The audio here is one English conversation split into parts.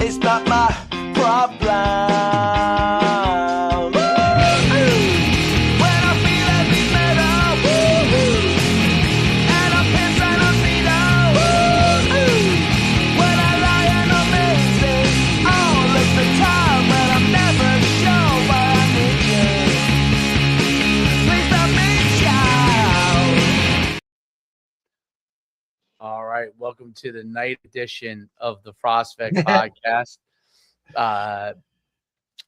it's not my problem. When I feel heavy metal, and I'm pissed and I'm beat. When I lie and I'm missing all of the time, when I'm never sure why I need you. Please let me shout. All right, welcome to the night edition of the Prospect Podcast.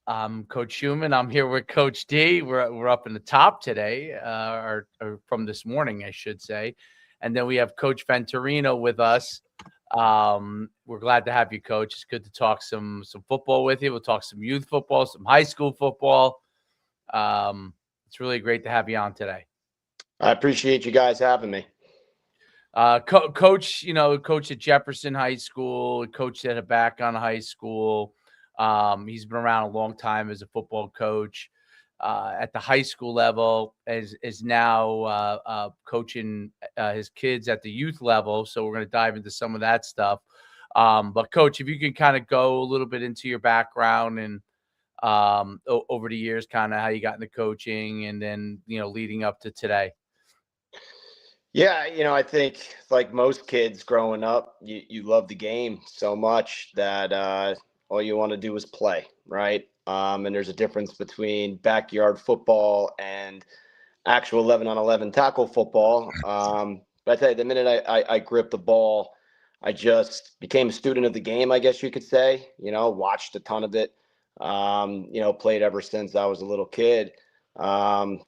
I'm Coach Schumann. I'm here with Coach D. We're up in the top today, or from this morning, I should say. And then we have Coach Venturino with us. We're glad to have you, Coach. It's good to talk some football with you. We'll talk some youth football, some high school football. It's really great to have you on today. I appreciate you guys having me. Coach, coach at Jefferson High School, coached at Habakkuk High School. He's been around a long time as a football coach. At the high school level, is now coaching his kids at the youth level. So we're going to dive into some of that stuff. But Coach, if you can kind of go a little bit into your background and over the years, kind of how you got into coaching, and then leading up to today. Yeah, I think like most kids growing up, you love the game so much that all you want to do is play, right? And there's a difference between backyard football and actual 11-on-11 tackle football. But I tell you, the minute I gripped the ball, I just became a student of the game, I guess you could say. Watched a ton of it. Played ever since I was a little kid.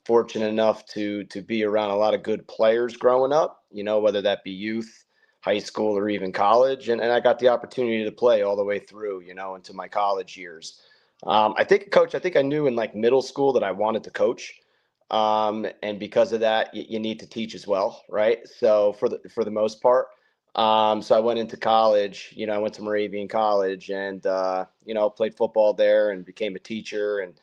Fortunate enough to be around a lot of good players growing up, whether that be youth, high school, or even college. And I got the opportunity to play all the way through, into my college years. I think, Coach, I knew in like middle school that I wanted to coach. And because of that, you need to teach as well, right? So for the most part. So I went into college, I went to Moravian College and, played football there and became a teacher and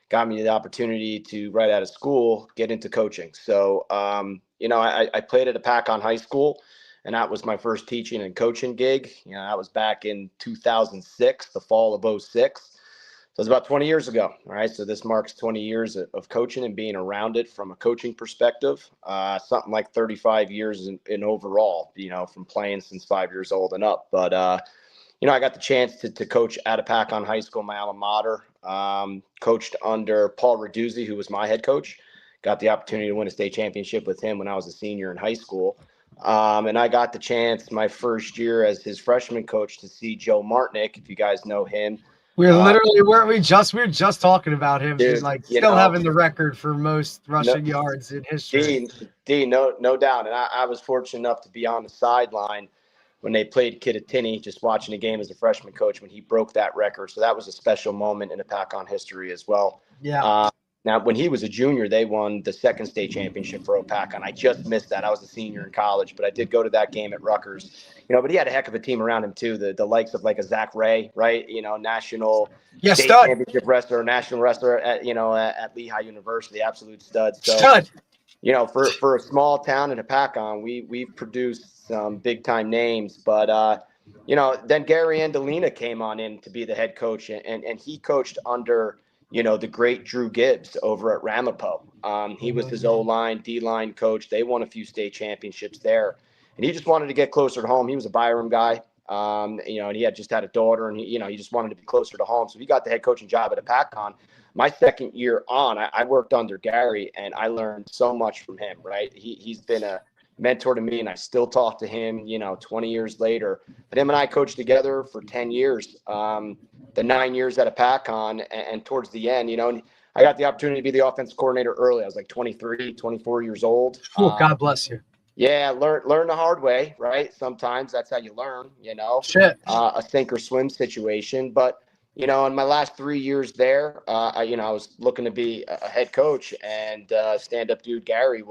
got me the opportunity to, right out of school, get into coaching. So, I played at Habakkuk High School, and that was my first teaching and coaching gig. That was back in 2006, the fall of 2006. So it was about 20 years ago. All right. So this marks 20 years of coaching and being around it from a coaching perspective. Something like 35 years in overall, from playing since 5 years old and up. But, I got the chance to coach at Habakkuk High School, my alma mater. Coached under Paul Raduzzi, who was my head coach. Got the opportunity to win a state championship with him when I was a senior in high school. And I got the chance my first year as his freshman coach to see Joe Martinick, if you guys know him. We were just talking about him. Dude, He's like still having the record for most rushing yards in history. No doubt. And I was fortunate enough to be on the sideline when they played Kittatinny, just watching a game as a freshman coach when he broke that record. So that was a special moment in Habakkuk history as well. Yeah. Now, when he was a junior, they won the second state championship for Habakkuk. I just missed that. I was a senior in college, but I did go to that game at Rutgers. But he had a heck of a team around him too. The likes of like a Zach Ray, right? National state championship wrestler, national wrestler at Lehigh University, absolute stud. So, stud. For a small town in Habakkuk, we've produced some big time names. But then Gary Andolina came on in to be the head coach, and he coached under the great Drew Gibbs over at Ramapo. He was his O-line, D-line coach. They won a few state championships there. And he just wanted to get closer to home. He was a Byram guy, and he had just had a daughter, and he just wanted to be closer to home. So he got the head coaching job at Habakkuk. My second year on, I worked under Gary, and I learned so much from him, right? He's been a mentor to me, and I still talk to him, 20 years later. But him and I coached together for 10 years, the 9 years at Habakkuk, and towards the end, and I got the opportunity to be the offensive coordinator early. I was like 23, 24 years old. Oh, God bless you. Yeah, learn the hard way, right? Sometimes that's how you learn, Shit. A sink or swim situation. But, in my last 3 years there, I was looking to be a head coach, and stand-up dude Gary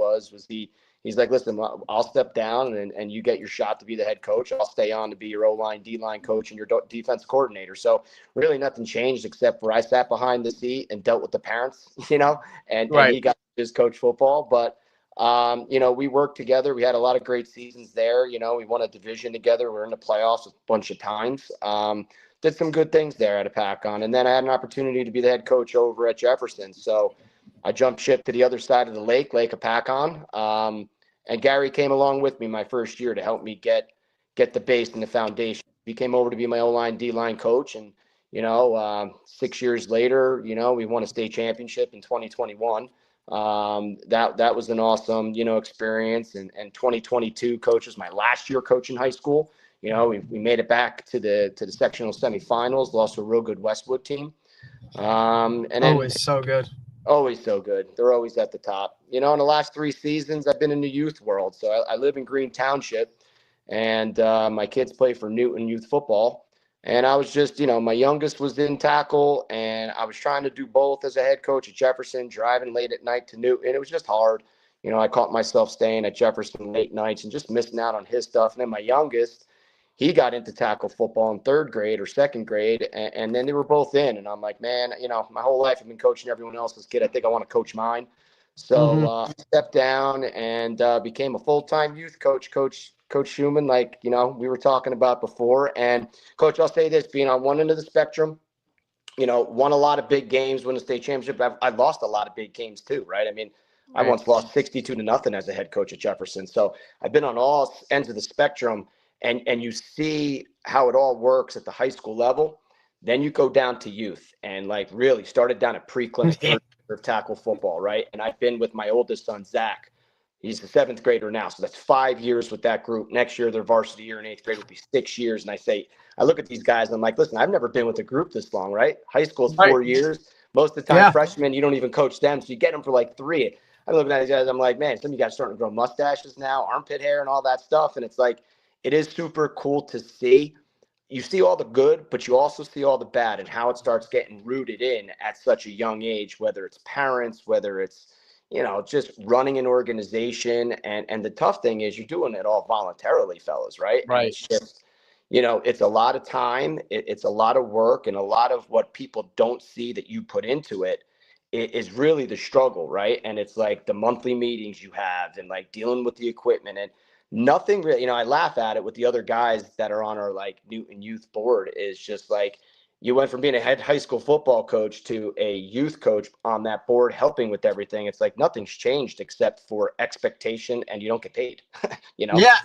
he's like, listen, I'll step down and you get your shot to be the head coach. I'll stay on to be your O-line, D-line coach and your defense coordinator. So really nothing changed except for I sat behind the seat and dealt with the parents, and he got his coach football. But We worked together. We had a lot of great seasons there. We won a division together. We were in the playoffs a bunch of times. Did some good things there at Apacon. And then I had an opportunity to be the head coach over at Jefferson. So I jumped ship to the other side of the Lake Apacon. And Gary came along with me my first year to help me get the base and the foundation. He came over to be my O-line, D-line coach. And, 6 years later, we won a state championship in 2021. That was an awesome, experience. And 2022 coach was my last year coaching high school. We made it back to the sectional semifinals, lost to a real good Westwood team. And then Always so good. Always so good. They're always at the top. In the last 3 seasons, I've been in the youth world. So I live in Green Township, and my kids play for Newton Youth Football. And I was just, my youngest was in tackle, and I was trying to do both as a head coach at Jefferson, driving late at night to Newton. And it was just hard. I caught myself staying at Jefferson late nights and just missing out on his stuff. And then my youngest, he got into tackle football in 3rd grade or 2nd grade, and then they were both in. And I'm like, man, my whole life I've been coaching everyone else's kid. I think I want to coach mine. So I stepped down and became a full-time youth coach, Coach Schumann, like, we were talking about before. And, Coach, I'll say this, being on one end of the spectrum, won a lot of big games, won a state championship. I lost a lot of big games too, right? I mean, I once lost 62-0 as a head coach at Jefferson. So I've been on all ends of the spectrum. And you see how it all works at the high school level. Then you go down to youth and like really started down at pre-clinic of tackle football, right? And I've been with my oldest son, Zach. He's the 7th grader now. So that's 5 years with that group. Next year, their varsity year in 8th grade will be 6 years. And I look at these guys and I'm like, listen, I've never been with a group this long, right? High school's 4 years. Most of the time, freshmen, you don't even coach them. So you get them for like 3. I look at these guys, I'm like, man, some of you guys are starting to grow mustaches now, armpit hair and all that stuff. And it's like, it is super cool to see. You see all the good, but you also see all the bad and how it starts getting rooted in at such a young age, whether it's parents, whether it's, just running an organization. And the tough thing is you're doing it all voluntarily, fellas, right? Right. And it's just, it's a lot of time. It's a lot of work, and a lot of what people don't see that you put into it is really the struggle, right? And it's like the monthly meetings you have and like dealing with the equipment and nothing really, I laugh at it with the other guys that are on our like Newton youth board is just like, you went from being a head high school football coach to a youth coach on that board, helping with everything. It's like nothing's changed except for expectation, and you don't get paid, Yeah.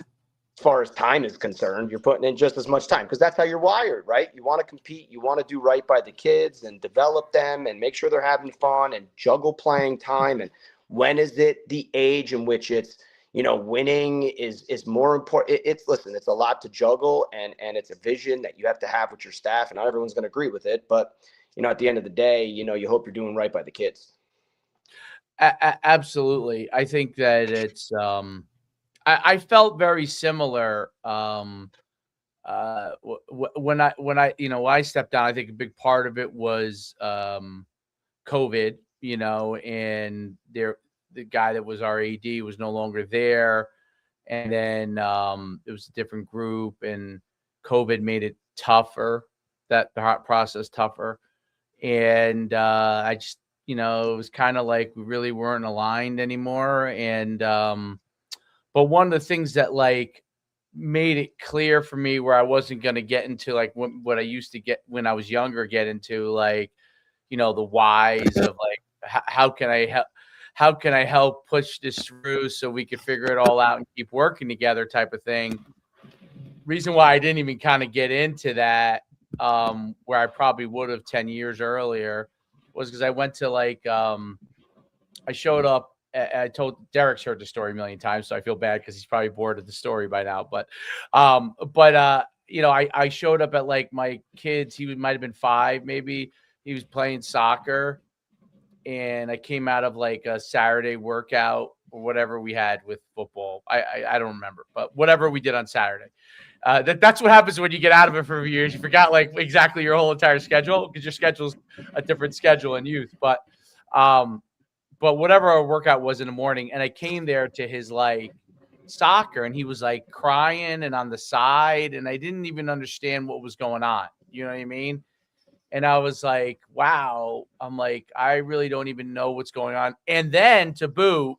As far as time is concerned, you're putting in just as much time because that's how you're wired, right? You want to compete, you want to do right by the kids and develop them and make sure they're having fun and juggle playing time. And when is it the age in which it's, winning is more important. Listen, it's a lot to juggle, and it's a vision that you have to have with your staff, and not everyone's going to agree with it. But, at the end of the day, you hope you're doing right by the kids. Absolutely. I think that it's, I felt very similar. When I stepped down, I think a big part of it was, COVID, and the guy that was our AD was no longer there. And then it was a different group, and COVID made it tougher, that the process tougher. And I just, it was kind of like we really weren't aligned anymore. And but one of the things that like made it clear for me where I wasn't going to get into like what I used to get when I was younger, get into like, the whys of like, how can I help push this through so we could figure it all out and keep working together type of thing. Reason why I didn't even kind of get into that, where I probably would have 10 years earlier, was because I went to like, I showed up. I told Derek's heard the story a million times, so I feel bad because he's probably bored of the story by now. But I showed up at like my kids. He might have been 5, maybe. He was playing soccer, and I came out of like a Saturday workout or whatever we had with football. I don't remember, but whatever we did on Saturday. That's what happens when you get out of it for a few years. You forgot like exactly your whole entire schedule because your schedule's a different schedule in youth. But whatever our workout was in the morning, and I came there to his like soccer, and he was like crying and on the side, and I didn't even understand what was going on. You know what I mean? And I was like, wow, I'm like, I really don't even know what's going on. And then to boot,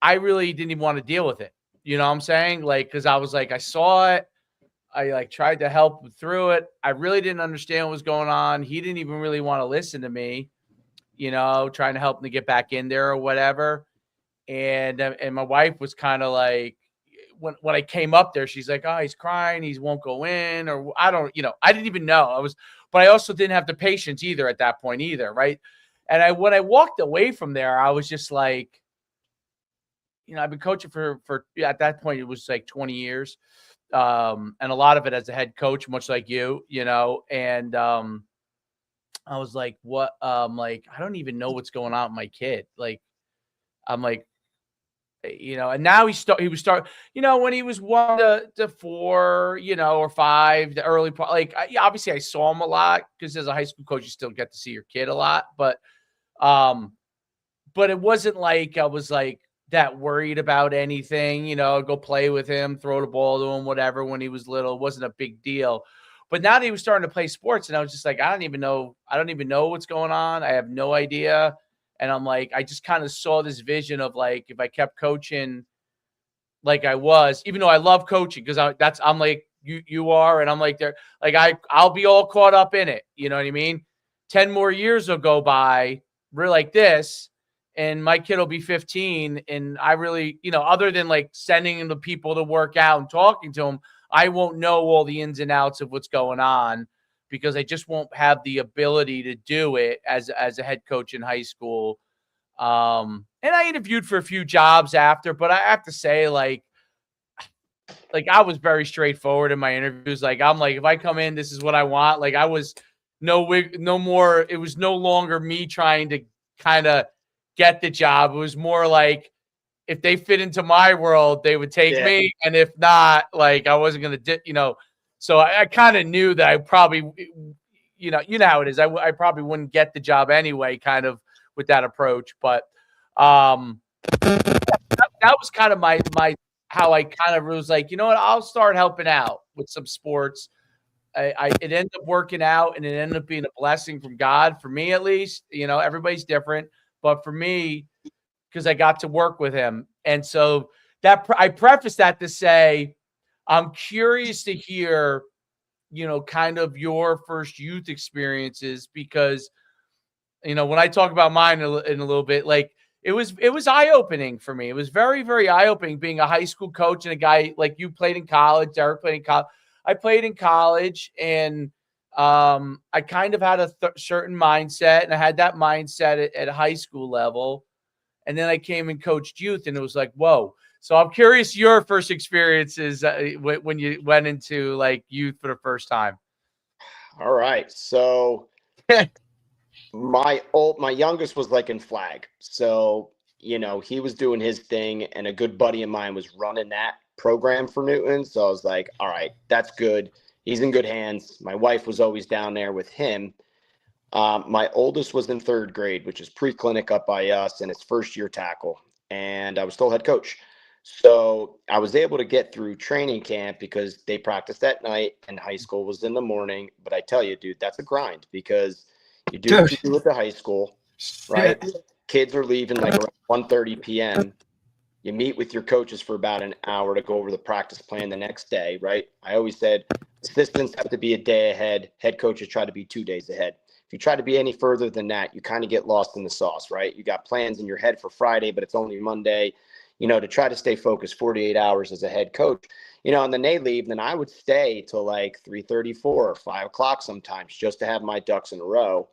I really didn't even want to deal with it. You know what I'm saying? Like, because I was like, I saw it. I like tried to help through it. I really didn't understand what was going on. He didn't even really want to listen to me, trying to help him to get back in there or whatever. And my wife was kind of like, when I came up there, she's like, oh, he's crying. He won't go in, or I don't, I didn't even know. But I also didn't have the patience either at that point either. Right. And when I walked away from there, I was just like, I've been coaching for at that point, it was like 20 years. And a lot of it as a head coach, much like and I was like, what, like, I don't even know what's going on with my kid. Like, I'm like, and now he was when he was 1 to 4, or 5, the early part, like, obviously I saw him a lot because as a high school coach, you still get to see your kid a lot, but it wasn't like I was like that worried about anything, go play with him, throw the ball to him, whatever. When he was little, it wasn't a big deal. But now that he was starting to play sports, and I was just like, I don't even know what's going on. I have no idea. And I'm like, I just kind of saw this vision of like, if I kept coaching like I was, even though I love coaching, because I'm like you are, and I'm like there, like I'll be all caught up in it. You know what I mean? 10 more years will go by, we're like this, and my kid will be 15, and I really, other than like sending the people to work out and talking to them, I won't know all the ins and outs of what's going on, because I just won't have the ability to do it as a head coach in high school. And I interviewed for a few jobs after, but I have to say, like I was very straightforward in my interviews. Like, I'm like, if I come in, this is what I want. Like, I was no more. It was no longer me trying to kind of get the job. It was more like, if they fit into my world, they would take me. And if not, like, I wasn't going to, so I kind of knew that I probably, you know how it is. I probably wouldn't get the job anyway, kind of with that approach. But that was kind of my how I kind of was like, you know what, I'll start helping out with some sports. It ended up working out, and it ended up being a blessing from God, for me at least. Everybody's different, but for me, because I got to work with him. And so that I preface that to say, I'm curious to hear, kind of your first youth experiences, because, when I talk about mine in a little bit, like, it was eye-opening for me. It was very, very eye-opening being a high school coach and a guy like you played in college. Derek played in college. I played in college, and I kind of had a certain mindset, and I had that mindset at high school level. And then I came and coached youth, and it was like, whoa. So I'm curious your first experiences when you went into like youth for the first time. All right. So my youngest was like in flag. So, he was doing his thing, and a good buddy of mine was running that program for Newton. So I was like, all right, that's good. He's in good hands. My wife was always down there with him. My oldest was in 3rd grade, which is pre-clinic up by us, and it's first year tackle. And I was still head coach. So I was able to get through training camp because they practiced at night and high school was in the morning. But I tell you, dude, that's a grind, because you do what you do with the high school, right? Kids are leaving like around 1:30 p.m. You meet with your coaches for about an hour to go over the practice plan the next day, right? I always said assistants have to be a day ahead. Head coaches try to be 2 days ahead. If you try to be any further than that, you kind of get lost in the sauce, right? You got plans in your head for Friday, but it's only Monday, to try to stay focused 48 hours as a head coach, and then they leave. Then I would stay till like 3:34 or 5 o'clock sometimes just to have my ducks in a row.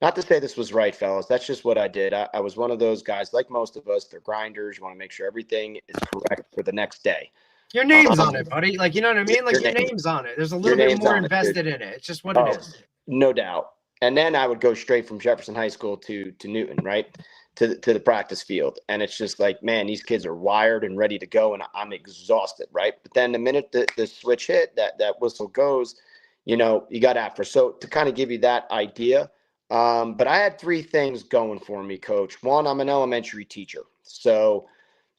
Not to say this was right, fellas. That's just what I did. I was one of those guys, like most of us. They're grinders. You want to make sure everything is correct for the next day. Your name's on it, buddy. Like, you know what I mean? Like, your name's on it. There's a little bit more invested in it. It's just what it is. No doubt. And then I would go straight from Jefferson High School to Newton, right, to the practice field. And it's just like, man, these kids are wired and ready to go, and I'm exhausted, right? But then the minute the switch hit, that whistle goes, you got after. So to kind of give you that idea, but I had 3 things going for me, Coach. One, I'm an elementary teacher. So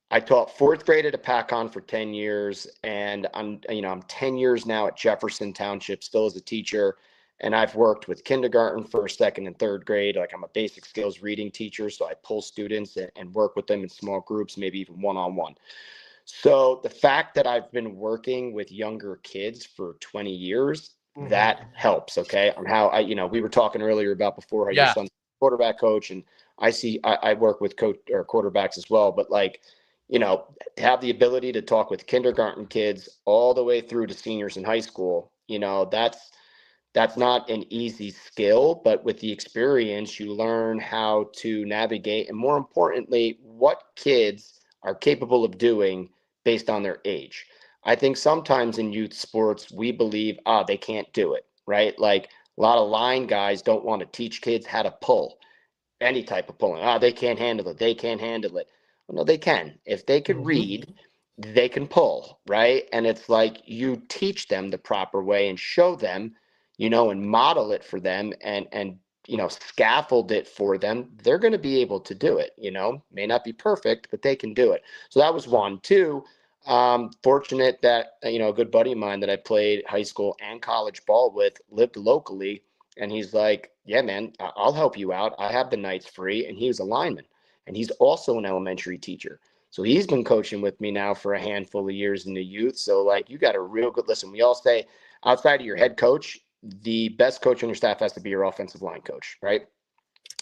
I taught 4th grade at a PACON for 10 years, and I'm 10 years now at Jefferson Township, still as a teacher. And I've worked with kindergarten, first, second, and third grade. Like I'm a basic skills reading teacher. So I pull students and work with them in small groups, maybe even one-on-one. So the fact that I've been working with younger kids for 20 years, that helps. Okay. On how we were talking earlier about before how your Yeah. son's a quarterback coach, and I work with coach or quarterbacks as well, but like, have the ability to talk with kindergarten kids all the way through to seniors in high school, that's not an easy skill, but with the experience, you learn how to navigate, and more importantly, what kids are capable of doing based on their age. I think sometimes in youth sports, we believe, they can't do it, right? Like a lot of line guys don't want to teach kids how to pull any type of pulling. They can't handle it. They can't handle it. Well, no, they can. If they could read, they can pull, right? And it's like you teach them the proper way and show them, and model it for them and scaffold it for them. They're going to be able to do it, may not be perfect, but they can do it. So that was one. Two, fortunate that, a good buddy of mine that I played high school and college ball with lived locally. And he's like, yeah, man, I'll help you out. I have the nights free. And he was a lineman. And he's also an elementary teacher. So he's been coaching with me now for a handful of years in the youth. So, like, you got a real good listen. We all say outside of your head coach, the best coach on your staff has to be your offensive line coach, right?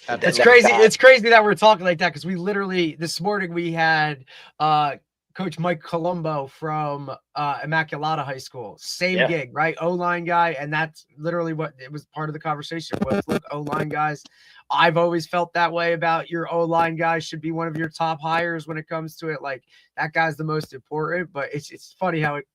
It's crazy. It's crazy that we're talking like that because we literally this morning we had Coach Mike Colombo from Immaculata High School. Same gig, right? O-line guy. And that's literally what it was part of the conversation was, look, O-line guys. I've always felt that way about your O-line guys should be one of your top hires when it comes to it. Like that guy's the most important, but it's funny how it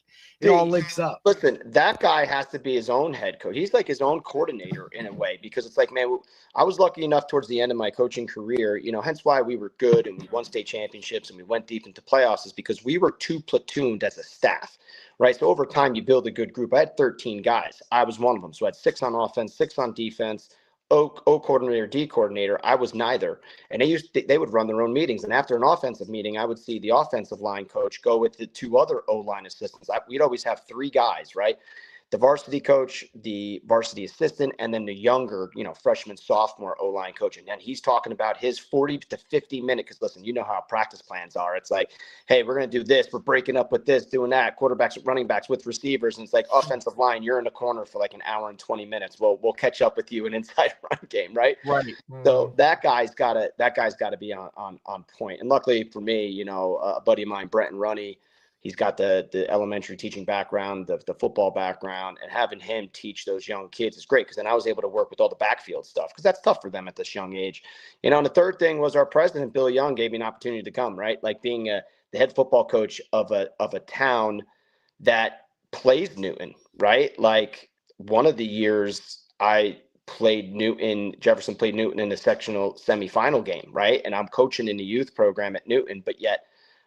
all links up. Listen, that guy has to be his own head coach. He's like his own coordinator in a way, because it's like, man, I was lucky enough towards the end of my coaching career, hence why we were good and we won state championships and we went deep into playoffs, is because we were two platooned as a staff, right? So over time, you build a good group. I had 13 guys. I was one of them. So I had 6 on offense, 6 on defense, O coordinator, D coordinator. I was neither. And they would run their own meetings. And after an offensive meeting, I would see the offensive line coach go with the 2 other O-line assistants. We'd always have 3 guys, right? The varsity coach, the varsity assistant, and then the younger, freshman, sophomore O-line coach. And then he's talking about his 40 to 50 minute, because listen, you know how practice plans are. It's like, hey, we're going to do this. We're breaking up with this, doing that, quarterbacks, running backs with receivers. And it's like offensive line, you're in the corner for like an hour and 20 minutes. Well, we'll catch up with you in inside run game, right? Right. So that guy's got to be on point. And luckily for me, a buddy of mine, Brenton Runny, he's got the elementary teaching background, the football background, and having him teach those young kids is great, because then I was able to work with all the backfield stuff, because that's tough for them at this young age. And the third thing was our president, Bill Young, gave me an opportunity to come, right? Like being the head football coach of a town that plays Newton, right? Like one of the years I played Jefferson played Newton in the sectional semifinal game, right? And I'm coaching in the youth program at Newton, but yet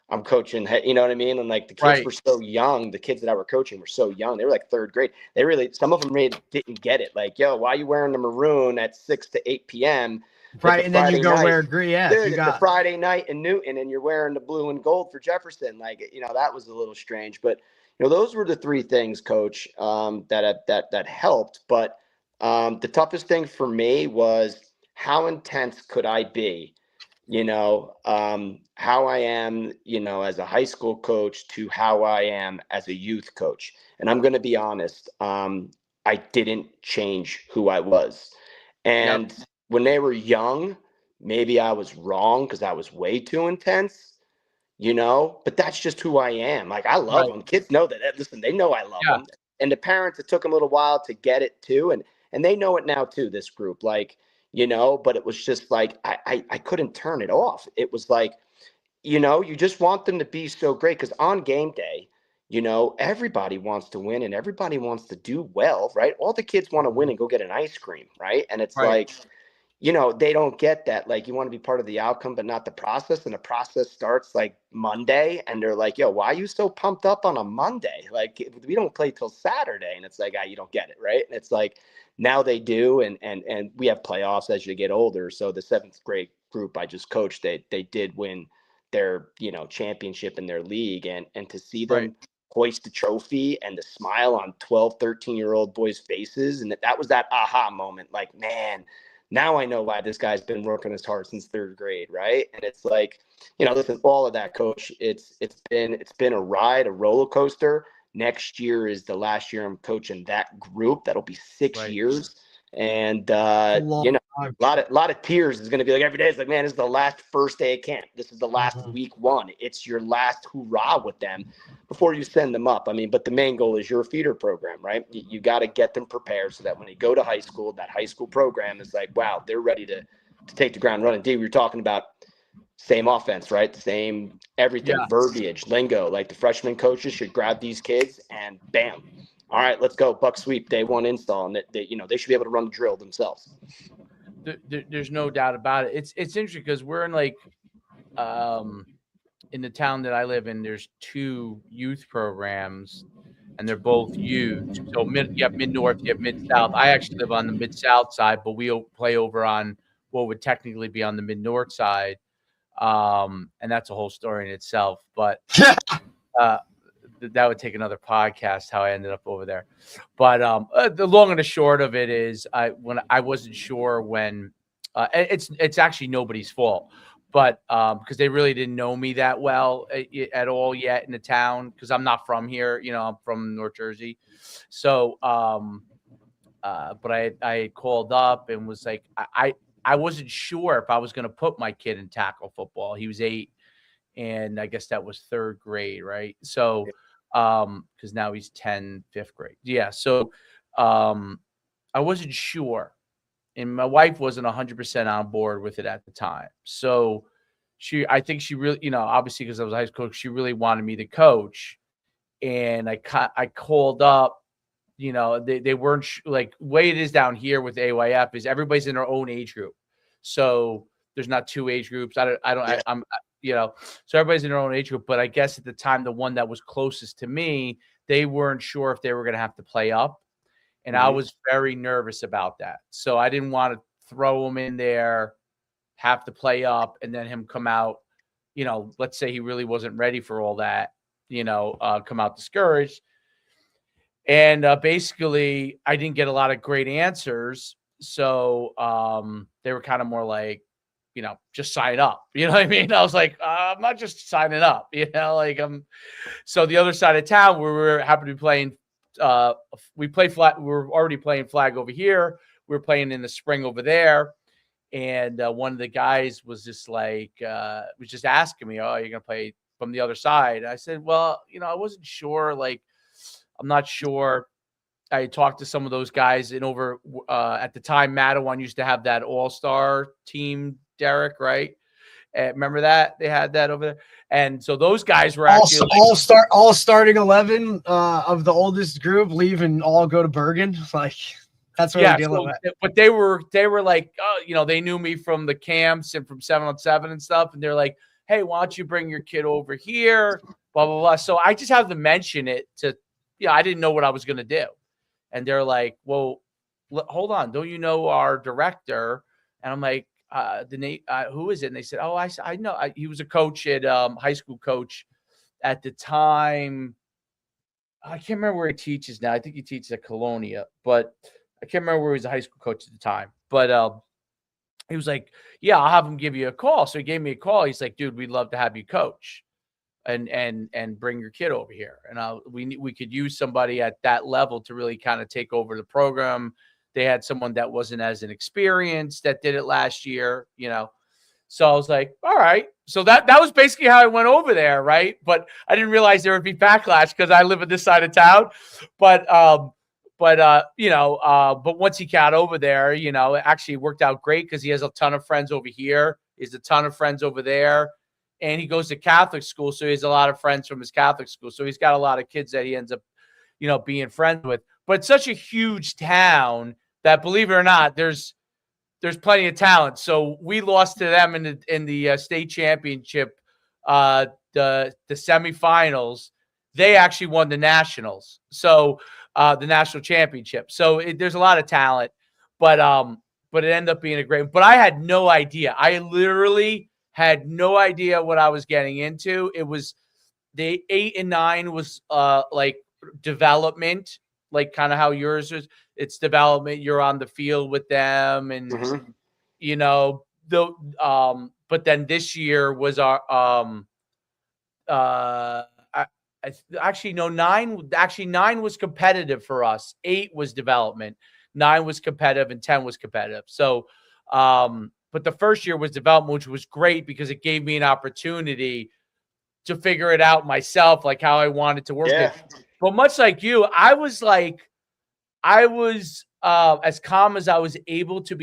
I'm coaching, you know what I mean? And like the kids were so young. The kids that I were coaching were so young. They were like 3rd grade. Some of them didn't get it. Like, yo, why are you wearing the maroon at 6 to 8 p.m.? Right. And then you go wear green. Yeah. Dude, it's a Friday night in Newton and you're wearing the blue and gold for Jefferson. Like, that was a little strange. But, those were the 3 things, Coach, that helped. But the toughest thing for me was, how intense could I be? How I am, as a high school coach to how I am as a youth coach. And I'm going to be honest, I didn't change who I was. And when they were young, maybe I was wrong because I was way too intense, but that's just who I am. Like, I love them. Kids know that. Listen, they know I love them. And the parents, it took them a little while to get it too. And they know it now too, this group. Like, but it was just like, I couldn't turn it off. It was like, you just want them to be so great, because on game day, everybody wants to win and everybody wants to do well, right? All the kids want to win and go get an ice cream, right? And it's like, they don't get that. Like, you want to be part of the outcome, but not the process. And the process starts like Monday, and they're like, yo, why are you so pumped up on a Monday? Like, we don't play till Saturday. And it's like, you don't get it, right? And it's like, now they do. And we have playoffs as you get older. So the 7th grade group I just coached, they did win their, championship in their league. And to see them hoist the trophy and the smile on 12, 13-year-old boys' faces. And that was that aha moment. Like, man, now I know why this guy's been working as hard since third grade. Right. And it's like, listen, all of that, Coach, it's been a ride, a roller coaster. Next year is the last year I'm coaching that group. That'll be 6 years. And, a lot of tears is going to be like every day. It's like, man, this is the last first day of camp. This is the last week one. It's your last hoorah with them before you send them up. I mean, but the main goal is your feeder program, right? You got to get them prepared so that when they go to high school, that high school program is like, wow, they're ready to take the ground running. Dave, we were talking about same offense, right? Same everything, verbiage, lingo. Like the freshman coaches should grab these kids and bam. All right, let's go. Buck sweep, day one install. And they should be able to run the drill themselves. There's no doubt about it. It's interesting because we're in like in the town that I live in, there's 2 youth programs and they're both youth. So you have mid-north, you have mid-south. I actually live on the mid-south side, but we play over on what would technically be on the mid-north side. And that's a whole story in itself, but that would take another podcast how I ended up over there. But the long and the short of it is I wasn't sure when it's actually nobody's fault, but because they really didn't know me that well at all yet in the town, because I'm not from here, I'm from North Jersey. So but I called up and was like, I wasn't sure if I was going to put my kid in tackle football. He was 8, and I guess that was 3rd grade, right? So because now he's 10, 5th grade. Yeah. So I wasn't sure. And my wife wasn't 100% on board with it at the time. So I think she really, obviously because I was a high school coach, she really wanted me to coach. And I called up, they weren't like way it is down here with AYF is everybody's in their own age group. So there's not 2 age groups. So everybody's in their own age group. But I guess at the time, the one that was closest to me, they weren't sure if they were going to have to play up. And I was very nervous about that. So I didn't want to throw him in there, have to play up, and then him come out, let's say he really wasn't ready for all that, come out discouraged. And basically, I didn't get a lot of great answers. So they were kind of more like, just sign up. You know what I mean? I was like, I'm not just signing up, So the other side of town where we happened to be playing, we play flag. We were already playing flag over here. We were playing in the spring over there. And one of the guys was just like, was just asking me, oh, you're going to play from the other side? I said, well, I wasn't sure. Like, I'm not sure. I talked to some of those guys and over at the time, Mattawan used to have that all-star team, Derek, right? Remember that they had that over there, and so those guys were actually all starting 11 of the oldest group leave and all go to Bergen. Like that's what we're dealing with. But they were like, oh, they knew me from the camps and from 7-on-7 and stuff, and they're like, hey, why don't you bring your kid over here? Blah blah blah. So I just have to mention it to, I didn't know what I was going to do, and they're like, well, hold on, don't you know our director? And I'm like, the name, who is it? And they said, oh, I know. He was a coach at high school coach at the time. I can't remember where he teaches now. I think he teaches at Colonia, but I can't remember where he was a high school coach at the time. But he was like, yeah, I'll have him give you a call. So he gave me a call. He's like, dude, we'd love to have you coach and bring your kid over here. And we could use somebody at that level to really kind of take over the program. They had someone that wasn't as inexperienced that did it last year, So I was like, all right. So that was basically how I went over there, right? But I didn't realize there would be backlash because I live on this side of town. But once he got over there, it actually worked out great because he has a ton of friends over here. He has a ton of friends over there. And he goes to Catholic school, so he has a lot of friends from his Catholic school. So he's got a lot of kids that he ends up, being friends with. But it's such a huge town that, believe it or not, there's plenty of talent. So we lost to them in the state championship, the semifinals. They actually won the nationals, so the national championship. So there's a lot of talent, but it ended up being a great. But I had no idea. I literally had no idea what I was getting into. It was the 8 and 9 was like development, like kind of how yours is. It's development. You're on the field with them, and Mhm. you know the but then this year was our uh actually no, 9 was competitive for us. 8 was development, 9 was competitive, and 10 was competitive. So but the first year was development, which was great because it gave me an opportunity to figure it out myself, like how I wanted to work Yeah. it. But much like you, I was as calm as I was able to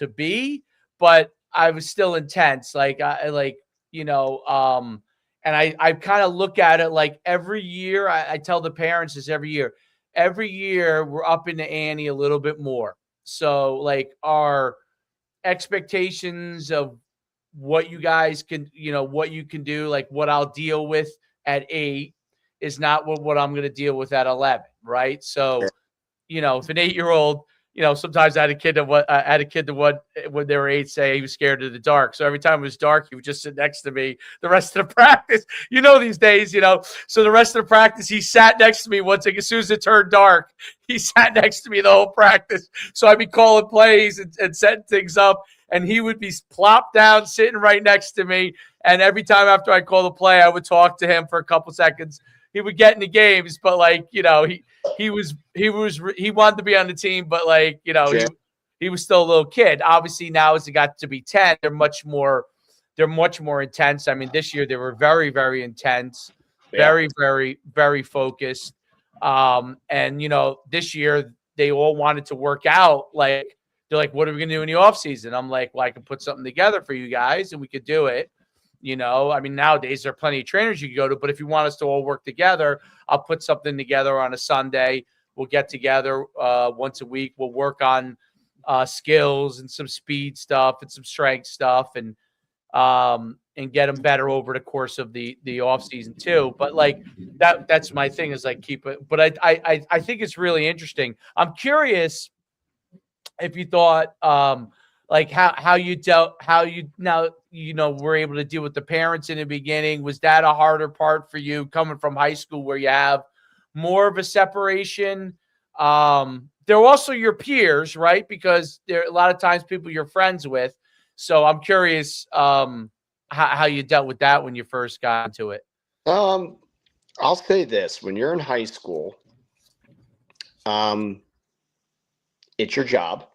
be, but I was still intense. Like I like, you know, and I kind of look at it like every year. I tell the parents this every year we're up in the ante a little bit more. So like our expectations of what you guys can, what you can do, like what I'll deal with at 8 is not what I'm going to deal with at 11. Right. So, if an 8-year-old, sometimes I had a kid when they were 8 say he was scared of the dark. So every time it was dark, he would just sit next to me the rest of the practice. These days, so the rest of the practice, he sat next to me as soon as it turned dark, he sat next to me the whole practice. So I'd be calling plays and setting things up, and he would be plopped down, sitting right next to me. And every time after I call the play, I would talk to him for a couple seconds. He would get into games, but he wanted to be on the team, but he was still a little kid. Obviously now as it got to be 10, they're much more intense. I mean, this year they were very, very intense, very, very, very focused. And this year they all wanted to work out. Like, they're like, what are we gonna do in the off season? I'm like, well, I can put something together for you guys and we could do it. I mean, nowadays there are plenty of trainers you can go to, but if you want us to all work together, I'll put something together on a Sunday. We'll get together once a week. We'll work on skills and some speed stuff and some strength stuff, and get them better over the course of the off season too. But like that's my thing, is like keep it. But I think it's really interesting. I'm curious if you thought like how you were able to deal with the parents in the beginning. Was that a harder part for you coming from high school where you have more of a separation? They're also your peers, right? Because they're a lot of times people you're friends with. So I'm curious how you dealt with that when you first got into it. I'll say this: when you're in high school, it's your job.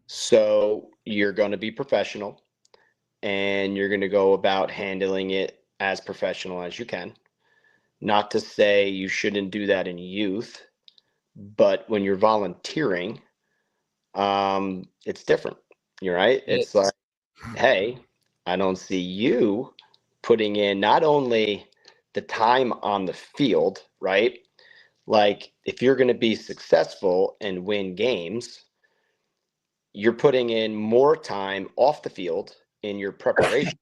So you're going to be professional, and you're going to go about handling it as professional as you can. Not to say you shouldn't do that in youth, but when you're volunteering, it's different. You're right. It's like, hey, I don't see you putting in not only the time on the field, right? Like, if you're going to be successful and win games, you're putting in more time off the field in your preparation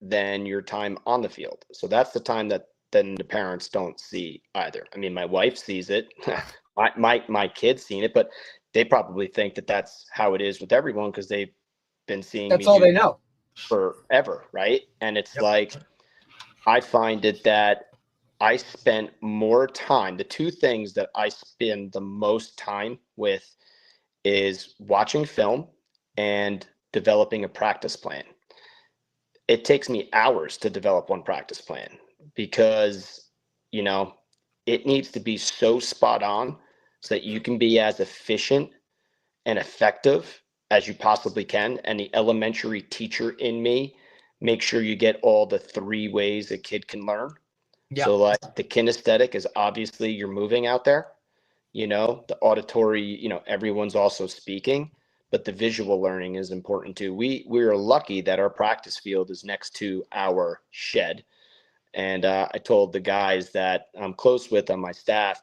than your time on the field. So that's the time that then the parents don't see either. I mean, my wife sees it, my kids seen it, but they probably think that that's how it is with everyone because they've been seeing That's me all do they know forever, right? And it's like, I find it that I spent more time. The two things that I spend the most time with is watching film and developing a practice plan. It takes me hours to develop one practice plan because, it needs to be so spot on so that you can be as efficient and effective as you possibly can. And the elementary teacher in me make sure you get all the 3 ways a kid can learn. So like the kinesthetic is obviously you're moving out there, the auditory, everyone's also speaking, but the visual learning is important too. We are lucky that our practice field is next to our shed. And I told the guys that I'm close with on my staff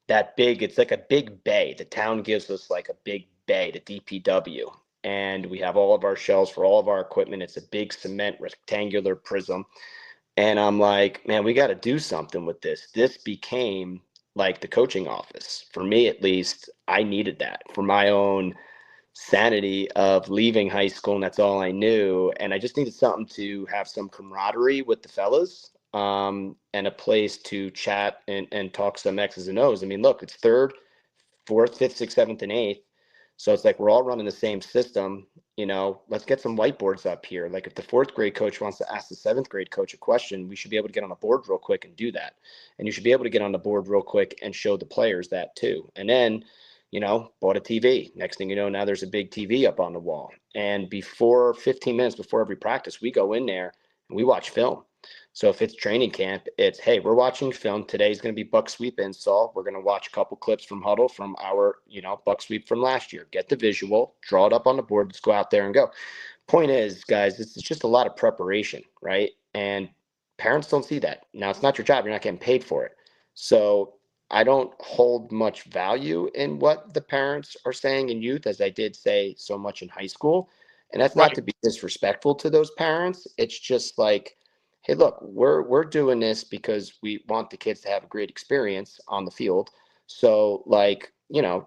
it's like a big bay. The town gives us like a big bay, the DPW. And we have all of our shelves for all of our equipment. It's a big cement rectangular prism. And I'm like, man, we got to do something with this. This became like the coaching office. For me, at least, I needed that for my own sanity of leaving high school, and that's all I knew. And I just needed something to have some camaraderie with the fellas. and a place to chat and talk some X's and O's. I mean, look, it's third, fourth, fifth, sixth, seventh, and eighth. So it's like we're all running the same system. Let's get some whiteboards up here. Like if the fourth grade coach wants to ask the seventh grade coach a question, we should be able to get on the board real quick and do that. And you should be able to get on the board real quick and show the players that too. And then, bought a TV. Next thing you know, now there's a big TV up on the wall. And 15 minutes before every practice, we go in there and we watch film. So if it's training camp, it's, hey, we're watching film. Today's going to be buck sweep install. We're going to watch a couple clips from huddle from our, buck sweep from last year. Get the visual, draw it up on the board. Let's go out there and go. Point is, guys, it's just a lot of preparation, right? And parents don't see that. Now, it's not your job. You're not getting paid for it. So I don't hold much value in what the parents are saying in youth, as I did say so much in high school. And that's not to be disrespectful to those parents. It's just like, hey, look, we're doing this because we want the kids to have a great experience on the field. So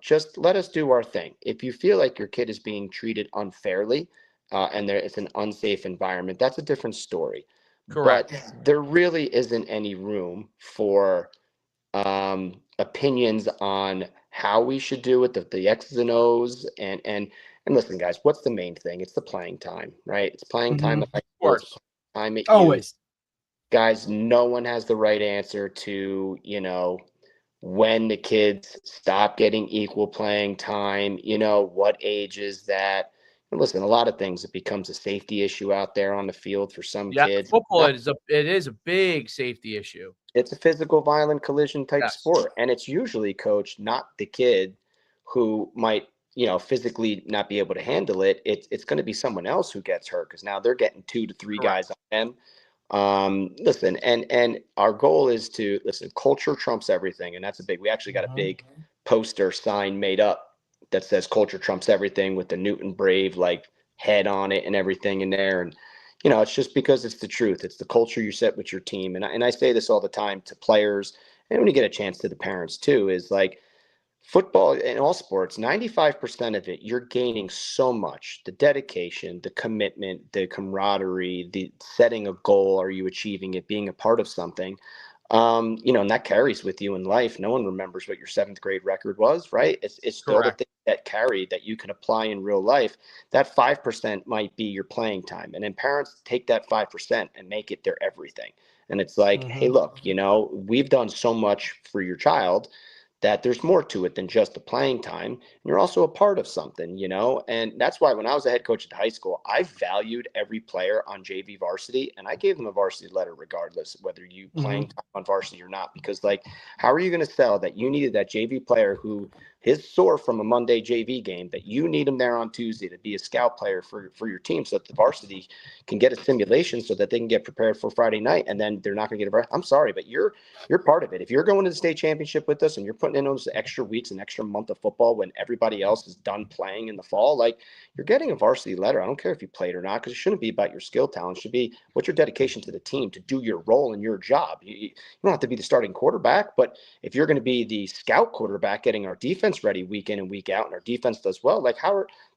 just let us do our thing. If you feel like your kid is being treated unfairly and it's an unsafe environment, that's a different story. Correct. But there really isn't any room for opinions on how we should do it, the X's and O's, and listen, guys, what's the main thing? It's the playing time, right? It's playing time at high school, it's playing time at Always. youth. Guys, no one has the right answer to, when the kids stop getting equal playing time, what age is that? And listen, a lot of things, it becomes a safety issue out there on the field for some kids. Football it is a big safety issue. It's a physical, violent collision type sport. And it's usually, coach, not the kid who might, physically not be able to handle it. It's going to be someone else who gets hurt because now they're getting 2 to 3 guys on them. Listen, and our goal is to culture trumps everything. And that's we actually got a big poster sign made up that says culture trumps everything with the Newton Brave head on it and everything in there. And, it's just because it's the truth. It's the culture you set with your team. And I say this all the time to players, and when you get a chance to the parents too, is football in all sports, 95% of it, you're gaining so much. The dedication, the commitment, the camaraderie, the setting a goal. Are you achieving it? Being a part of something. And that carries with you in life. No one remembers what your 7th grade record was, right? It's still the thing that carry that you can apply in real life. That 5% might be your playing time. And then parents take that 5% and make it their everything. And it's like, hey, look, we've done so much for your child that there's more to it than just the playing time. And you're also a part of something, and that's why when I was a head coach at high school, I valued every player on JV varsity, and I gave them a varsity letter regardless of whether you playing time on varsity or not, because how are you going to sell that you needed that JV player who is sore from a Monday JV game, that you need him there on Tuesday to be a scout player for your team so that the varsity can get a simulation so that they can get prepared for Friday night, and then they're not going to get a I'm sorry, but you're part of it. If you're going to the state championship with us and you're putting in those extra weeks, an extra month of football when everybody else is done playing in the fall, you're getting a varsity letter. I don't care if you played or not, because it shouldn't be about your skill talent. It should be what's your dedication to the team to do your role in your job. You don't have to be the starting quarterback, but if you're going to be the scout quarterback getting our defense ready week in and week out, and our defense does well,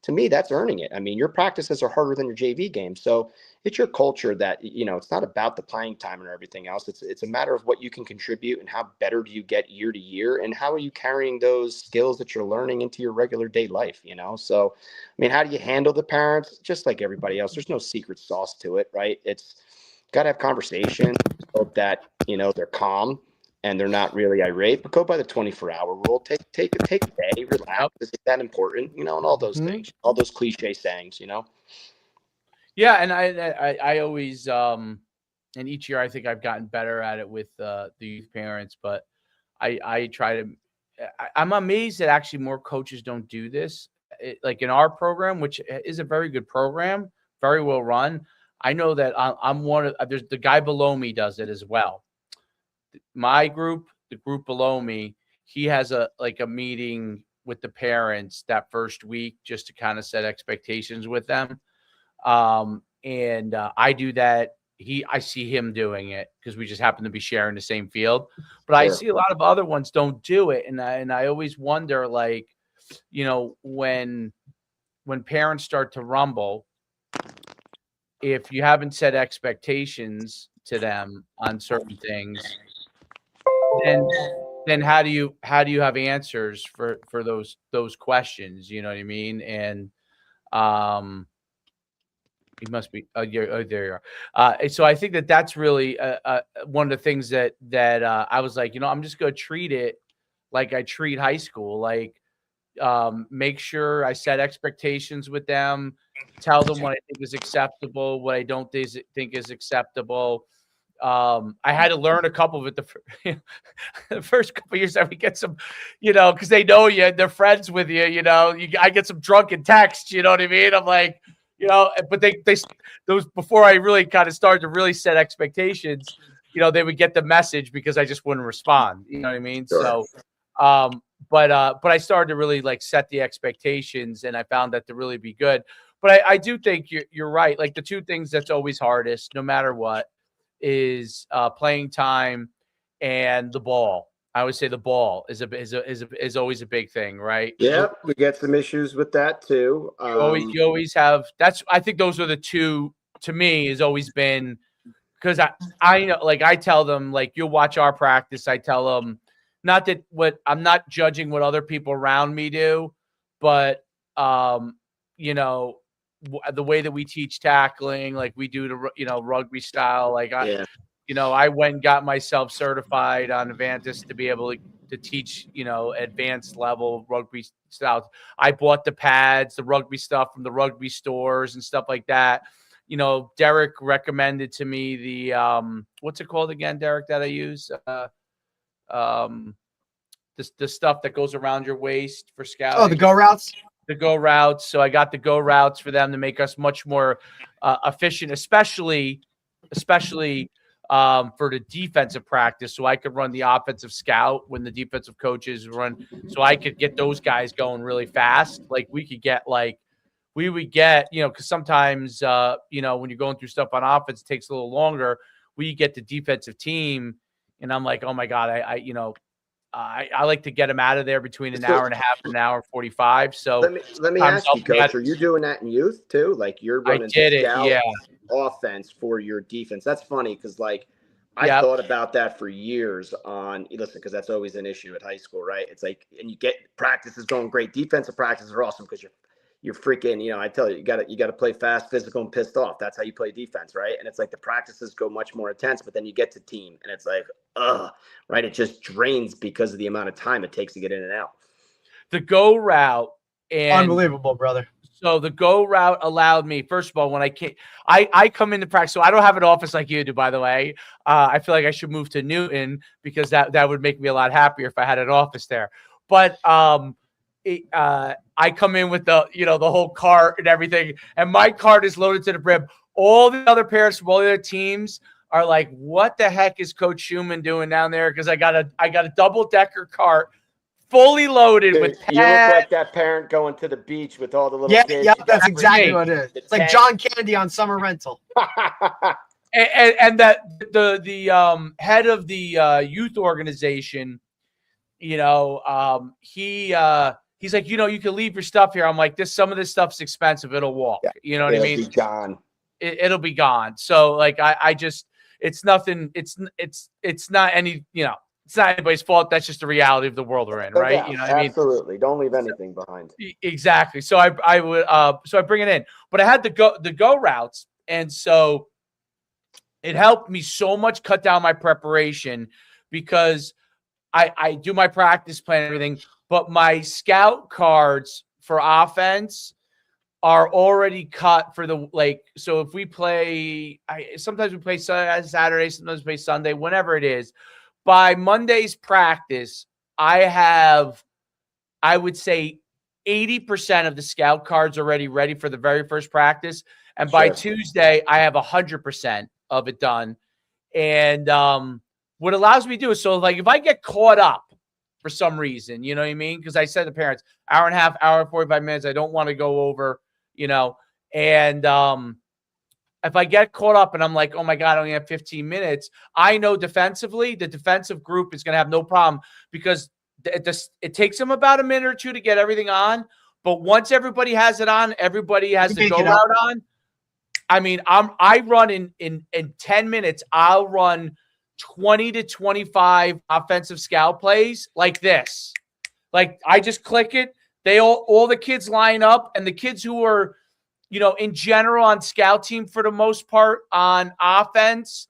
to me, that's earning it. I mean, your practices are harder than your JV games. So it's your culture that, it's not about the playing time and everything else. It's a matter of what you can contribute and how better do you get year to year, and how are you carrying those skills that you're learning into your regular day life, So, I mean, how do you handle the parents? Just like everybody else, there's no secret sauce to it, right? It's got to have conversation so that, they're calm and they're not really irate, but go by the 24-hour rule. Take a day, relax. Is it that important? And all those things, all those cliche sayings, Yeah, and I always and each year I think I've gotten better at it with the youth parents, but I try to. I'm amazed that actually more coaches don't do this. Like in our program, which is a very good program, very well run. I know that I'm one of. There's the guy below me does it as well. My group, the group below me, he has a meeting with the parents that first week just to kind of set expectations with them. And I do that. I see him doing it because we just happen to be sharing the same field, but I see a lot of other ones don't do it. And I always wonder, when parents start to rumble, if you haven't set expectations to them on certain things, then how do you have answers for those questions? You know what I mean? And you must be. Oh, there you are. So I think that's really one of the things that I was like, I'm just going to treat it like I treat high school. Like, make sure I set expectations with them, tell them what I think is acceptable, what I don't think is acceptable. I had to learn a couple of it the first couple of years that we get some, because they know you, they're friends with you, I get some drunken texts, you know what I mean? I'm like, but they those before I really kind of started to really set expectations, they would get the message because I just wouldn't respond. You know what I mean? Sure. So, but I started to really like set the expectations, and I found that to really be good. But I do think you're right. Like the two things that's always hardest, no matter what, is playing time and the ball. I would say the ball is always a big thing, right? Yeah, we get some issues with that too. You always have. I think those are the two. To me, has always been, because I know, like I tell them, like, you'll watch our practice. I tell them, not that I'm not judging what other people around me do, but the way that we teach tackling, like we do the rugby style, like I went and got myself certified on Avantis to be able to teach, advanced level rugby style. I bought the pads, the rugby stuff from the rugby stores and stuff like that. Derek recommended to me the what's it called again, Derek, that I use? The stuff that goes around your waist for scouting. Oh, the go routes. The go routes. So I got the go routes for them to make us much more efficient, especially for the defensive practice, so I could run the offensive scout when the defensive coaches run, so I could get those guys going really fast. Like we would get, because sometimes, when you're going through stuff on offense, it takes a little longer. We get the defensive team, and I'm like, oh my God, I like to get them out of there between an hour and a half and an hour and 45. So let me ask you, Coach, are you doing that in youth too? Like you're running offense for your defense? That's funny because I thought about that for years because that's always an issue at high school, right? It's like, and you get practices going great. Defensive practices are awesome because you're freaking, I tell you, you got to play fast, physical, and pissed off. That's how you play defense, right? And it's like the practices go much more intense, but then you get to team and it's like, right? It just drains because of the amount of time it takes to get in and out. The go route. Unbelievable, brother. So the go route allowed me, first of all, when I come into practice, so I don't have an office like you do, by the way. I feel like I should move to Newton because that would make me a lot happier if I had an office there. But I come in with the whole cart and everything, and my cart is loaded to the brim. All the other parents from all the other teams are like, "What the heck is Coach Schumann doing down there?" Because I got a double-decker cart, fully loaded with pads. You look like that parent going to the beach with all the little kids. Yeah, that's exactly what it is. It's like John Candy on summer rental. and that the head of the youth organization, he's like, you can leave your stuff here. I'm like, some of this stuff's expensive. It'll walk. Yeah, you know what I mean? It'll be gone. It'll be gone. So I just, it's nothing. It's not any, it's not anybody's fault. That's just the reality of the world we're in, right? Yeah, you know what I mean? Absolutely. Don't leave anything behind. Exactly. So I would, so I bring it in, but I had the go routes. And so it helped me so much cut down my preparation because I do my practice plan and everything, but my scout cards for offense are already cut for so if we play, sometimes we play Saturday, sometimes we play Sunday, whenever it is. By Monday's practice, I would say 80% of the scout cards already ready for the very first practice. And by Tuesday, I have 100% of it done. And what allows me to do is, so if I get caught up for some reason, you know what I mean? Because I said to parents, hour and a half, hour and 45 minutes, I don't want to go over, and if I get caught up and I'm like, oh my God, I only have 15 minutes, I know defensively, the defensive group is going to have no problem because it takes them about a minute or two to get everything on. But once everybody has it on, everybody has the go route on, I mean, I run in 10 minutes, I'll run 20 to 25 offensive scout plays like this. Like I just click it. They all the kids line up, and the kids who are, in general on scout team for the most part on offense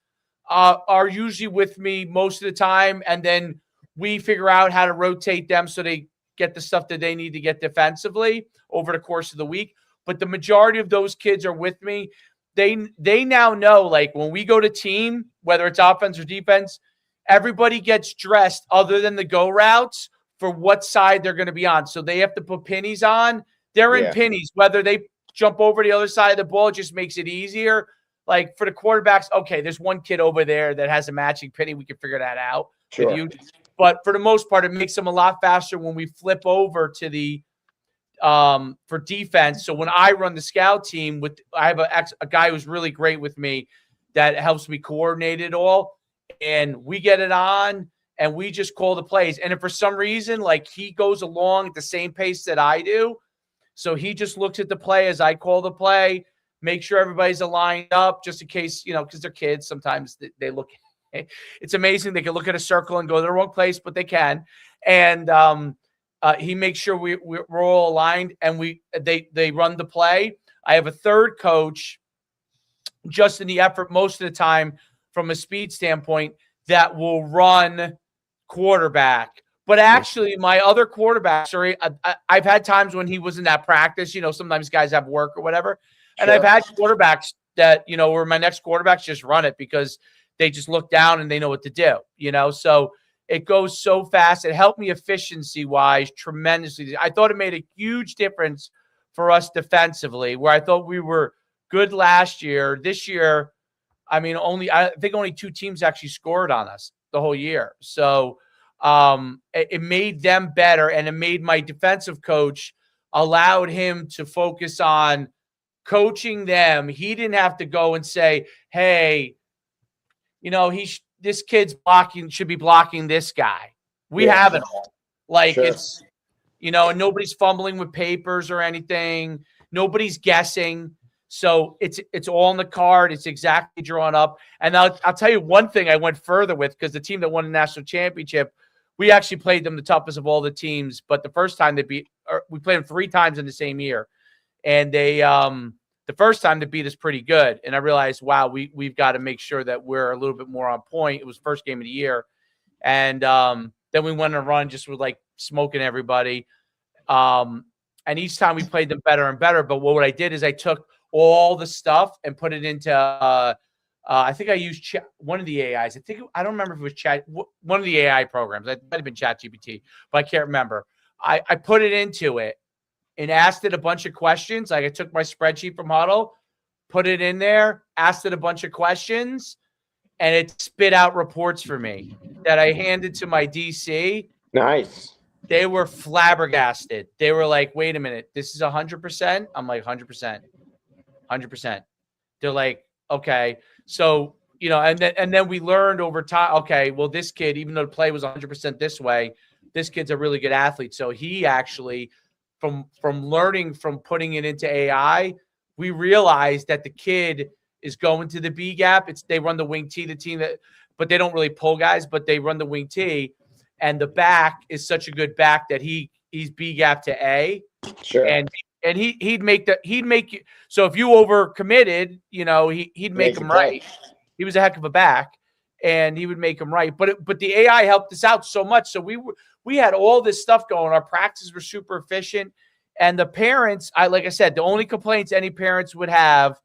are usually with me most of the time. And then we figure out how to rotate them so they get the stuff that they need to get defensively over the course of the week. But the majority of those kids are with me. They now know, like when we go to team, whether it's offense or defense, everybody gets dressed other than the go routes for what side they're going to be on. So they have to put pennies on. They're in pennies. Whether they jump over the other side of the ball, it just makes it easier. Like for the quarterbacks, okay, there's one kid over there that has a matching penny. We can figure that out with you. But for the most part, it makes them a lot faster when we flip over to the for defense. So when I run the scout team, I have a guy who's really great with me that helps me coordinate it all, and we get it on and we just call the plays. And if for some reason, like he goes along at the same pace that I do, so he just looks at the play as I call the play, make sure everybody's aligned up just in case, because they're kids. Sometimes they look, it's amazing. They can look at a circle and go to the wrong place, but they can. And he makes sure we're all aligned, and they run the play. I have a third coach just in the effort most of the time from a speed standpoint that will run quarterback. But actually, my other quarterbacks I've had times when he wasn't at practice. Sometimes guys have work or whatever. And I've had quarterbacks that, were my next quarterbacks just run it because they just look down and they know what to do, So it goes so fast. It helped me efficiency-wise tremendously. I thought it made a huge difference for us defensively, where I thought we were good last year. This year, I think only 2 teams actually scored on us the whole year. So it made them better, and it made my defensive coach allowed him to focus on coaching them. He didn't have to go and say, hey, this kid's should be blocking this guy. We have it all. Like it's, and nobody's fumbling with papers or anything. Nobody's guessing. So it's all on the card. It's exactly drawn up. And I'll tell you one thing I went further with, because the team that won the national championship, we actually played them the toughest of all the teams. But the first time we played them 3 times in the same year. And the first time they beat us pretty good. And I realized, wow, we've got to make sure that we're a little bit more on point. It was first game of the year. And then we went on a run just with like smoking everybody. And each time we played them better and better. But what I did is I took all the stuff and put it into I think I used one of the AIs. I don't remember if it was one of the AI programs. It might have been ChatGPT, but I can't remember. I put it into it and asked it a bunch of questions. Like I took my spreadsheet from Huddle, put it in there, asked it a bunch of questions, and it spit out reports for me that I handed to my DC. Nice. They were flabbergasted. They were like, wait a minute, this is 100%? I'm like, 100%. 100%. They're like, okay. So, and then we learned over time, okay, well, this kid, even though the play was 100% this way, this kid's a really good athlete. So he actually, from learning from putting it into AI, we realized that the kid is going to the B gap. They run the wing T, the team but they don't really pull guys, but they run the wing T, and the back is such a good back that he's B gap to A. Sure. And he'd make you. So if you overcommitted, he'd make him right. He was a heck of a back, and he would make him right. But the AI helped us out so much. So we had all this stuff going. Our practices were super efficient, and the parents, like I said, the only complaints any parents would have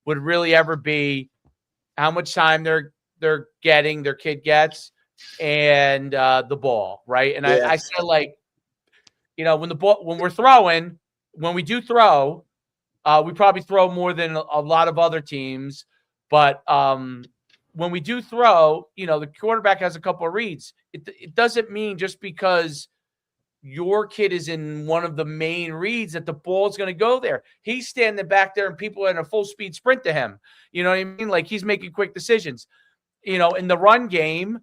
would really ever be how much time their kid gets, and the ball, right? And I said, like, when we do throw, we probably throw more than a lot of other teams. But when we do throw, the quarterback has a couple of reads. It doesn't mean just because your kid is in one of the main reads that the ball's going to go there. He's standing back there and people are in a full speed sprint to him. You know what I mean? Like he's making quick decisions. In the run game,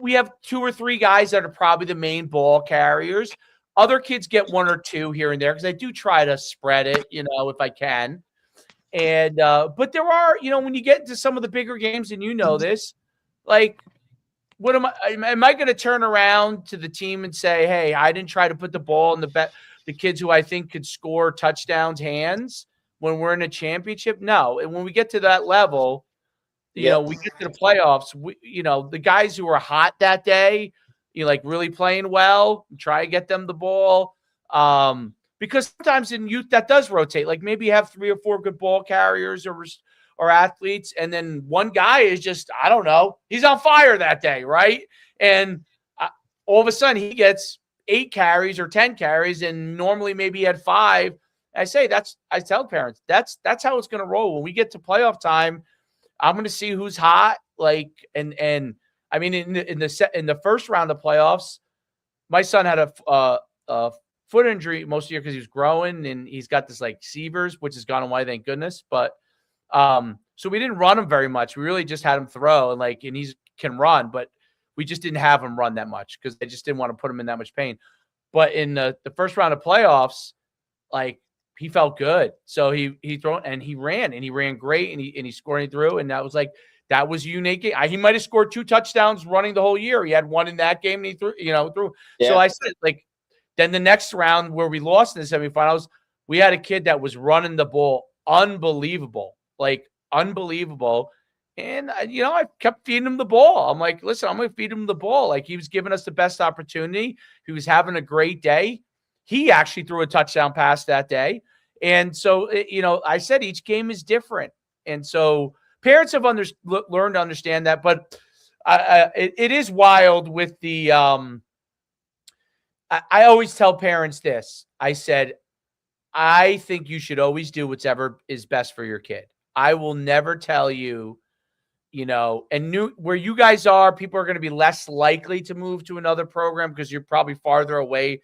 we have 2 or 3 guys that are probably the main ball carriers. Other kids get 1 or 2 here and there because I do try to spread it, if I can. And but there are, when you get into some of the bigger games, and this, like, what am I going to turn around to the team and say, hey, I didn't try to put the ball in the kids who I think could score touchdowns hands when we're in a championship? No. And when we get to that level, we get to the playoffs, the guys who are hot that day, like really playing well, try to get them the ball. Because sometimes in youth that does rotate. Like maybe you have 3 or 4 good ball carriers or athletes, and then one guy is just, I don't know, he's on fire that day, right? And all of a sudden he gets 8 carries or 10 carries, and normally maybe he had 5. I tell parents, that's how it's going to roll. When we get to playoff time, I'm going to see who's hot. Like, and I mean, in the first round of playoffs, my son had a foot injury most of the year because he was growing, and he's got this like Severs, which has gone away, thank goodness. But so we didn't run him very much. We really just had him throw, and he can run, but we just didn't have him run that much because I just didn't want to put him in that much pain. But in the first round of playoffs, like, he felt good. So he threw and he ran great, and he scored and he threw. And that was unique. He might have scored 2 touchdowns running the whole year. He had 1 in that game, and he threw. Yeah. So I said, like, then the next round where we lost in the semifinals, we had a kid that was running the ball unbelievable. And I kept feeding him the ball. I'm like, listen, I'm going to feed him the ball. Like, he was giving us the best opportunity. He was having a great day. He actually threw a touchdown pass that day. And so, I said each game is different. And so parents have learned to understand that. But it is wild with the I always tell parents this. I said, I think you should always do whatever is best for your kid. I will never tell you, where you guys are, people are going to be less likely to move to another program because you're probably farther away.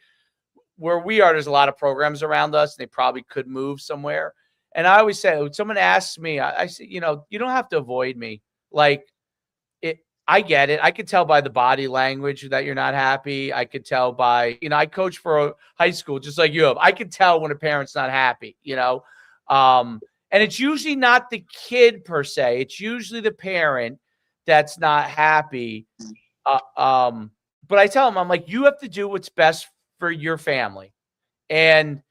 Where we are, there's a lot of programs around us, and they probably could move somewhere. And I always say, when someone asks me, I say, you don't have to avoid me. Like, I get it. I could tell by the body language that you're not happy. I could tell by, I coach for a high school just like you have. I could tell when a parent's not happy, and it's usually not the kid per se. It's usually the parent that's not happy. But I tell them, I'm like, you have to do what's best for your family, and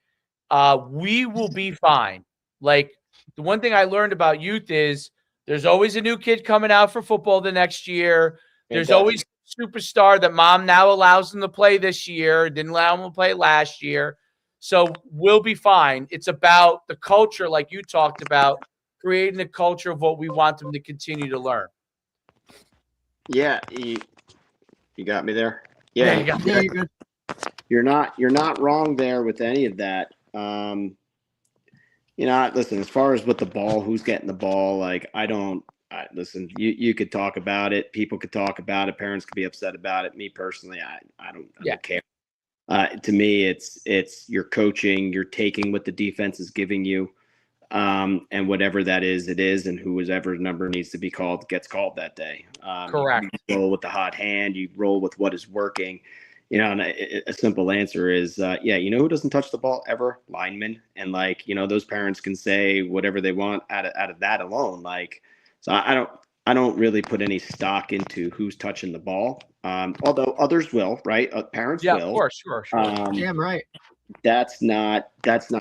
we will be fine. Like, the one thing I learned about youth is there's always a new kid coming out for football the next year. There's always a superstar that mom now allows them to play this year, didn't allow them to play last year. So we'll be fine. It's about the culture, like you talked about, creating a culture of what we want them to continue to learn. Yeah, you got me there. Yeah, you got me there. You're not wrong there with any of that. Listen, as far as with the ball, who's getting the ball, like, listen, you could talk about it. People could talk about it. Parents could be upset about it. Me personally, I don't care. To me, it's you're coaching, you're taking what the defense is giving you, and whatever that is, it is, and whoever number needs to be called gets called that day. Correct. You roll with the hot hand. You roll with what is working. And a simple answer is, who doesn't touch the ball ever? Linemen. And those parents can say whatever they want out of that alone. So I don't really put any stock into who's touching the ball. Although others will, right? Parents will. Yeah, of course, sure. Damn right. That's not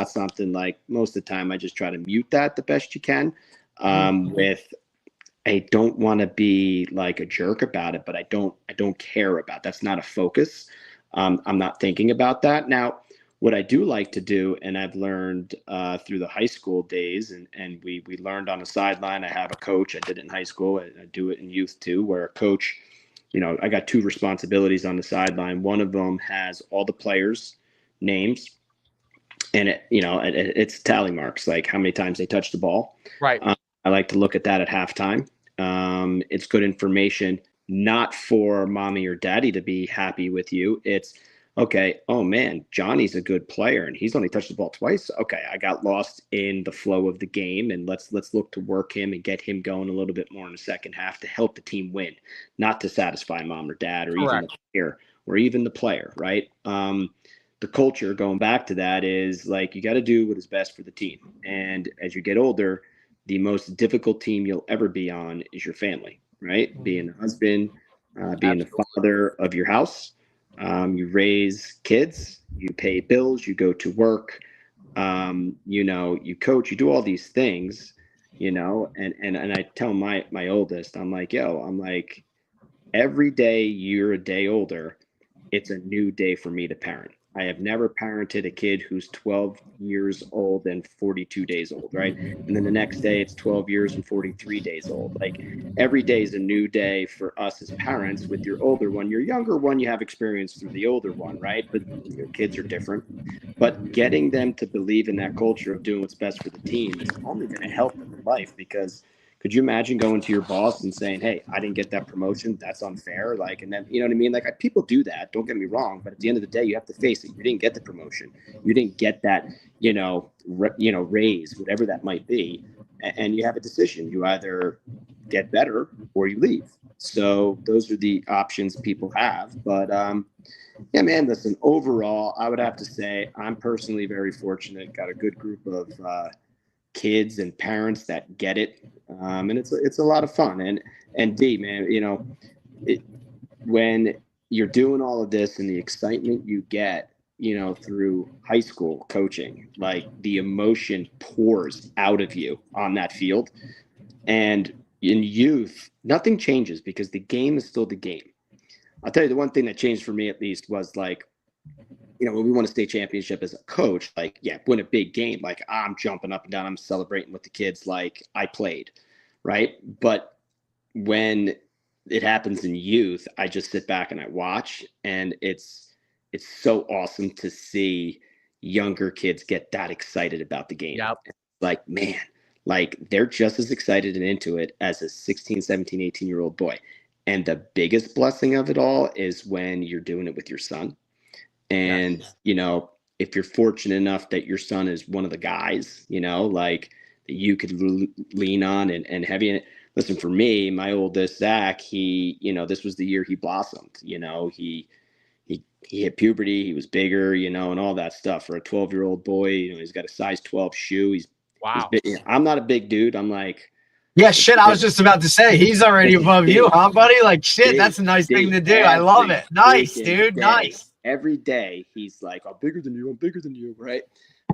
something, like, most of the time I just try to mute that the best you can. I don't want to be like a jerk about it, but I don't care about. That's not a focus. I'm not thinking about that. Now, what I do like to do, and I've learned through the high school days, and we learned on the sideline. I have a coach. I did it in high school. I do it in youth too, where a coach, I got 2 responsibilities on the sideline. One of them has all the players' names, and it's tally marks, like how many times they touch the ball. Right. I like to look at that at halftime. It's good information, not for mommy or daddy to be happy with you. It's, okay, oh man, Johnny's a good player and he's only touched the ball twice. Okay, I got lost in the flow of the game, and let's look to work him and get him going a little bit more in the second half to help the team win, not to satisfy mom or dad or even the player, right? the culture, going back to that, is like you got to do what is best for the team. And as you get older, the most difficult team you'll ever be on is your family, right? Being a husband, being the father of your house. You raise kids, you pay bills, you go to work, you coach, you do all these things, and I tell my oldest, I'm like, every day you're a day older, it's a new day for me to parent. I have never parented a kid who's 12 years old and 42 days old, right? And then the next day it's 12 years and 43 days old. Like every day is a new day for us as parents. With your older one, your younger one, you have experience through the older one, right? But your kids are different. But getting them to believe in that culture of doing what's best for the team is only going to help them in life, because could you imagine going to your boss and saying, "Hey, I didn't get that promotion. That's unfair." Like, and then, you know what I mean? Like, people do that. Don't get me wrong. But at the end of the day, you have to face it. You didn't get the promotion. You didn't get that, raise, whatever that might be. And you have a decision. You either get better or you leave. So those are the options people have. But, yeah, man, listen, overall, I would have to say I'm personally very fortunate. Got a good group of kids and parents that get it. And it's a lot of fun. And D, man, when you're doing all of this and the excitement you get, through high school coaching, like the emotion pours out of you on that field. And in youth, nothing changes because the game is still the game. I'll tell you, the one thing that changed for me at least was like, when we won a state championship as a coach, like, yeah, win a big game, like I'm jumping up and down, I'm celebrating with the kids like I played, right? But when it happens in youth, I just sit back and I watch, and it's so awesome to see younger kids get that excited about the game. Yep. Like, man, like they're just as excited and into it as a 16, 17, 18-year-old boy. And the biggest blessing of it all is when you're doing it with your son. And, if you're fortunate enough that your son is one of the guys, like that you could lean on and heavy in it. Listen, for me, my oldest, Zach, he, this was the year he blossomed. He hit puberty, he was bigger, and all that stuff. For a 12-year-old boy, he's got a size 12 shoe. He's big. I'm not a big dude. I'm like, yeah, shit. I was just about to say he's already above you, huh, buddy? Like, shit, that's a nice thing to do. I love it. Nice, dude. Nice. Every day he's like, "I'm bigger than you," right?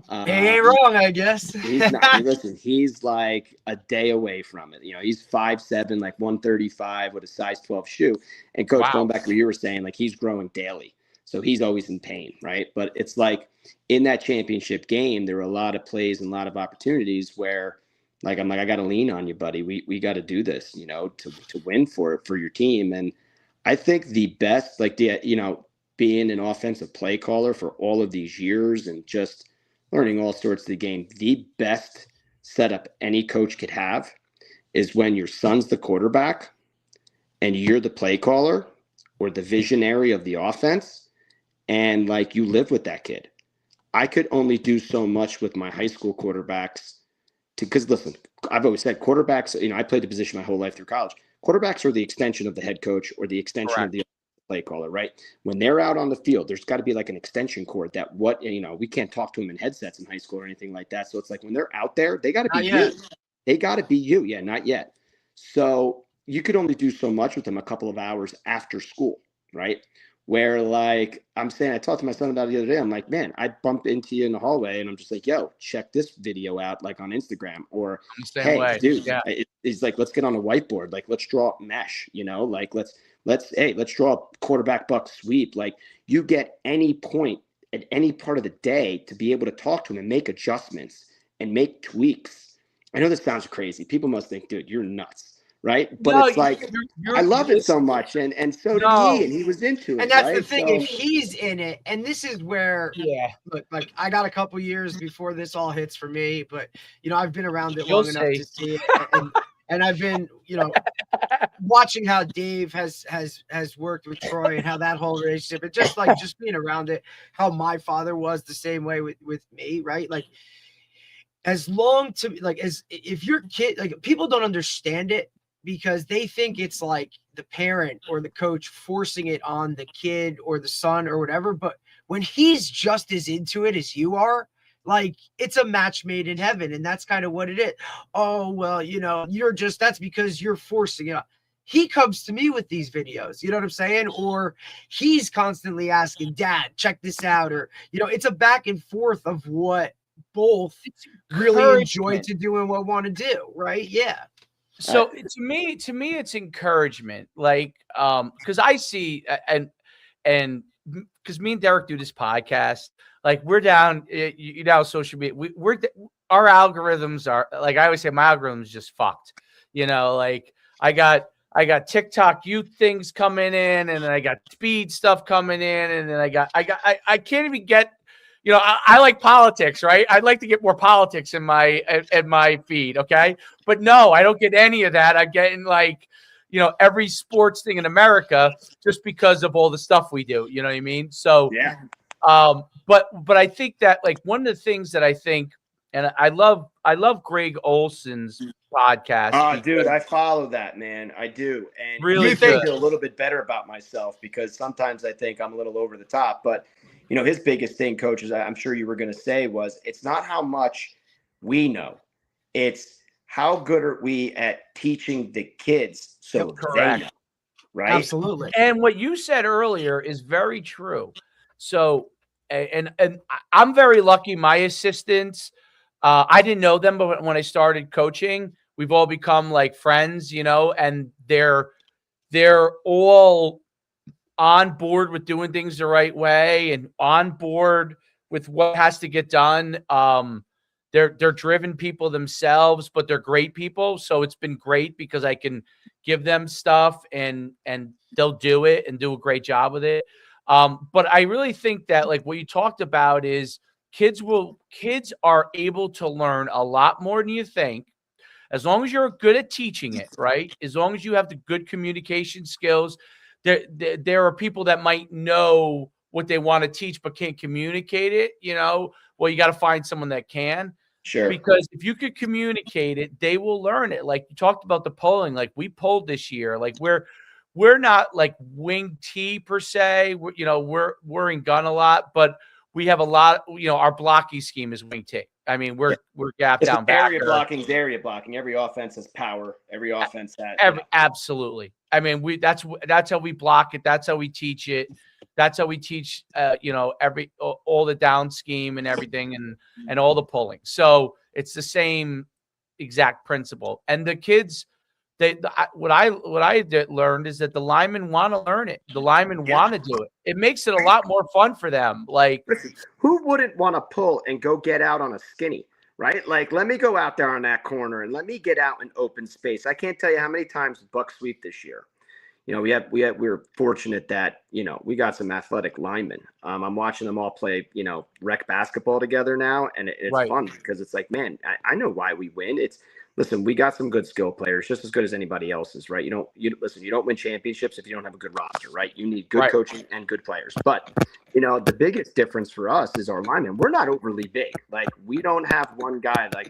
He ain't wrong, I guess. He's not. Listen, he's like a day away from it. He's 5'7", like 135 with a size 12 shoe. And Coach, going back to what you were saying, like he's growing daily, so he's always in pain, right? But it's like in that championship game, there were a lot of plays and a lot of opportunities where, like, I'm like, I got to lean on you, buddy. We got to do this, to win for your team. And I think the best, like being an offensive play caller for all of these years and just learning all sorts of the game, the best setup any coach could have is when your son's the quarterback and you're the play caller or the visionary of the offense, and like you live with that kid. I could only do so much with my high school quarterbacks because listen, I've always said quarterbacks, I played the position my whole life through college. Quarterbacks are the extension of the head coach or the extension of the play caller, right? When they're out on the field, there's got to be like an extension cord that we can't talk to them in headsets in high school or anything like that. So it's like when they're out there, they got to be you. They got to be you. Yeah, not yet. So you could only do so much with them a couple of hours after school, right? Where like I'm saying, I talked to my son about it the other day. I'm like, man, I bumped into you in the hallway and I'm just like, yo, check this video out, like on Instagram, or hey, dude, it's like, let's get on a whiteboard. Like, let's draw mesh, like let's draw a quarterback buck sweep. Like you get any point at any part of the day to be able to talk to him and make adjustments and make tweaks. I know this sounds crazy. People must think, dude, you're nuts. Right. But it's like, I love it so much. And so did he, and he was into it. And that's the thing. So, if he's in it, and this is where, look, like I got a couple years before this all hits for me, but, I've been around it long enough to see it. And I've been, watching how Dave has worked with Troy and how that whole relationship, and just being around it, how my father was the same way with me. Right. Like, as if your kid, like people don't understand it, because they think it's like the parent or the coach forcing it on the kid or the son or whatever. But when he's just as into it as you are, like it's a match made in heaven. And that's kind of what it is. Oh, well, that's because you're forcing it. He comes to me with these videos, you know what I'm saying? Or he's constantly asking, Dad, check this out. Or, it's a back and forth of what both really enjoy to do and what want to do. Right. Yeah. So to me, it's encouragement. Like, cause I see, and because me and Derek do this podcast, like we're down, social media, our algorithms are like, I always say my algorithm is just fucked, like I got TikTok youth things coming in, and then I got speed stuff coming in, and then I can't even get, I like politics, right? I'd like to get more politics in my feed, okay? But no, I don't get any of that. I'm getting like, every sports thing in America just because of all the stuff we do. You know what I mean? So yeah. But I think that like one of the things that I think, and I love Greg Olson's podcast. Oh, dude, I follow that, man. I do. And really I feel a little bit better about myself because sometimes I think I'm a little over the top. But, his biggest thing, Coach, is I'm sure you were going to say was it's not how much we know. It's how good are we at teaching the kids so they know, right? Absolutely. And what you said earlier is very true. So, and I'm very lucky. My assistants, I didn't know them, but when I started coaching, we've all become like friends, and they're all on board with doing things the right way and on board with what has to get done. They're driven people themselves, but they're great people. So it's been great because I can give them stuff and they'll do it and do a great job with it. But I really think that like what you talked about is kids are able to learn a lot more than you think, as long as you're good at teaching it, right? As long as you have the good communication skills. There are people that might know what they want to teach but can't communicate it, well, you got to find someone that can. Sure. Because if you could communicate it, they will learn it. Like you talked about the polling, like we polled this year, like we're not like wing T per se. We're in gun a lot, but we have a lot, our blocking scheme is wing T. I mean, we're gap down back. Area blocking is area blocking. Every offense has power. Every offense has absolutely. I mean, that's how we block it. That's how we teach it. That's how we teach, all the down scheme and everything and all the pulling. So it's the same exact principle. And the kids, what I learned is that the linemen want to learn it. The linemen want to do it. It makes it a lot more fun for them. Like, listen, who wouldn't want to pull and go get out on a skinny, right? Like, let me go out there on that corner and let me get out in open space. I can't tell you how many times buck sweep this year. We're fortunate that, we got some athletic linemen. I'm watching them all play, rec basketball together now. And it's right. fun because it's like, man, I know why we win. Listen, we got some good skill players, just as good as anybody else's, right? You don't win championships if you don't have a good roster, right? You need good coaching and good players. But, the biggest difference for us is our linemen. We're not overly big. Like, we don't have one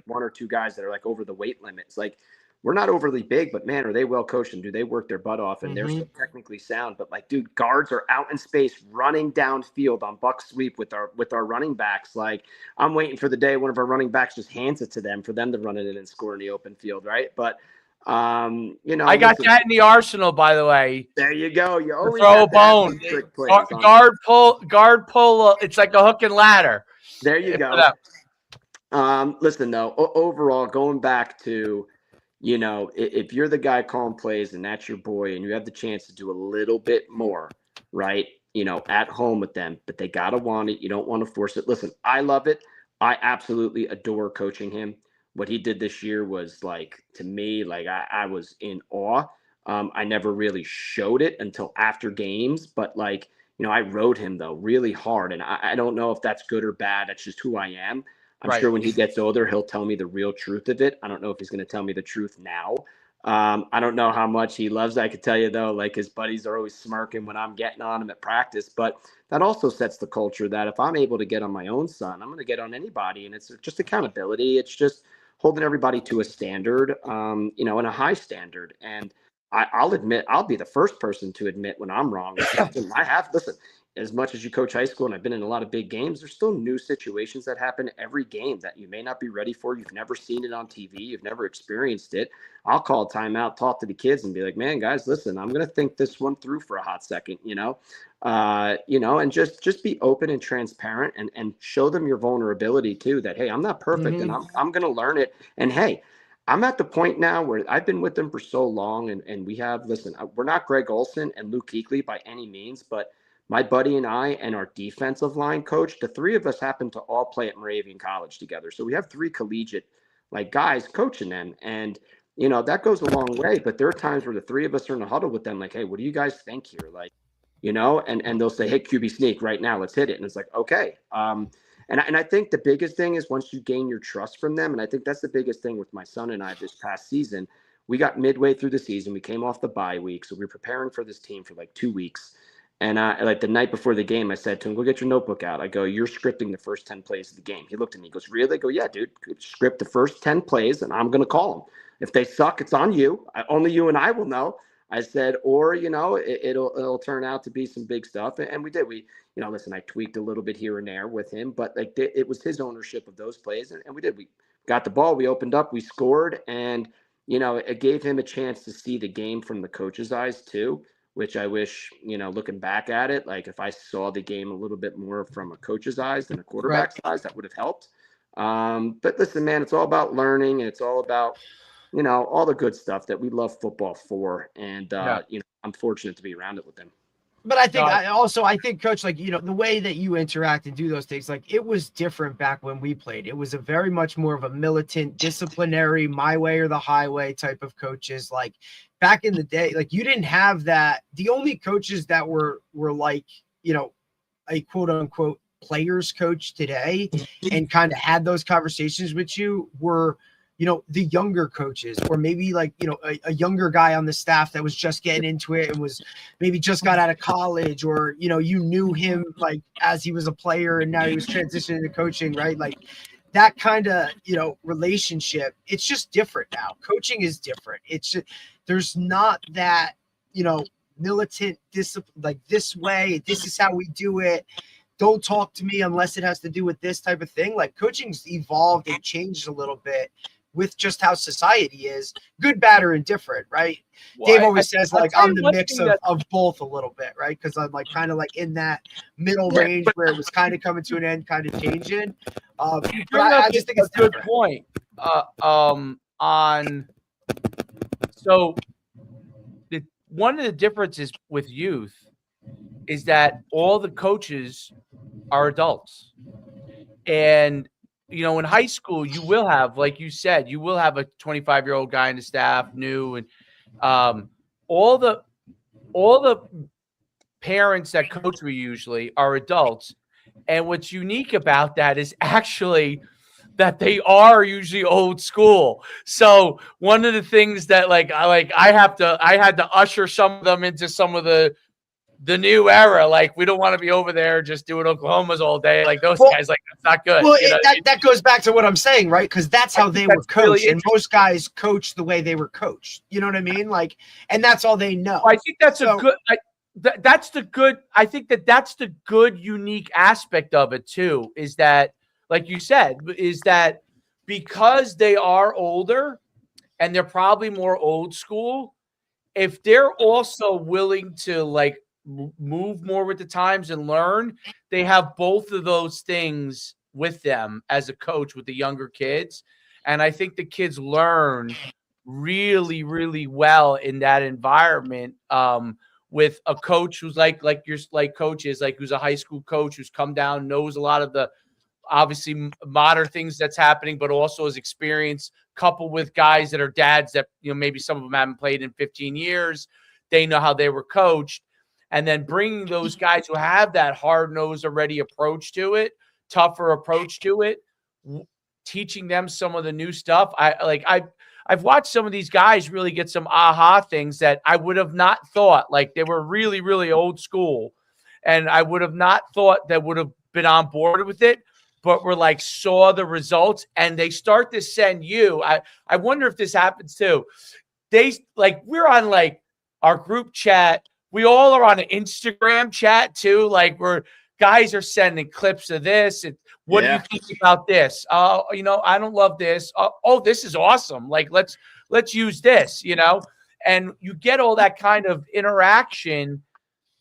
or two guys that are like over the weight limits. Like, we're not overly big, but man, are they well coached and do they work their butt off and they're still technically sound. But like, dude, guards are out in space running downfield on buck sweep with our running backs. Like, I'm waiting for the day one of our running backs just hands it to them for them to run it in and score in the open field, right? But I got that in the arsenal, by the way. There you go. You always throw a bone. Guard pull. It's like a hook and ladder. There you go. Listen though, overall, going back to, if you're the guy calling plays and that's your boy and you have the chance to do a little bit more, right, at home with them, but they got to want it. You don't want to force it. Listen, I love it. I absolutely adore coaching him. What he did this year was like, to me, like I was in awe. I never really showed it until after games, but like, I rode him though really hard. And I don't know if that's good or bad. That's just who I am. I'm sure when he gets older, he'll tell me the real truth of it. I don't know if he's going to tell me the truth now. I don't know how much he loves it. I could tell you, though, like his buddies are always smirking when I'm getting on him at practice. But that also sets the culture that if I'm able to get on my own son, I'm going to get on anybody. And it's just accountability. It's just holding everybody to a standard, and a high standard. And I'll admit, I'll be the first person to admit when I'm wrong. Listen, as much as you coach high school, and I've been in a lot of big games, there's still new situations that happen every game that you may not be ready for. You've never seen it on TV. You've never experienced it. I'll call timeout, talk to the kids, and be like, man, guys, listen, I'm going to think this one through for a hot second, and just be open and transparent and show them your vulnerability too, that, hey, I'm not perfect and I'm going to learn it. And hey, I'm at the point now where I've been with them for so long, and we have, listen, we're not Greg Olson and Luke Kuechly by any means, but my buddy and I and our defensive line coach, the three of us happen to all play at Moravian College together. So we have three collegiate guys coaching them. And, that goes a long way, but there are times where the three of us are in a huddle with them, like, hey, what do you guys think here? And they'll say, hey, QB sneak right now, let's hit it. And it's like, okay. And I think the biggest thing is once you gain your trust from them, and I think that's the biggest thing with my son and I this past season, we got midway through the season. We came off the bye week. So we were preparing for this team for 2 weeks. And the night before the game, I said to him, go get your notebook out. I go, you're scripting the first 10 plays of the game. He looked at me, he goes, really? I go, yeah, dude, script the first 10 plays and I'm going to call them. If they suck, it's on you. Only you and I will know. I said, or, it'll turn out to be some big stuff. And we did. Listen, I tweaked a little bit here and there with him, but it was his ownership of those plays. And we did. We got the ball. We opened up. We scored. And, it gave him a chance to see the game from the coach's eyes too, which I wish, looking back at it, if I saw the game a little bit more from a coach's eyes than a quarterback's eyes, that would have helped. But listen, man, it's all about learning, and it's all about, all the good stuff that we love football for. And, I'm fortunate to be around it with them. But I think I think, Coach, the way that you interact and do those things, it was different back when we played. It was a very much more of a militant, disciplinary, my way or the highway type of coaches. Back in the day, you didn't have that. The only coaches that were a quote unquote players coach today and kind of had those conversations with you were, the younger coaches, or maybe a younger guy on the staff that was just getting into it and was maybe just got out of college, or, you knew him as he was a player and now he was transitioning to coaching, right? That kind of, relationship, it's just different now. Coaching is different. It's just, there's not that, militant discipline, this way, this is how we do it. Don't talk to me unless it has to do with this type of thing. Coaching's evolved and changed a little bit with just how society is, good, bad, or indifferent, right? Well, Dave always says, I'm the mix of both a little bit, right? Because I'm kind of in that middle range where it was kind of coming to an end, kind of changing. But I just think it's a good point. One of the differences with youth is that all the coaches are adults. And in high school, you will have, like you said, you will have a 25-year-old guy in the staff, new, and all the parents that coach me usually are adults. And what's unique about that is actually that they are usually old school. So one of the things that I had to usher some of them into some of the new era. We don't want to be over there just doing Oklahomas all day. Those guys, that's not good. Well, that goes back to what I'm saying, right? Because that's how they were coached, and most guys coach the way they were coached. You know what I mean? And that's all they know. I think that's a good. That's the good. I think that's the good, unique aspect of it too. Is that, like you said, is that because they are older and they're probably more old school. If they're also willing to move more with the times and learn, they have both of those things with them as a coach with the younger kids. And I think the kids learn really, really well in that environment with a coach who's like coach is who's a high school coach who's come down, knows a lot of the obviously modern things that's happening, but also has experience coupled with guys that are dads that, maybe some of them haven't played in 15 years. They know how they were coached. And then bringing those guys who have that hard-nosed already approach to it, tougher approach to it, teaching them some of the new stuff. I've watched some of these guys really get some aha things that I would have not thought. They were really, really old school, and I would have not thought that would have been on board with it, but were saw the results, and they start to send you. I wonder if this happens too. We're on our group chat we all are on an Instagram chat too. Like where guys are sending clips of this. And what do you think about this? You know, I don't love this. Oh, this is awesome. Like, let's use this, you know, and you get all that kind of interaction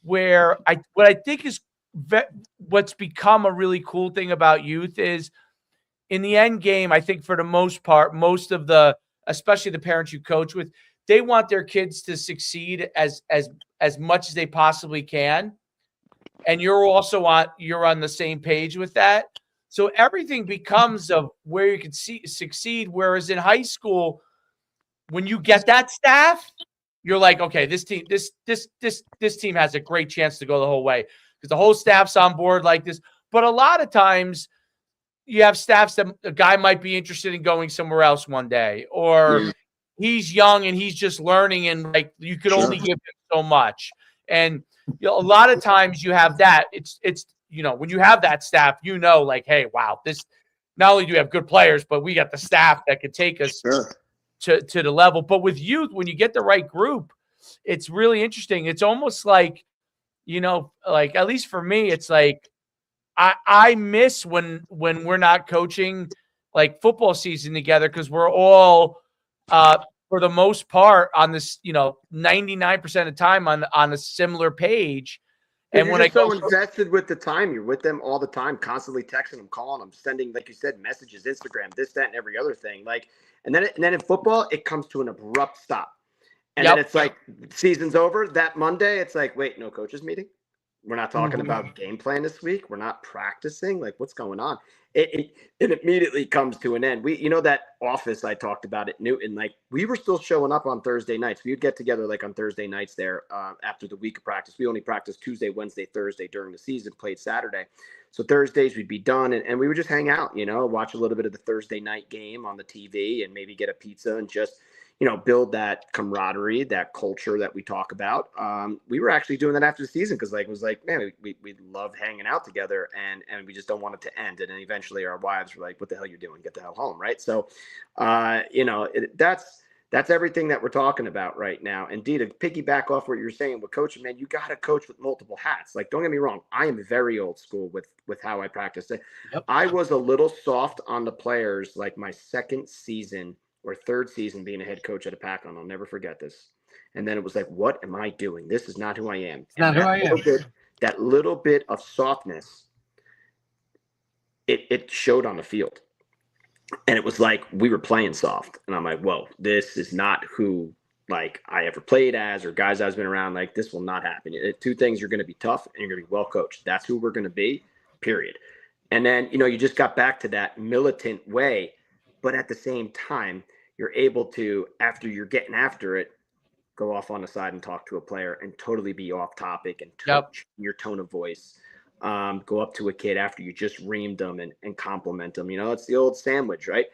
where what I think is what's become a really cool thing about youth is in the end game, I think for the most part, most of the, especially the parents you coach with, they want their kids to succeed as much as they possibly can. And you're on the same page with that. So everything becomes of where you can succeed. Whereas in high school, when you get that staff, you're like, okay, this team has a great chance to go the whole way because the whole staff's on board like this. But a lot of times you have staffs that a guy might be interested in going somewhere else one day, or he's young and he's just learning, and like you could only give him so much. And you know, a lot of times you have that. It's you know, when you have that staff, you know, like, hey, wow, this not only do we have good players, but we got the staff that could take us to the level. But with youth, when you get the right group, it's really interesting. It's almost like, you know, like at least for me, it's like I miss when we're not coaching like football season together because we're all for the most part on this, you know, 99% of the time on a similar page. And when I go invested with the time, you're with them all the time, constantly texting them, calling them, sending, like you said, messages, Instagram, this, that, and every other thing. Like, and then in football, it comes to an abrupt stop. And then it's like season's over. That Monday, it's like, wait, no coaches meeting. We're not talking about game plan this week. We're not practicing. Like, what's going on? It immediately comes to an end. You know, that office I talked about at Newton, like we were still showing up on Thursday nights. We would get together like on Thursday nights there after the week of practice. We only practiced Tuesday, Wednesday, Thursday during the season, played Saturday. So Thursdays we'd be done and we would just hang out, you know, watch a little bit of the Thursday night game on the TV and maybe get a pizza and just, you know, build that camaraderie, that culture that we talk about. We were actually doing that after the season because like it was like, man, we love hanging out together and we just don't want it to end. And then eventually our wives were like, what the hell are you doing? Get the hell home, right? So, you know, that's everything that we're talking about right now. Indeed, to piggyback off what you're saying with coaching, man, you got to coach with multiple hats. Like, don't get me wrong, I am very old school with how I practice it. Yep. I was a little soft on the players like my second season or third season being a head coach at a Pac, and I'll never forget this. And then it was like, what am I doing? This is not who I am. Not who I am. That little bit of softness, it showed on the field. And it was like we were playing soft. And I'm like, whoa, this is not who like I ever played as or guys I've been around. Like, this will not happen. Two things, you're going to be tough and you're going to be well coached. That's who we're going to be, period. And then, you know, you just got back to that militant way. But at the same time, you're able to, after you're getting after it, go off on the side and talk to a player and totally be off topic and touch your tone of voice. Go up to a kid after you just reamed them and compliment them. You know, it's the old sandwich, right?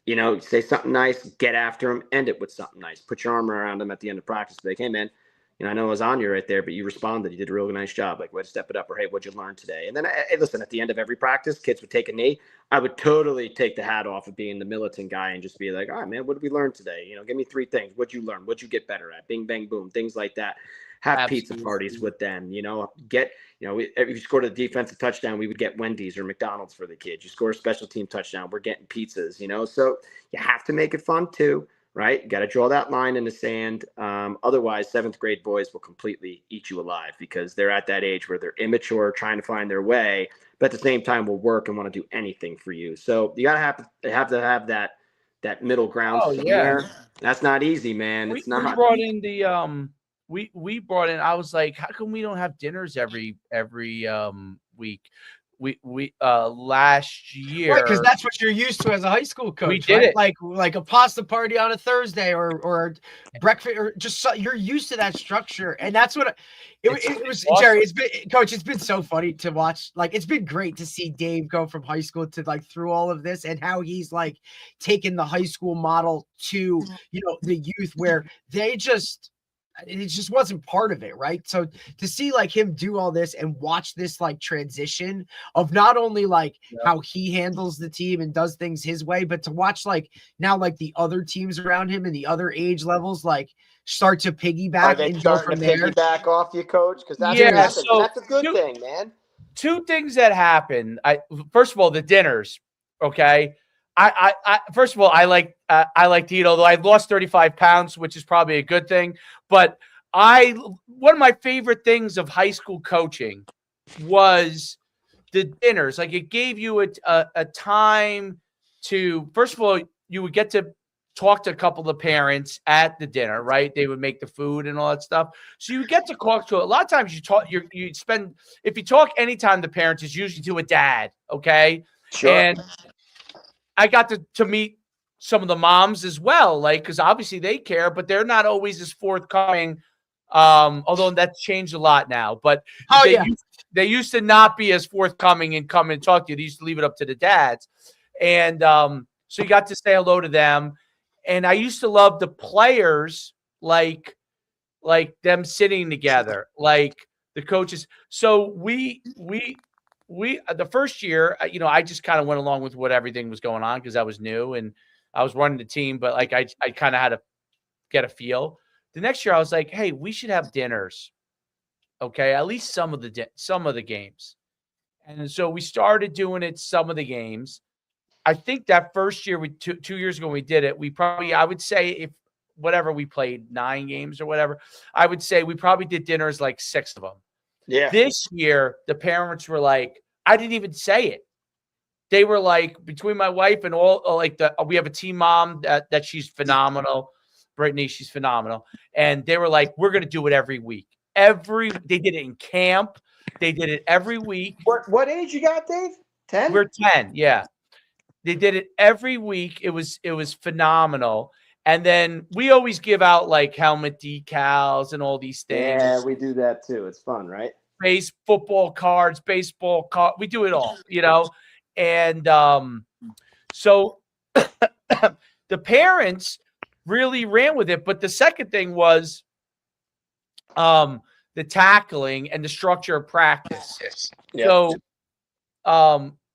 You know, say something nice, get after them, end it with something nice. Put your arm around them at the end of practice. Be like, hey, man, you know, I know I was on you right there, but you responded. You did a really nice job. Like, way to step it up. Or, hey, what'd you learn today? And then, listen, at the end of every practice, kids would take a knee. I would totally take the hat off of being the militant guy and just be like, all right, man, what did we learn today? You know, give me 3 things. What'd you learn? What'd you get better at? Bing, bang, boom, things like that. Have Absolutely. Pizza parties with them, you know, if you scored a defensive touchdown, we would get Wendy's or McDonald's for the kids. You score a special team touchdown, we're getting pizzas, you know, so you have to make it fun too, right? You got to draw that line in the sand. Otherwise, 7th grade boys will completely eat you alive because they're at that age where they're immature, trying to find their way, but at the same time will work and want to do anything for you. So you got to have that middle ground somewhere. Yeah. That's not easy, man. It's not. We brought in the we brought in, I was like, how come we don't have dinners every week? We last year, right? Because that's what you're used to as a high school coach. We did right? like a pasta party on a Thursday or breakfast or just you're used to that structure, and that's what it was. Awesome. Jerry, it's been so funny to watch. Like, it's been great to see Dave go from high school to like through all of this and how he's like taken the high school model to, you know, the youth where they just it just wasn't part of it, right? So to see like him do all this and watch this like transition of not only like how he handles the team and does things his way, but to watch like now like the other teams around him and the other age levels like start to piggyback and go from there. Piggyback off you, coach? Because that's that's a good thing, man. Two things that happen. First of all, the dinners. Okay. I first of all, I like to eat, although I lost 35 pounds, which is probably a good thing. But one of my favorite things of high school coaching was the dinners. Like it gave you a time to, first of all, you would get to talk to a couple of the parents at the dinner, right? They would make the food and all that stuff. So you get to talk to a lot of times you spend, if you talk anytime the parents, is usually to a dad. Okay. Sure. And I got to meet some of the moms as well, like, because obviously they care, but they're not always as forthcoming. Although that's changed a lot now, but they used to not be as forthcoming and come and talk to you. They used to leave it up to the dads. And so you got to say hello to them. And I used to love the players, like them sitting together, like the coaches. So we the first year, I just kind of went along with what everything was going on because I was new and I was running the team, but like I kind of had to get a feel. The next year I was like, hey, we should have dinners. Okay. At least some of the games. And so we started doing it some of the games. I think that first year, 2 years ago when we did it, I would say if whatever we played 9 games or whatever, I would say we probably did dinners like 6 of them. Yeah. This year, the parents were like, I didn't even say it. They were like, between my wife and all, like we have a team mom that she's phenomenal. Brittany, she's phenomenal. And they were like, we're going to do it every week. They did it in camp. They did it every week. What age you got, Dave? 10? We're 10. Yeah. They did it every week. It was phenomenal. And then we always give out like helmet decals and all these things. Yeah, we do that too. It's fun, right? Football cards, baseball cards. We do it all, And so the parents really ran with it. But the second thing was the tackling and the structure of practice. Yeah. So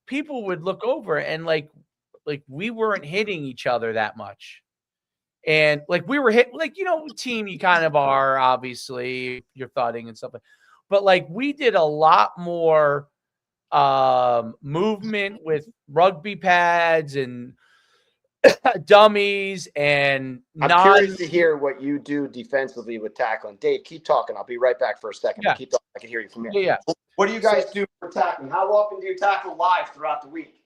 people would look over and like we weren't hitting each other that much. And like we were hit, like, team you kind of are, obviously you're thudding and stuff. But like we did a lot more movement with rugby pads and dummies. And I'm curious to hear what you do defensively with tackling. Dave, keep talking. I'll be right back for a second. Yeah. Keep talking. I can hear you from here. Yeah. What do you guys do for tackling? How often do you tackle live throughout the week?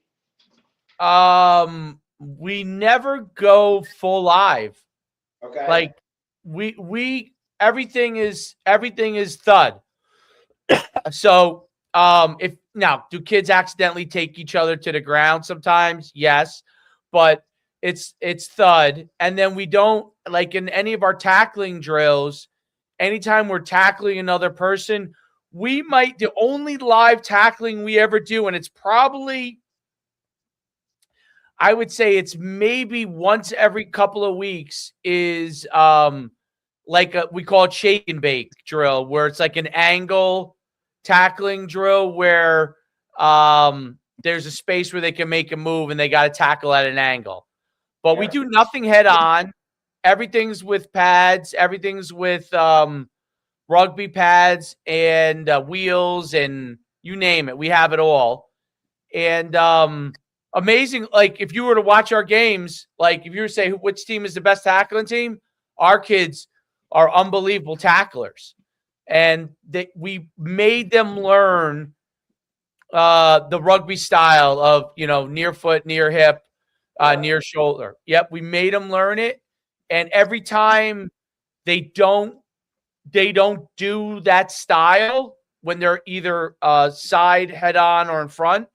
We never go full live. Okay. Like we everything is thud. So do kids accidentally take each other to the ground sometimes? Yes. But it's thud. And then we don't, like in any of our tackling drills, anytime we're tackling another person, the only live tackling we ever do, and it's probably, I would say it's maybe once every couple of weeks, is we call it shake and bake drill, where it's like an angle tackling drill where there's a space where they can make a move and they got to tackle at an angle. But we do nothing head on. Everything's with pads. Everything's with rugby pads and wheels and you name it. We have it all. And amazing. Like if you were to watch our games, like if you were to say which team is the best tackling team, our kids are unbelievable tacklers. And we made them learn the rugby style of, near foot, near hip, near shoulder. Yep. We made them learn it. And every time they don't do that style when they're either side, head on, or in front,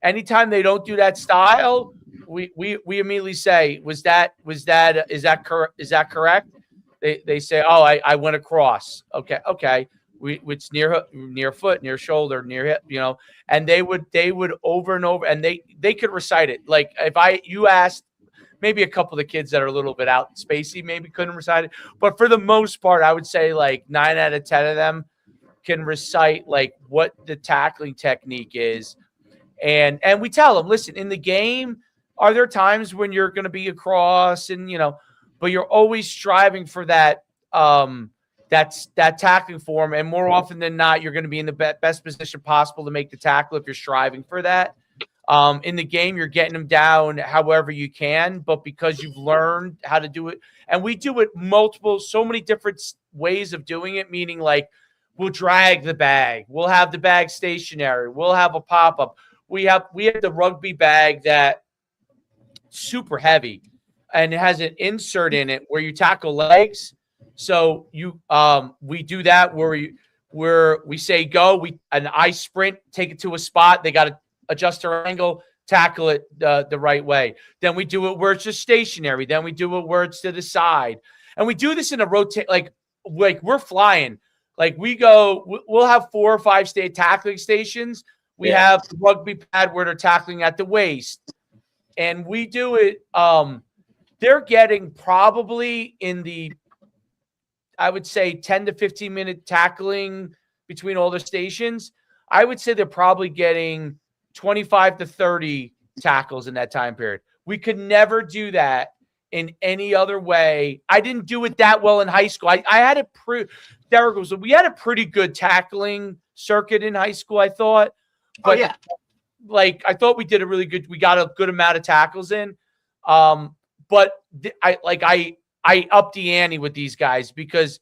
anytime they don't do that style, we immediately say, is that correct? They say, oh, I went across. Okay. It's near foot, near shoulder, near hip, and they would over and over, and they could recite it. Like if you asked Maybe a couple of the kids that are a little bit out spacey maybe couldn't recite it. But for the most part, I would say like 9 out of 10 of them can recite like what the tackling technique is. And we tell them, listen, in the game, are there times when you're going to be across and, but you're always striving for that, that tackling form. And more often than not, you're going to be in the best position possible to make the tackle if you're striving for that. In the game, you're getting them down however you can, but because you've learned how to do it, and we do it so many different ways of doing it, meaning like we'll drag the bag, we'll have the bag stationary, we'll have a pop-up. We have the rugby bag that super heavy and it has an insert in it where you tackle legs. So we do that where we say go, and I sprint, take it to a spot. They got to adjust their angle, tackle it the right way. Then we do it where it's just stationary. Then we do it where it's to the side. And we do this in a rotate, like we're flying. Like we'll have 4 or 5 state tackling stations. We have the rugby pad where they're tackling at the waist. And we do it, they're getting probably in the, I would say 10 to 15 minute tackling between all the stations. I would say they're probably getting 25 to 30 tackles in that time period. We could never do that in any other way. I didn't do it that well in high school. I had we had a pretty good tackling circuit in high school, I thought. But like I thought we did we got a good amount of tackles in. But I upped the ante with these guys because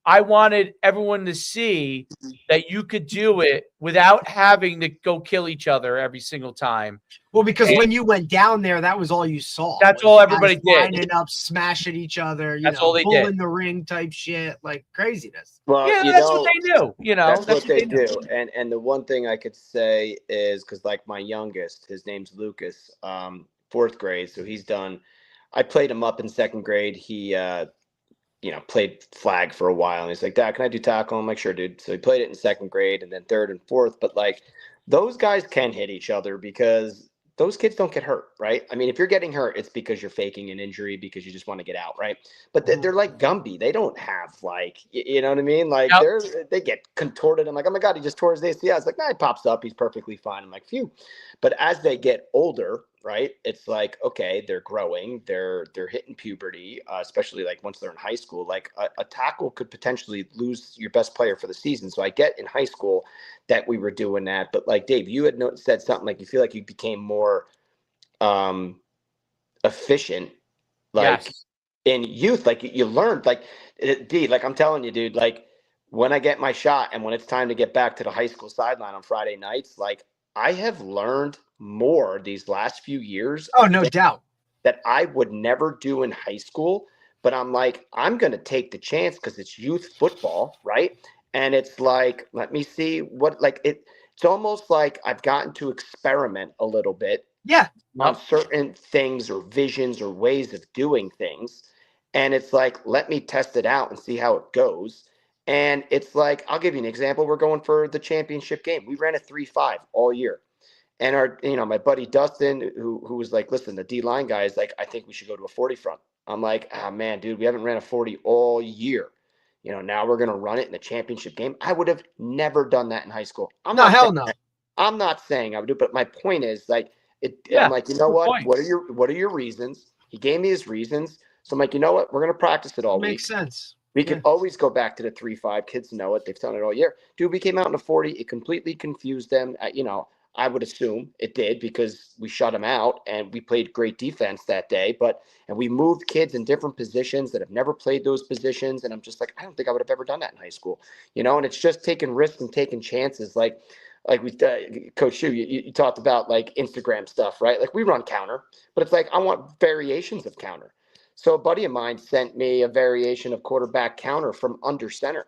I wanted everyone to see that you could do it without having to go kill each other every single time. Well, because when you went down there, that was all you saw. That's all everybody did. Lining up, smashing each other, all they did. Pulling the ring type shit, like craziness. Well, that's what they do. That's what they do. And the one thing I could say is because like my youngest, his name's Lucas, 4th grade. So I played him up in 2nd grade. He, played flag for a while, and he's like, Dad, can I do tackle? I'm like, sure, dude. So he played it in 2nd grade and then 3rd and 4th. But like those guys can hit each other because those kids don't get hurt, right? I mean, if you're getting hurt, it's because you're faking an injury because you just want to get out, right? But they're like Gumby. They don't have like, you know what I mean? Like they get contorted. I'm like, oh my God, he just tore his ACL. It's like, nah, it pops up. He's perfectly fine. I'm like, phew. But as they get older, right, it's like, okay, they're growing, they're hitting puberty, especially like once they're in high school. Like a tackle could potentially lose your best player for the season. So I get in high school that we were doing that, but like Dave, you had said something like you feel like you became more efficient, like in youth, like you learned, like D, like I'm telling you, dude, like when I get my shot and when it's time to get back to the high school sideline on Friday nights, like I have learned more these last few years. Oh, no doubt. That I would never do in high school. But I'm like, I'm going to take the chance because it's youth football, right? And it's like, let me see what, like, it's almost like I've gotten to experiment a little bit. Yeah. On certain things or visions or ways of doing things. And it's like, let me test it out and see how it goes. And it's like, I'll give you an example. We're going for the championship game. We ran a 3-5 all year. And my buddy Dustin, who was like, listen, the D-line guy is like, I think we should go to a 40 front. I'm like, man, dude, we haven't ran a 40 all year. Now we're going to run it in the championship game. I would have never done that in high school. I'm not saying I would do, but my point is like, I'm like, you know what? Point. What are your reasons? He gave me his reasons. So I'm like, you know what? We're going to practice it all week. Makes sense. We can always go back to the 3-5. Kids know it. They've done it all year. Dude, we came out in a 40. It completely confused them. I would assume it did because we shut them out and we played great defense that day. And we moved kids in different positions that have never played those positions. And I'm just like, I don't think I would have ever done that in high school, and it's just taking risks and taking chances. Like we, Coach Shu, you talked about like Instagram stuff, right? Like we run counter, but it's like, I want variations of counter. So a buddy of mine sent me a variation of quarterback counter from under center.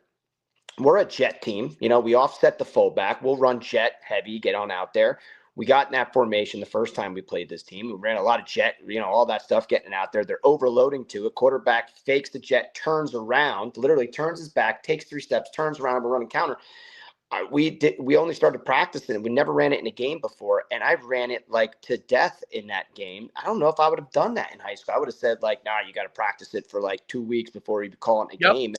We're a jet team. We offset the fullback. We'll run jet heavy, get on out there. We got in that formation the first time we played this team. We ran a lot of jet, all that stuff, getting out there. They're overloading to it. Quarterback fakes the jet, turns around, literally turns his back, takes 3 steps, turns around, and we're running counter. we only started practicing. We never ran it in a game before, and I ran it like to death in that game. I don't know if I would have done that in high school. I would have said like, nah, you got to practice it for like 2 weeks before you call it a game.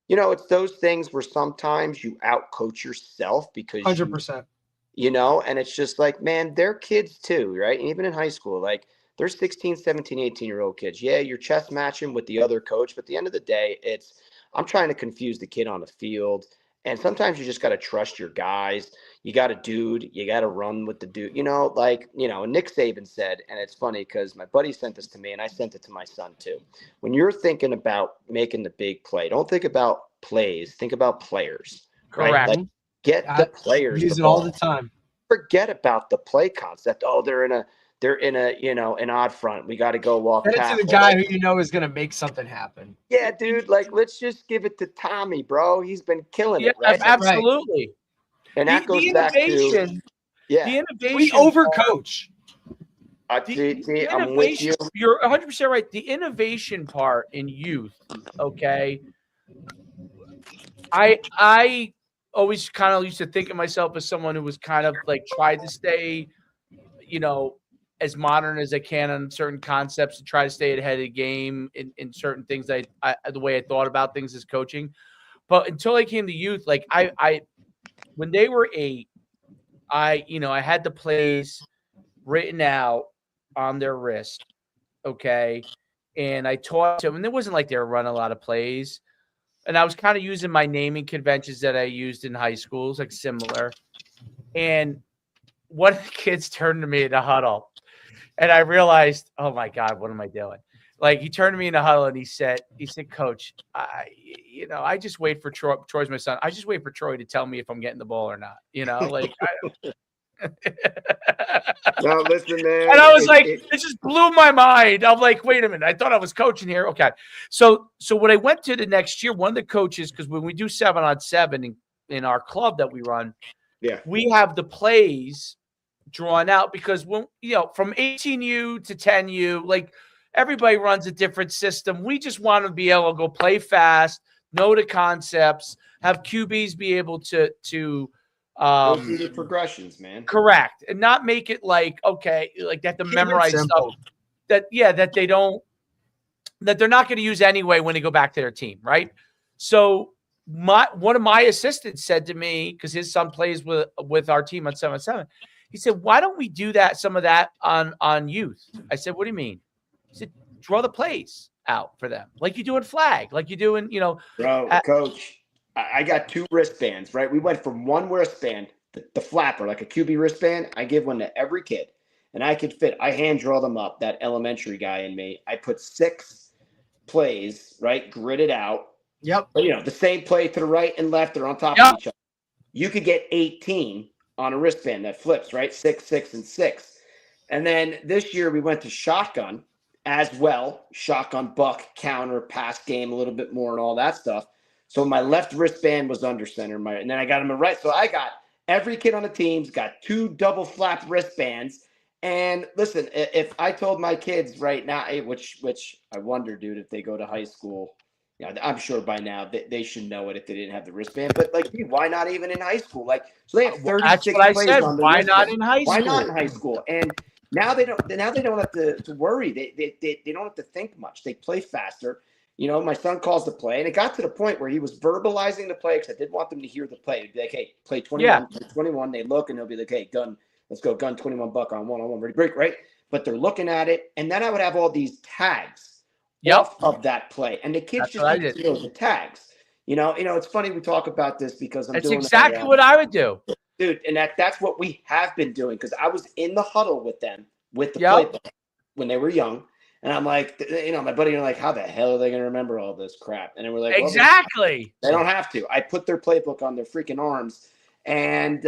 It's those things where sometimes you outcoach yourself because 100%. And it's just like, man, they're kids too, right? And even in high school, like they're 16, 17, 18-year-old kids. Yeah, you're chess matching with the other coach, but at the end of the day, I'm trying to confuse the kid on the field. And sometimes you just got to trust your guys. You got you got to run with the dude, Nick Saban said, and it's funny because my buddy sent this to me and I sent it to my son too. When you're thinking about making the big play, don't think about plays, think about players. Correct. Right? Like, get the players. Use it all the time. Forget about the play concept. Oh, they're in an odd front. We got to go walk. Send it to the guy who is going to make something happen. Yeah, dude. Like, let's just give it to Tommy, bro. He's been killing it, right? Absolutely. And that goes back to the innovation. We overcoach. I'm with you. You're 100% right. The innovation part in youth. Okay. I always kind of used to think of myself as someone who was kind of like tried to stay, as modern as I can on certain concepts and try to stay ahead of the game in certain things the way I thought about things as coaching. But until I came to youth, like I when they were 8, I had the plays written out on their wrist. Okay. And I taught them, and it wasn't like they were running a lot of plays. And I was kind of using my naming conventions that I used in high schools, like similar. And one of the kids turned to me in the huddle, and I realized, oh my God, what am I doing? Like, he turned to me in the huddle and he said, Coach, I just wait for Troy's my son. I just wait for Troy to tell me if I'm getting the ball or not. No, listen, man. And I was it just blew my mind. I'm like, wait a minute. I thought I was coaching here. Okay. So when I went to the next year, one of the coaches, because when we do 7-on-7 in our club that we run, we have the plays drawn out because when from 18U to 10U, like everybody runs a different system. We just want to be able to go play fast, know the concepts, have QBs be able to go through the progressions, man. Correct. And not make it like, okay, like they have to memorize stuff that they're not going to use anyway when they go back to their team, right? So one of my assistants said to me, because his son plays with our team on 7-7, he said, why don't we do some of that on youth? I said, what do you mean? He said, draw the plays out for them, like you do in flag, like you do in, Bro, Coach, I got 2 wristbands, right? We went from one wristband, the flapper, like a QB wristband. I give one to every kid, and I hand draw them up, that elementary guy in me. I put 6 plays, right, gridded out. Yep. But, the same play to the right and left, they're on top of each other. You could get 18 on a wristband that flips, right? 6, 6, and 6. And then this year we went to shotgun as well. Shotgun, buck, counter, pass game, a little bit more and all that stuff. So my left wristband was under center, and then I got him a right. So I got every kid on the team's got 2 double flap wristbands. And listen, if I told my kids right now, which I wonder, dude, if they go to high school, I'm sure by now they should know it if they didn't have the wristband. But like, dude, why not even in high school? Like, so they have 36 plays on the why not in high school? Why not in high school? And now they don't have to worry. They don't have to think much. They play faster. My son calls the play, and it got to the point where he was verbalizing the play because I did want them to hear the play. He'd be like, hey, play 21, play 21. They look, and they'll be like, hey, gun, let's go, gun 21 buck on one-on-one, ready, break, right? But they're looking at it, and then I would have all these tags off of that play, and the kids just need to know the tags. It's funny we talk about this because that's exactly what I would do. Dude, and that's what we have been doing because I was in the huddle with them with the playbook when they were young. And I'm like, my buddy, like, how the hell are they going to remember all this crap? And then we're like, exactly. They don't have to. I put their playbook on their freaking arms, and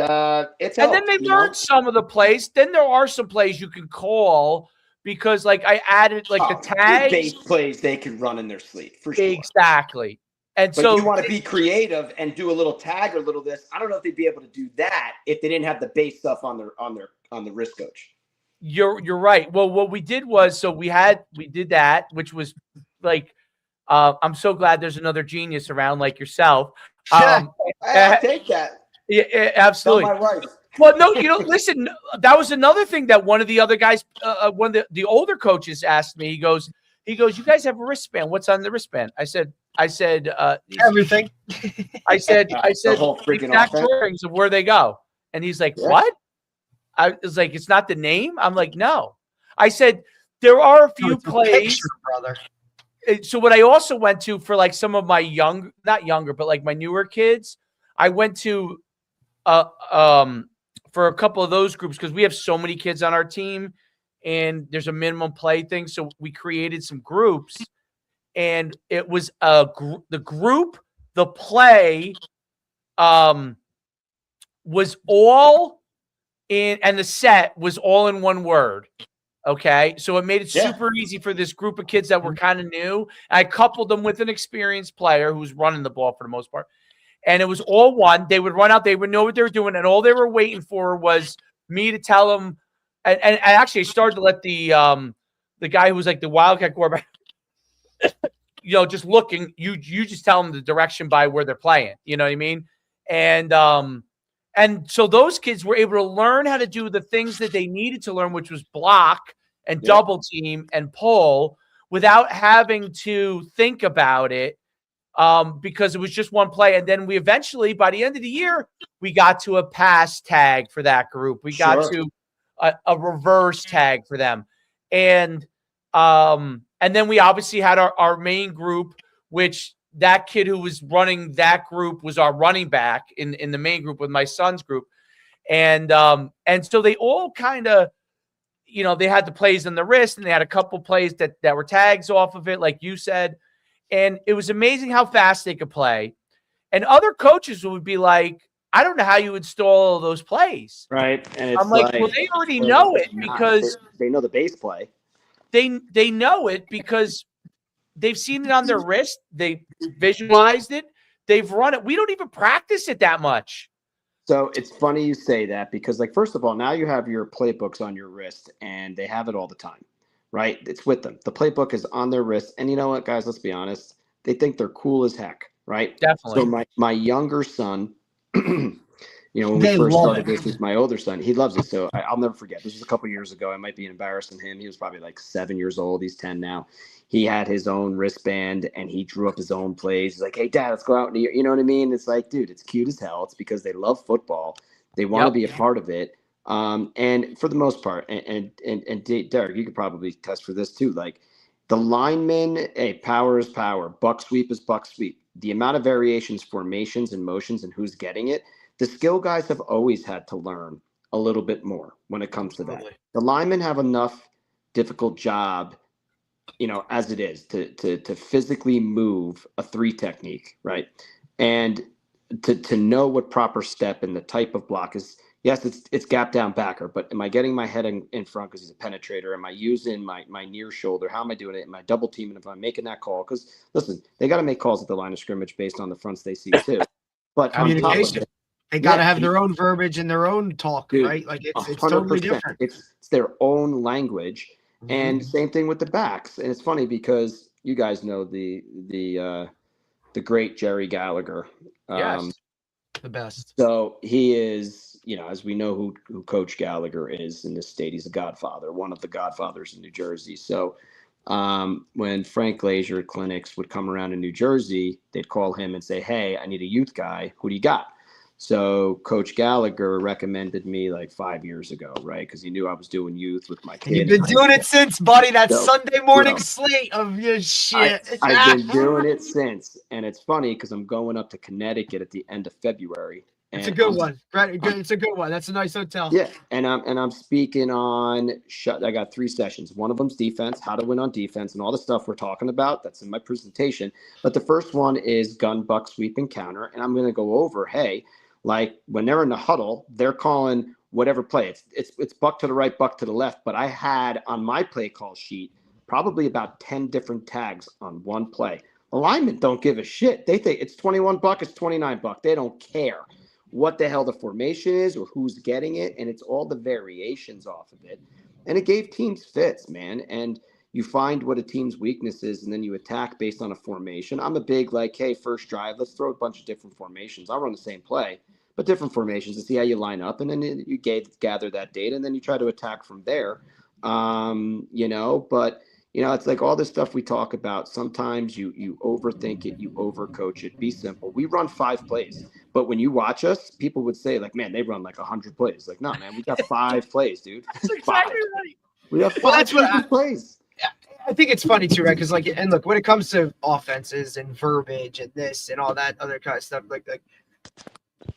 it's and then they learn some of the plays. Then there are some plays you can call because, like, I added the tags, base plays they can run in their sleep for sure. Exactly. And but so you want to be creative and do a little tag or a little this. I don't know if they'd be able to do that if they didn't have the base stuff on the wrist, Coach. You're right. Well, what we did was, we did that, which was like, I'm so glad there's another genius around like yourself. I'll take that. Yeah, Sell absolutely. my rights. Well, no, listen, that was another thing that one of the other guys, one of the older coaches asked me. He goes, you guys have a wristband. What's on the wristband? I said, Everything. I said, The whole freaking exact offense. drawings of where they go. And he's like, Yeah. what? I was like, it's not the name. I'm like, no. I said, there are a few It's a plays. picture, brother. So what I also went to for like some of my not younger, but like my newer kids, I went to for a couple of those groups because we have so many kids on our team and there's a minimum play thing. So we created some groups and it was the play was all in, and the set was all in one word. Okay. So it made it super easy for this group of kids that were kind of new. I coupled them with an experienced player who's running the ball for the most part. And it was all one. They would run out. They would know what they were doing. And all they were waiting for was me to tell them. And actually, I started to let the guy who was like the Wildcat quarterback, just looking, you just tell them the direction by where they're playing. You know what I mean? And so those kids were able to learn how to do the things that they needed to learn, which was block and double team and pull without having to think about it. Because it was just one play. And then we eventually, by the end of the year, we got to a pass tag for that group. We got to a reverse tag for them. And then we obviously had our main group, which that kid who was running that group was our running back in the main group with my son's group. And so they all kind of, they had the plays in the wrist and they had a couple plays that were tags off of it, like you said. And it was amazing how fast they could play. And other coaches would be like, I don't know how you install those plays. Right. And it's I'm like, well, they already know it because they know the base play. They know it because they've seen it on their wrist. They visualized it. They've run it. We don't even practice it that much. So it's funny you say that because, like, first of all, now you have your playbooks on your wrist and they have it all the time. Right? It's with them. The playbook is on their wrist. And you know what, guys? Let's be honest. They think they're cool as heck, right? Definitely. So my younger son, when we first started this with my older son, he loves it. So I'll never forget. This was a couple of years ago. I might be embarrassing him. He was probably like 7 years old. He's 10 now. He had his own wristband and he drew up his own plays. He's like, hey, Dad, let's go out. You know what I mean? It's like, dude, it's cute as hell. It's because they love football. They want to be a part of it. And for the most part, and Derek, you could probably test for this too. Like the linemen, power is power. Buck sweep is buck sweep. The amount of variations, formations, and motions, and who's getting it. The skill guys have always had to learn a little bit more when it comes to that. The linemen have enough difficult job, as it is to physically move a 3 technique, right? And to know what proper step and the type of block is. Yes, it's gap down backer, but am I getting my head in front because he's a penetrator? Am I using my near shoulder? How am I doing it? Am I double teaming if I'm making that call? Because listen, they got to make calls at the line of scrimmage based on the fronts they see too. But communication, they got to have their own verbiage and their own talk, dude, right? Like it's totally different. It's their own language, and same thing with the backs. And it's funny because you guys know the great Jerry Gallagher. Yes. The best. So he is, as we know who Coach Gallagher is in this state, he's a godfather, one of the godfathers in New Jersey. So when Frank Glazier clinics would come around in New Jersey, they'd call him and say, hey, I need a youth guy. Who do you got? So Coach Gallagher recommended me like 5 years ago, right? Because he knew I was doing youth with my kid. You've been doing it since, buddy. That Sunday morning slate of your shit. I've been doing it since. And it's funny because I'm going up to Connecticut at the end of February. It's a good one, right? It's a good one. That's a nice hotel. Yeah, and I'm speaking on. I got 3 sessions. One of them's defense, how to win on defense, and all the stuff we're talking about. That's in my presentation. But the first one is gun, buck, sweep, and counter, and I'm going to go over. Hey, like when they're in the huddle, they're calling whatever play. It's buck to the right, buck to the left. But I had on my play call sheet probably about 10 different tags on one play. The linemen don't give a shit. They think it's 21 buck, it's 29 buck. They don't care what the hell the formation is or who's getting it, and it's all the variations off of it. And it gave teams fits, man. And you find what a team's weakness is, and then you attack based on a formation. I'm a big hey, first drive, let's throw a bunch of different formations. I'll run the same play, but different formations to see how you line up. And then you gather that data, and then you try to attack from there. But it's like all this stuff we talk about. Sometimes you overthink it, you overcoach it. Be simple. We run 5 plays, but when you watch us, people would say like, man, they run like 100 plays. Like, no, man, we got 5 plays, dude. That's exactly right. We have 5 plays. I think it's funny too, right? Because and look, when it comes to offenses and verbiage and this and all that other kind of stuff, like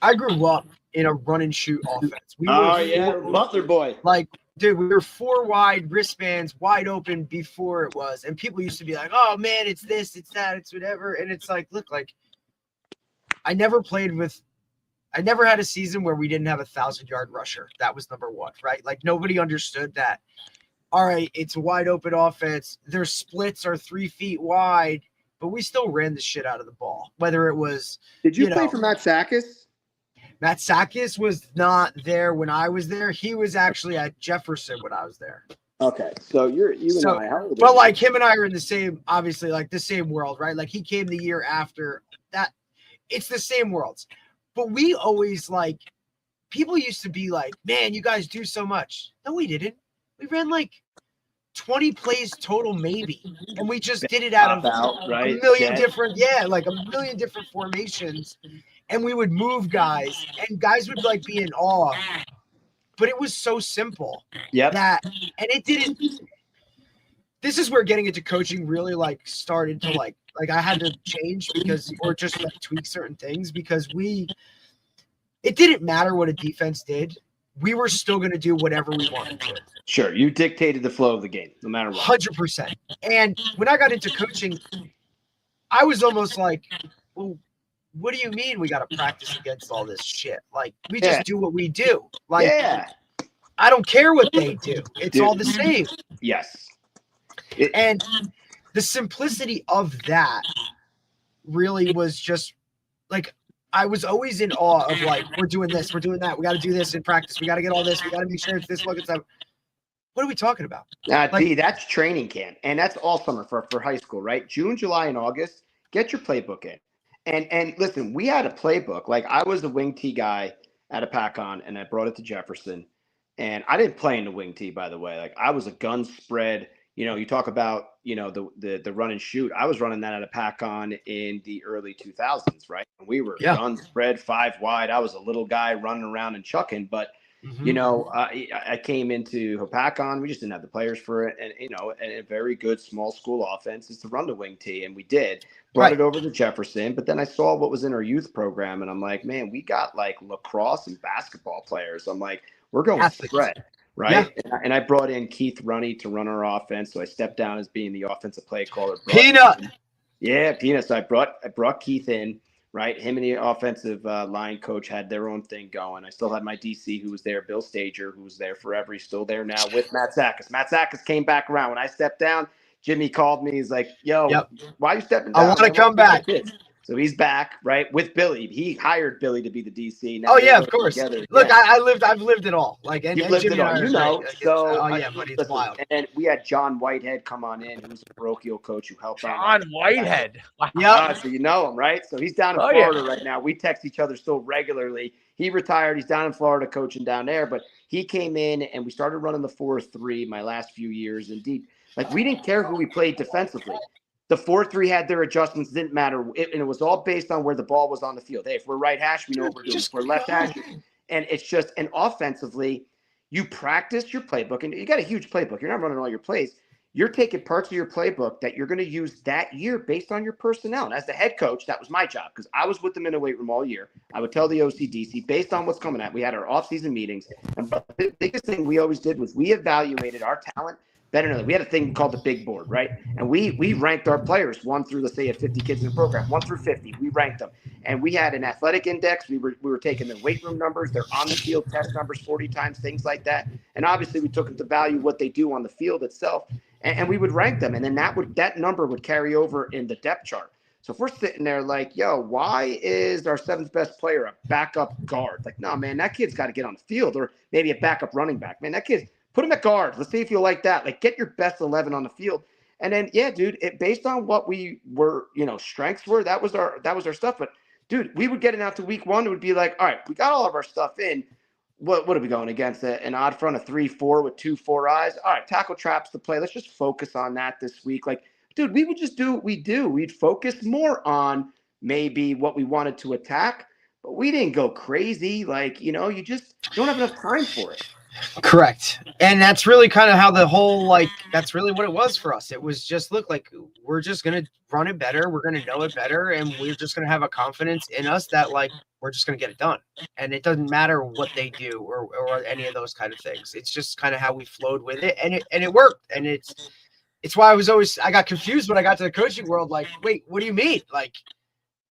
I grew up in a run and shoot offense. Butler boy. Like, dude, we were 4 wide, wristbands wide open before it was, and people used to be like, "Oh man, it's this, it's that, it's whatever." And it's like, look, like I never had a season where we didn't have a 1,000-yard rusher. That was number 1, right? Like nobody understood that. All right, it's a wide open offense. Their splits are 3 feet wide, but we still ran the shit out of the ball. Whether it was, did you play for Matt Sakis? Matt Sakis was not there when I was there. He was actually at Jefferson when I was there. Okay, so you and I. But like him and I are in the same, obviously, like the same world, right? Like he came the year after that. It's the same worlds. But we always people used to be like, man, you guys do so much. No, we didn't. We ran like 20 plays total, maybe. And we just did it out of a million different formations. And we would move guys, and guys would be in awe. But it was so simple. Yeah. And it didn't. This is where getting into coaching really started to I had to change or just tweak certain things because it didn't matter what a defense did. We were still going to do whatever we wanted to. Sure. You dictated the flow of the game, no matter what. 100%. And when I got into coaching, I was almost like, well, what do you mean we got to practice against all this shit? Like, we just do what we do. Like, I don't care what they do. It's all the same. Yes. And the simplicity of that really was just I was always in awe of we're doing this, we're doing that. We got to do this in practice. We got to get all this. We got to make sure it's this, look at that. What are we talking about? That's training camp. And that's all summer for high school, right? June, July, and August, get your playbook in. And listen, we had a playbook. Like I was the wing tee guy at a pack-on, and I brought it to Jefferson. And I didn't play in the wing tee, by the way. Like I was a gun spread. You talk about, the run and shoot. I was running that at a pack-on in the early 2000s, right? And we were gun spread 5 wide. I was a little guy running around and chucking, but I came into pack-on. We just didn't have the players for it, and a very good small school offense is to run the wing tee, and we did. Brought it over to Jefferson, but then I saw what was in our youth program, and I'm like, man, we got lacrosse and basketball players. I'm like, we're going spread. Right. Yeah. And I brought in Keith Runny to run our offense. So I stepped down as being the offensive play caller. Peanut. Yeah, Peanut. So I brought Keith in, right? Him and the offensive line coach had their own thing going. I still had my DC who was there, Bill Stager, who was there forever. He's still there now with Matt Sakis. Matt Sakis came back around. When I stepped down, Jimmy called me. He's like, yo, why are you stepping down? I want to come back. So he's back, right, with Billy. He hired Billy to be the DC. Now of course. Together. Look, I've lived it all. And lived Jimmy it all. but it's wild. And then we had John Whitehead come on in, who's a parochial coach who helped John Whitehead. Yeah. So you know him, right? So he's down in Florida right now. We text each other still regularly. He retired. He's down in Florida coaching down there. But he came in, and we started running the 4-3 my last few years. Indeed, we didn't care who we played defensively. The 4-3 had their adjustments, didn't matter. And it was all based on where the ball was on the field. Hey, if we're right hash, we know what we're doing. If we're left hash. And it's just, and offensively, you practice your playbook. And you got a huge playbook. You're not running all your plays. You're taking parts of your playbook that you're going to use that year based on your personnel. And as the head coach, that was my job because I was with them in the weight room all year. I would tell the OCDC based on what's coming at. We had our off-season meetings. And the biggest thing we always did was we evaluated our talent better than we had a thing called the big board, right? And we ranked our players 1 through, let's say, at 50 kids in the program, 1 through 50. We ranked them, and we had an athletic index. We were taking their weight room numbers, their on the field test numbers 40 times, things like that. And obviously, we took into value what they do on the field itself, and we would rank them, and then that number would carry over in the depth chart. So if we're sitting there like, yo, why is our 7th best player a backup guard? Like, no, man, that kid's got to get on the field, or maybe a backup running back. Man, that kid's. Put him at guard. Let's see if you like that. Get your best 11 on the field. And then, dude, based on what we were, strengths were, that was our stuff. But dude, we would get it out to week 1. It would be like, all right, we got all of our stuff in. What are we going against? An odd front of 3-4 with 2-4 eyes. All right, tackle traps to play. Let's just focus on that this week. Like, dude, we would just do what we do. We'd focus more on maybe what we wanted to attack, but we didn't go crazy. Like, you just don't have enough time for it. Correct. And that's really kind of how the whole, that's really what it was for us. It was just, look, like, we're just going to run it better. We're going to know it better. And we're just going to have a confidence in us that, like, we're just going to get it done. And it doesn't matter what they do or any of those kind of things. It's just kind of how we flowed with it. And it worked. And it's why I got confused when I got to the coaching world. Like, wait, what do you mean? Like,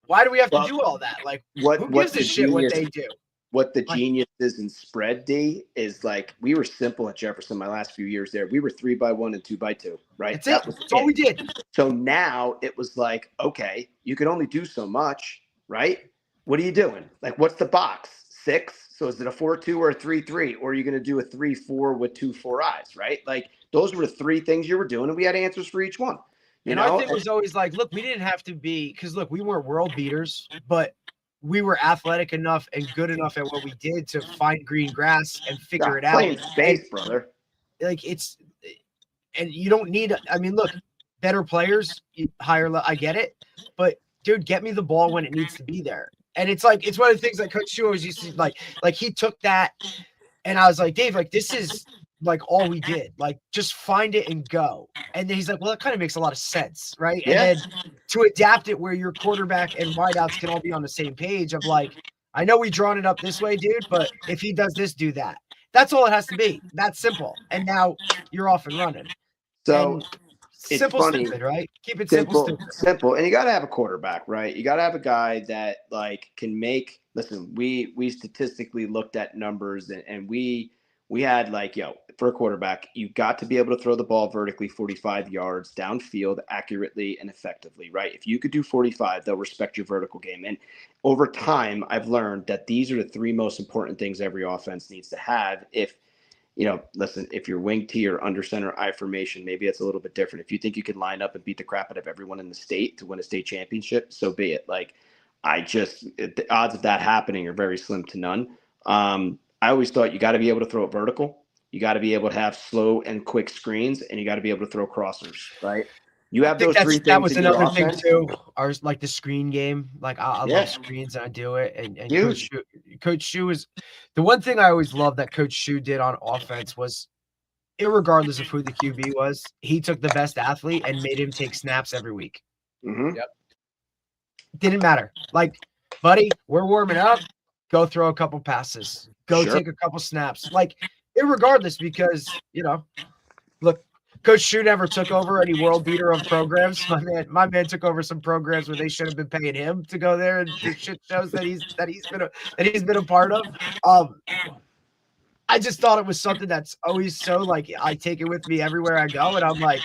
why do we have to do all that? Like, who gives a shit what they do? What the genius is in spread, D, is like we were simple at Jefferson my last few years there. We were 3x1 and 2x2, right? That's all we did. So now it was like, okay, you can only do so much, right? What are you doing? Like, what's the box? 6? So is it a 4-2 or a 3-3? Or are you going to do a 3-4 with 2-4 eyes, right? Like, those were the 3 things you were doing, and we had answers for each one. Our thing was always like, look, we didn't have to be, because look, we weren't world beaters, but we were athletic enough and good enough at what we did to find green grass and figure it out. Playing space, brother. Like, and you don't need, I mean, look, better players, higher, I get it, but dude, get me the ball when it needs to be there. And it's like, it's one of the things that Coach Shu always used to like he took that, and I was like, Dave, like, this is like all we did, like, just find it and go. And then he's like, well, that kind of makes a lot of sense, right? Yeah. And then to adapt it where your quarterback and wideouts can all be on the same page of like, I know we drawn it up this way, dude, but if he does this, do that. That's all it has to be. That's simple. And now you're off and running. So and simple, stupid, right? Keep it simple. And you got to have a quarterback, right? You got to have a guy that like can make. Listen, we statistically looked at numbers, and we had like, for a quarterback, you've got to be able to throw the ball vertically 45 yards downfield accurately and effectively, right? If you could do 45, they'll respect your vertical game. And over time, I've learned that these are the 3 most important things every offense needs to have. If, listen, if you're wing T or under center I formation, maybe it's a little bit different. If you think you can line up and beat the crap out of everyone in the state to win a state championship, so be it. Like, the odds of that happening are very slim to none. I always thought you got to be able to throw it vertical. You got to be able to have slow and quick screens, and you got to be able to throw crossers, right? You have those 3 things. That was another thing too. Ours, like the screen game. Like, I love screens, and I do it. And Coach Shu is the one thing I always loved that Coach Shu did on offense was, irregardless of who the QB was, he took the best athlete and made him take snaps every week. Mm-hmm. Yep. Didn't matter. Like, buddy, we're warming up. Go throw a couple passes. Go take a couple snaps. Like, irregardless, because, look, Coach Shu never took over any world beater of programs. My man took over some programs where they should have been paying him to go there and do shit shows that he's been a part of. I just thought it was something that's always so, like, I take it with me everywhere I go, and I'm like,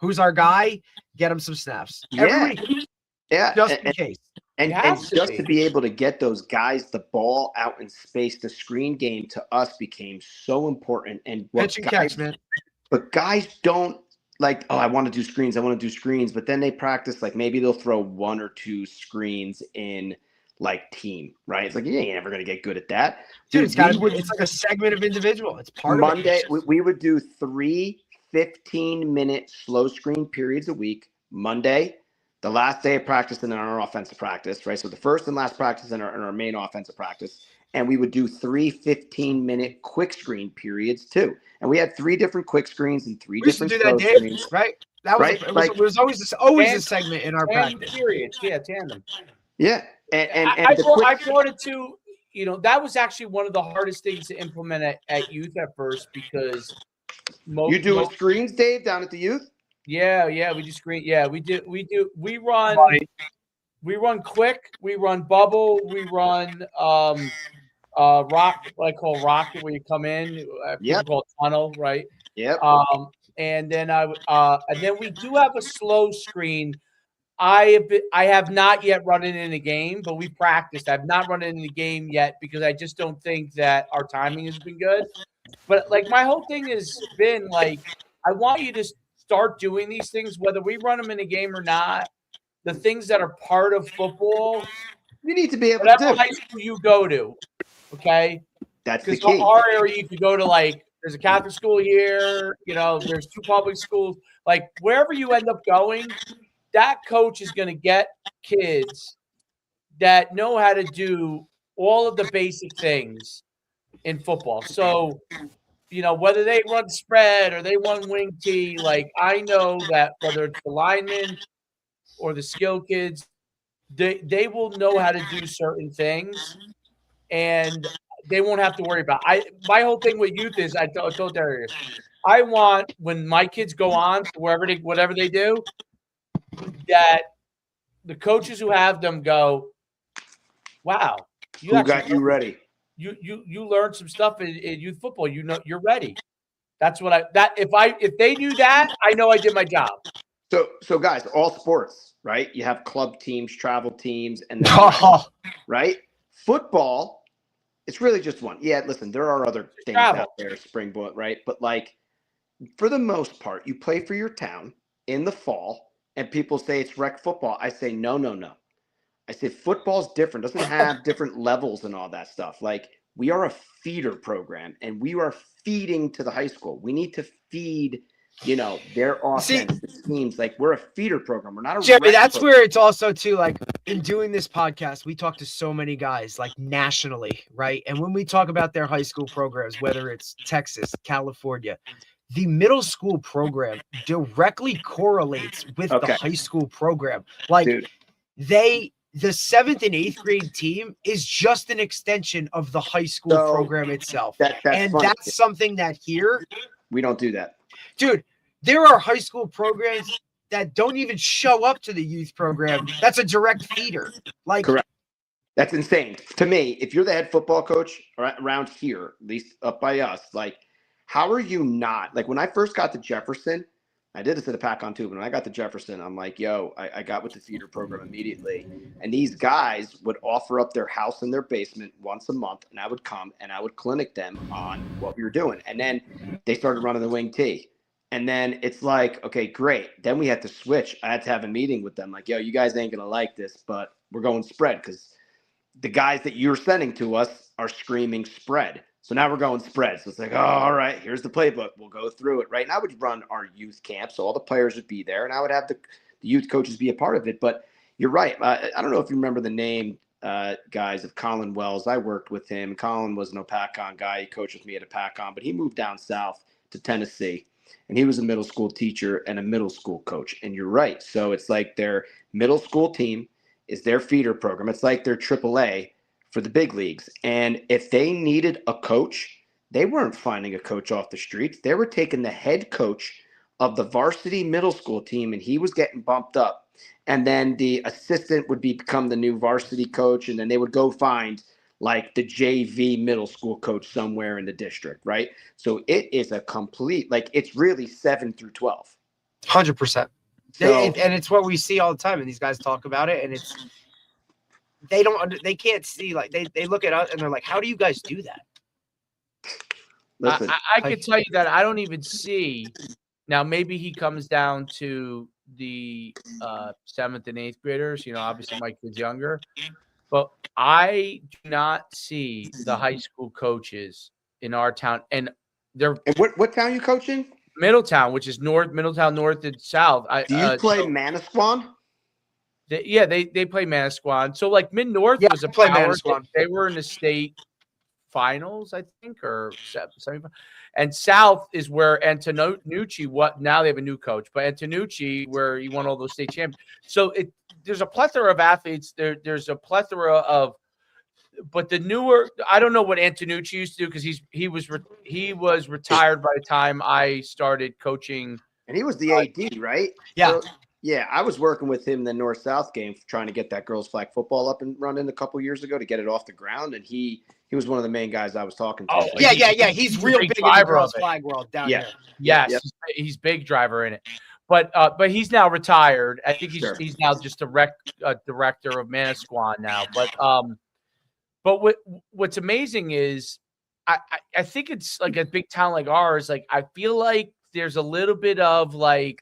who's our guy? Get him some snaps every week. Yeah, just in case. And just to be able to get those guys the ball out in space, the screen game to us became so important. And pitch and catch, man. But guys don't like, I want to do screens. But then they practice, like, maybe they'll throw 1 or 2 screens in like team, right? It's like, you ain't never going to get good at that. Dude, it's like a segment of individual. It's part of it. Monday, we would do 3 15-minute slow screen periods a week. Monday, the last day of practice, and then our offensive practice, right? So the first and last practice in our main offensive practice. And we would do 3 15-minute quick screen periods too. And we had 3 different quick screens and 3 different slow screens. Right? That was right? It was always a segment in our practice. Periods. Yeah, tandem. Yeah. And I brought it to, that was actually one of the hardest things to implement at youth at first, because you do screens, Dave, down at the youth? Yeah, we do screen. Yeah, we do. We run quick. We run bubble. We run rock. What I call rocket, where you come in. Yep. Called tunnel, right? Yep. And then we do have a slow screen. I have not yet run it in a game, but we practiced. I've not run it in the game yet because I just don't think that our timing has been good. But like, my whole thing has been like, I want you to start doing these things, whether we run them in a game or not. The things that are part of football, You need to be able whatever to high school you go to, okay? That's the Because key. our area, you could go to like, there's a Catholic school here, there's 2 public schools. Like wherever you end up going, that coach is going to get kids that know how to do all of the basic things in football. So, whether they run spread or they run wing tee, like I know that whether it's the linemen or the skill kids, they will know how to do certain things, and they won't have to worry about. My whole thing with youth is I told Darius, I want when my kids go on to whatever they do, that the coaches who have them go, wow, Who got you ready? You learned some stuff in youth football. You're ready. That's what if they do that, I know I did my job. So guys, all sports, right? You have club teams, travel teams, and then right? Football, it's really just one. Yeah, listen, there are other things out there, spring ball, right? But like for the most part, you play for your town in the fall, and people say it's rec football. I say no. I say football's different, doesn't have different levels and all that stuff. Like we are a feeder program, and we are feeding to the high school. We need to feed, their offense, the teams. Like we're a feeder program. We're not a Jeremy. That's program. where it's also too, like in doing this podcast, we talk to so many guys like nationally, right? And when we talk about their high school programs, whether it's Texas, California, the middle school program directly correlates with the high school program. Like the 7th and 8th grade team is just an extension of the high school program itself. That's something that here we don't do that. Dude, there are high school programs that don't even show up to the youth program. That's a direct feeder. Like, correct. That's insane. To me, if you're the head football coach around here, at least up by us, like, how are you not? Like, when I first got to Jefferson, I did this at a pack on too, but when I got to Jefferson, I'm like, yo, I got with the feeder program immediately. And these guys would offer up their house in their basement once a month, and I would come and I would clinic them on what we were doing. And then they started running the wing tee. And then it's like, okay, great. Then we had to switch. I had to have a meeting with them. Like, yo, you guys ain't going to like this, but we're going spread because the guys that you're sending to us are screaming spread. So now we're going spread. So it's like, oh, all right, here's the playbook. We'll go through it. Right now, we'd run our youth camp. So all the players would be there, and I would have the youth coaches be a part of it. But you're right. I don't know if you remember the name, guys, of Colin Wells. I worked with him. Colin was an Opacon guy. He coached with me at Opacon, but he moved down south to Tennessee. And he was a middle school teacher and a middle school coach. And you're right. So it's like their middle school team is their feeder program. It's like their AAA for the big leagues. And if they needed a coach, they weren't finding a coach off the streets. They were taking the head coach of the varsity middle school team, and he was getting bumped up. And then the assistant would become the new varsity coach, and then they would go find like the JV middle school coach somewhere in the district, right? So it is a complete, like it's really 7 through 12. 100%. And it's what we see all the time, and these guys talk about it, and it's they can't see, like they look at us and they're like, how do you guys do that? Listen, I can tell you that I don't even see now. Maybe he comes down to the 7th and 8th graders. Obviously my kid's younger, but I do not see the high school coaches in our town. And they're what town are you coaching? Middletown, which is Middletown North and South. Do you play Manasquan? They play Manasquan. So like Mid North was a play power. Manasquan. They were in the state finals, I think, or semifinals. And South is where Antonucci. Now they have a new coach, but Antonucci, where he won all those state champions. So there's a plethora of athletes. There's a plethora of, but the newer. I don't know what Antonucci used to do because he was retired by the time I started coaching. And he was the AD, right? Yeah. So, yeah, I was working with him in the North-South game, trying to get that girls' flag football up and running a couple years ago to get it off the ground, and he was one of the main guys I was talking to. Oh, yeah. He's real big in the girls' flag world down here. Yes, yep. He's big driver in it, but he's now retired. I think he's now just a director of Manasquan now. But what's amazing is I think it's like a big town like ours. Like I feel like there's a little bit of like.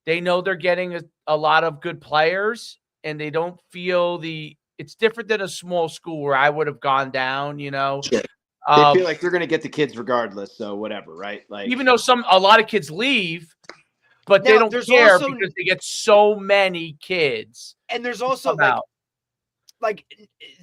They know they're getting a lot of good players, and they don't feel the It's different than a small school where I would have gone down, you know. Sure. They feel like they're going to get the kids regardless, so whatever, right? Like, even though a lot of kids leave, but they don't care because they get so many kids. And there's also like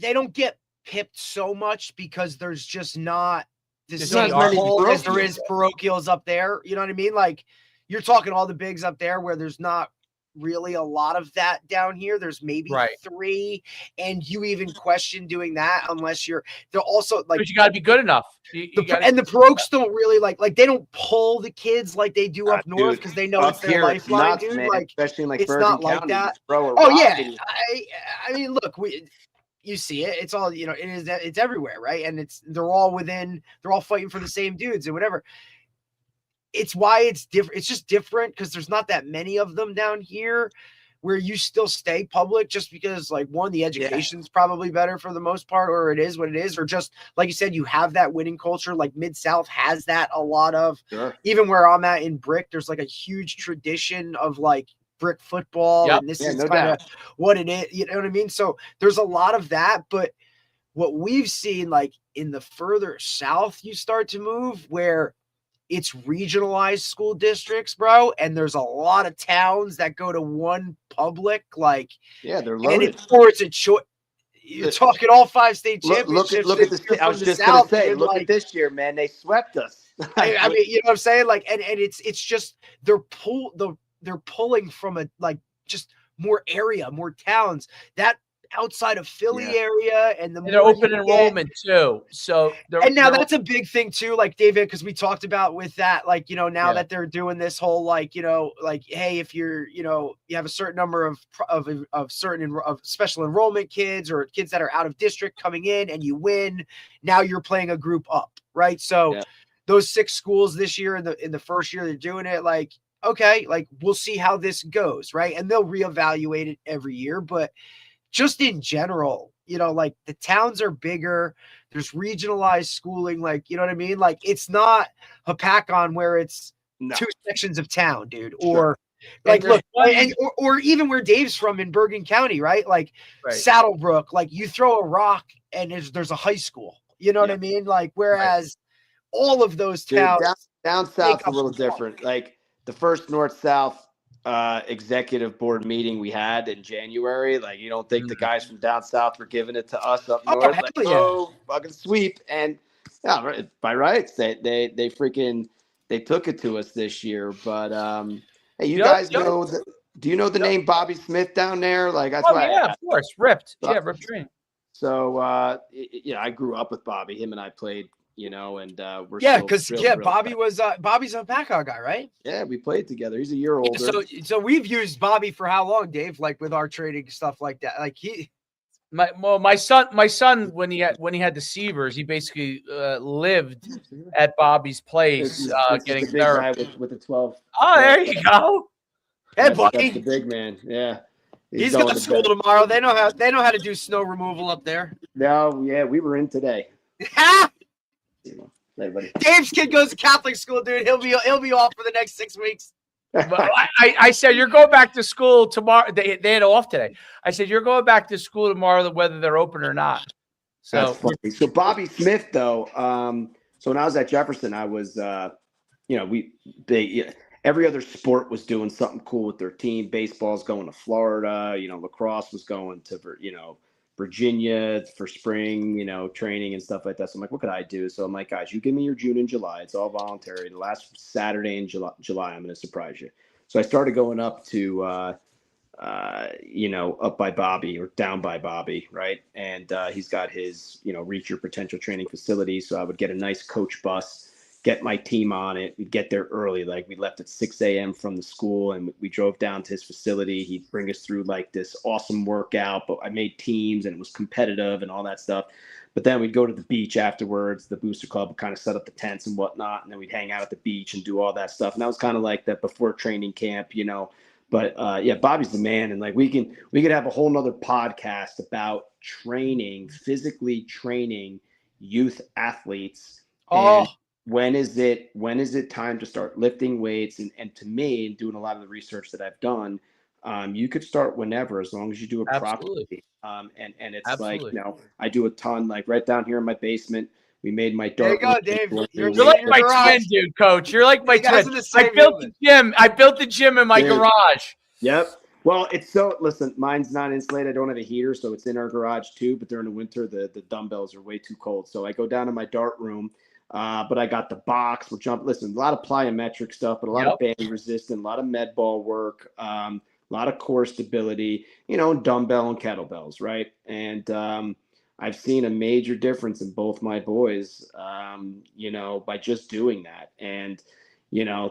they don't get pipped so much because there's just not the same pull as there is parochials up there. You know what I mean? Like you're talking all the bigs up there where there's not really a lot of that down here. There's maybe 3, and you even question doing that unless they're also like, but you got to be good enough. And the parochs don't really like they don't pull the kids like they do up north because they know it's their lifeline, dude. Man, like especially in like it's Bergen not like County, that. Oh yeah, I mean, look, you see it. It's all, you know, it's everywhere, right? And they're all fighting for the same dudes and whatever. It's why it's different. It's just different because there's not that many of them down here where you still stay public just because, like, one, the education's probably better for the most part, or it is what it is, or just like you said, you have that winning culture. Like Mid-South has that a lot of. Sure. Even where I'm at in Brick, there's like a huge tradition of like brick football, and this is kind of what it is. You know what I mean? So there's a lot of that, but what we've seen, like in the further south you start to move, where it's regionalized school districts, bro, and there's a lot of towns that go to one public, like they're loaded. It's a choice. You're talking all 5 state championships. Look at the. I was just going to say, look at this year, man. They swept us. I mean, you know what I'm saying? Like, and it's just they're pulling from a like just more area, more towns that outside of Philly area, and they're open enrollment too. So now that's a big thing too, like David, because we talked about with that, like, you know, now that they're doing this whole, like, you know, like, hey, if you're, you know, you have a certain number of special enrollment kids or kids that are out of district coming in and you win, now you're playing a group up, right? So those 6 schools this year in the first year they're doing it, like, okay, like we'll see how this goes, right? And they'll reevaluate it every year, but just in general, you know, like the towns are bigger. There's regionalized schooling. Like, you know what I mean? Like it's not Hapakon where it's 2 sections of town, dude. Or like, look, or even where Dave's from in Bergen County, right? Like Saddlebrook, like you throw a rock and there's a high school, you know what I mean? Like, whereas all of those towns down south a little different. Like the first north-south executive board meeting we had in January, like you don't think the guys from down south were giving it to us up north, fucking sweep, and by rights they took it to us this year. But hey, you guys know do you know the name Bobby Smith down there? Like that's why of course, ripped train. So I grew up with Bobby. Him and I played, you know, and we're because Bobby was Bobby's a Packard guy, right? Yeah, we played together. He's a year older. So we've used Bobby for how long, Dave? Like with our trading stuff like that. Like my son when he had the Seavers, he basically lived at Bobby's place, getting therapy with the 12. Oh, there you go. Hey, buddy, the big man. Yeah. He's got school tomorrow. They know how to do snow removal up there. No, yeah, we were in today. Dave's kid goes to Catholic school, dude. He'll be off for the next 6 weeks. But I said you're going back to school tomorrow. They had off today. I said you're going back to school tomorrow, whether they're open or not. So Bobby Smith though. So when I was at Jefferson, I was every other sport was doing something cool with their team. Baseball's going to Florida. You know, lacrosse was going to Virginia for spring, training and stuff like that. So I'm like, what could I do? So I'm like, guys, you give me your June and July. It's all voluntary. The last Saturday in July, I'm going to surprise you. So I started going up to, up by Bobby or down by Bobby, right? And he's got his, reach your potential training facility. So I would get a nice coach bus, get my team on it. We'd get there early. Like we left at 6 a.m. from the school and we drove down to his facility. He'd bring us through like this awesome workout, but I made teams and it was competitive and all that stuff. But then we'd go to the beach afterwards. The booster club would kind of set up the tents and whatnot. And then we'd hang out at the beach and do all that stuff. And that was kind of like that before training camp, but Bobby's the man. And like, we could have a whole nother podcast about physically training youth athletes. When is it time to start lifting weights? And to me, doing a lot of the research that I've done, You could start whenever, as long as you do it Absolutely. properly. And it's Absolutely. like, I do a ton, like right down here in my basement. We made my There you dart. go, Dave. You're like my twin, dude, Coach. You're like my twin. I built the gym. I built the gym in my garage. Yep. Well, listen, mine's not insulated. I don't have a heater, so it's in our garage too. But during the winter, the dumbbells are way too cold. So I go down to my dart room. But I got the box. Listen, a lot of plyometric stuff, but a lot of band resistant, a lot of med ball work, a lot of core stability, dumbbell and kettlebells, right? And I've seen a major difference in both my boys, by just doing that. And I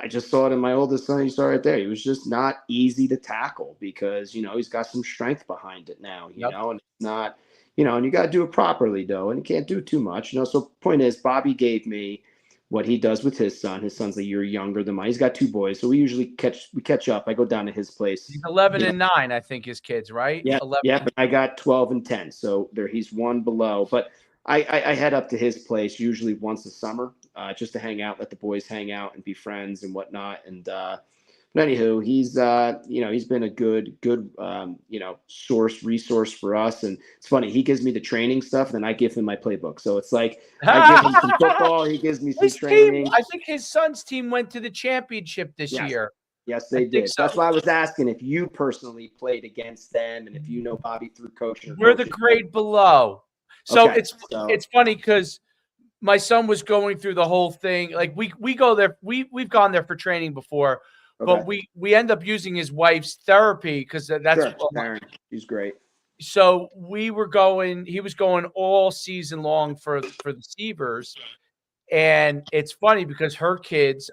just saw it in my oldest son. You saw right there. He was just not easy to tackle because, he's got some strength behind it now, and it's not, and you got to do it properly though. And you can't do too much, So point is, Bobby gave me what he does with his son. His son's a year younger than mine. He's got 2 boys. So we usually catch up. I go down to his place. He's 11 and 9, I think, his kids, right? Yeah. 11. Yeah. But I got 12 and 10. So he's one below, but I head up to his place usually once a summer, just to hang out, let the boys hang out and be friends and whatnot. And, but anywho, he's been a good, resource for us. And it's funny, he gives me the training stuff, and then I give him my playbook. So it's like, I give him some football, he gives me some training. I think his son's team went to the championship this year. Yes, they did. So. That's why I was asking if you personally played against them and if you know Bobby through coaching. We're the grade below. So it's funny because my son was going through the whole thing. Like we go there, we've gone there for training before, but we end up using his wife's therapy because that's he's great. So he was going all season long for the Seavers. And it's funny because her kids,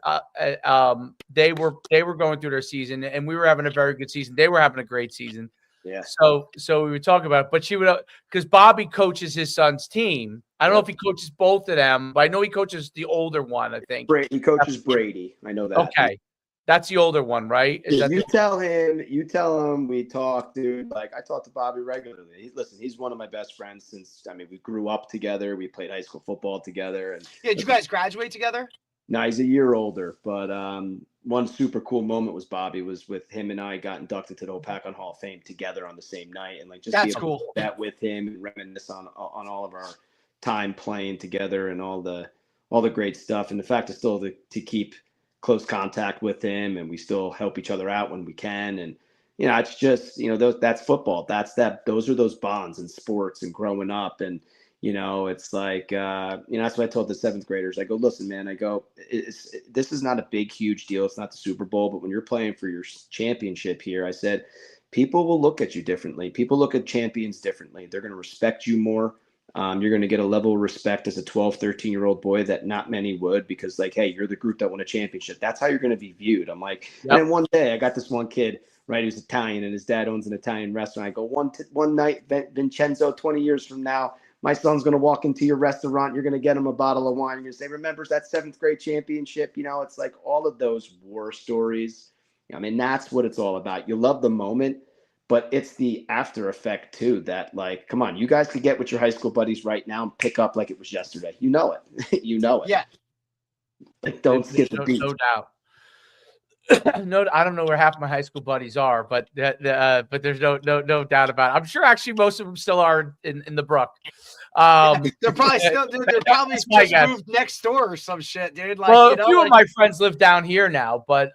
they were going through their season, and we were having a very good season. They were having a great season. Yeah. So we would talk about it, but she would, because Bobby coaches his son's team. I don't know if he coaches both of them, but I know he coaches the older one. I think he coaches Brady. I know that. Okay, that's the older one, right? Tell him we talk, dude. Like I talk to Bobby regularly. He's one of my best friends since we grew up together. We played high school football together. And did you guys graduate together? No, he's a year older. But one super cool moment was Bobby was with him and I got inducted to the Opacan Hall of Fame together on the same night, and that's cool. To do that with him and reminisce on all of our time playing together and all the great stuff, and the fact is still to keep close contact with him, and we still help each other out when we can. And it's just that's football. Those are those bonds in sports and growing up. And it's like that's what I told the 7th graders. I go, listen, man. I go, this is not a big, huge deal. It's not the Super Bowl, but when you're playing for your championship here, I said, people will look at you differently. People look at champions differently. They're going to respect you more. You're going to get a level of respect as a 12, 13-year-old boy that not many would, because hey, you're the group that won a championship. That's how you're going to be viewed. I'm like, And then one day I got this one kid, right? He was Italian and his dad owns an Italian restaurant. I go, one night, Vincenzo, 20 years from now, my son's going to walk into your restaurant. You're going to get him a bottle of wine. You're going to say, remember that 7th grade championship? It's like all of those war stories. That's what it's all about. You love the moment, but it's the after effect too, that come on, you guys could get with your high school buddies right now and pick up like it was yesterday. You know it. Yeah. Don't skip the beat. No doubt. No, I don't know where half my high school buddies are, but but there's no doubt about it. I'm sure actually most of them still are in the Brook. They're probably still, dude. They're probably just moved next door or some shit, dude. A few of my friends live down here now, but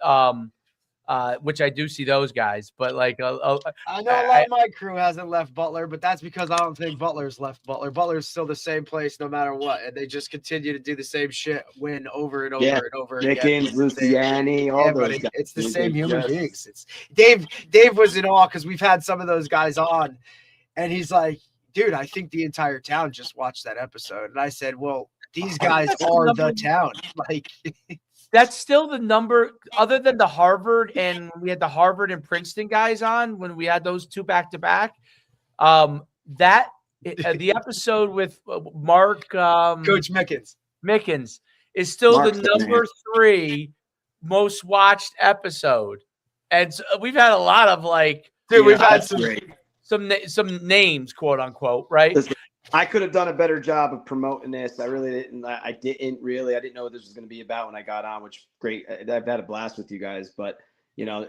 which I do see those guys, but I know a lot of my crew hasn't left Butler, but that's because I don't think Butler's left Butler. Butler's still the same place no matter what, and they just continue to do the same shit, win over and over and over again. Dickens, Luciani, all those guys. It's the same human beings. It's Dave was in awe because we've had some of those guys on, and he's like, dude, I think the entire town just watched that episode. And I said, well, these guys are the town. That's still the number, other than the Harvard, and we had the Harvard and Princeton guys on when we had those 2 back-to-back. The episode with Mark Coach Mickens is still the number 3 most watched episode, and so we've had a lot of we've had some names, quote unquote, right? I could have done a better job of promoting this. I really didn't. I didn't know what this was going to be about when I got on, which great. I've had a blast with you guys, but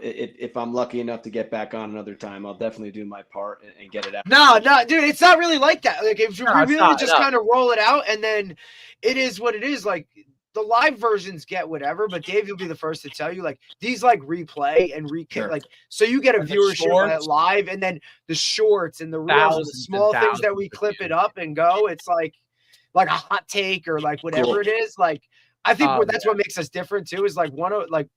if I'm lucky enough to get back on another time, I'll definitely do my part and get it out. No, dude, it's not really like that. Like if we really just kind of roll it out, and then it is what it is. Like the live versions get whatever, but Dave, you'll be the first to tell you, like these like replay and Sure. like so you get a viewership at live, and then the shorts and the reels and the small things that we clip it up and go. It's like a hot take or like whatever it is. Like I think that's what makes us different too. Is like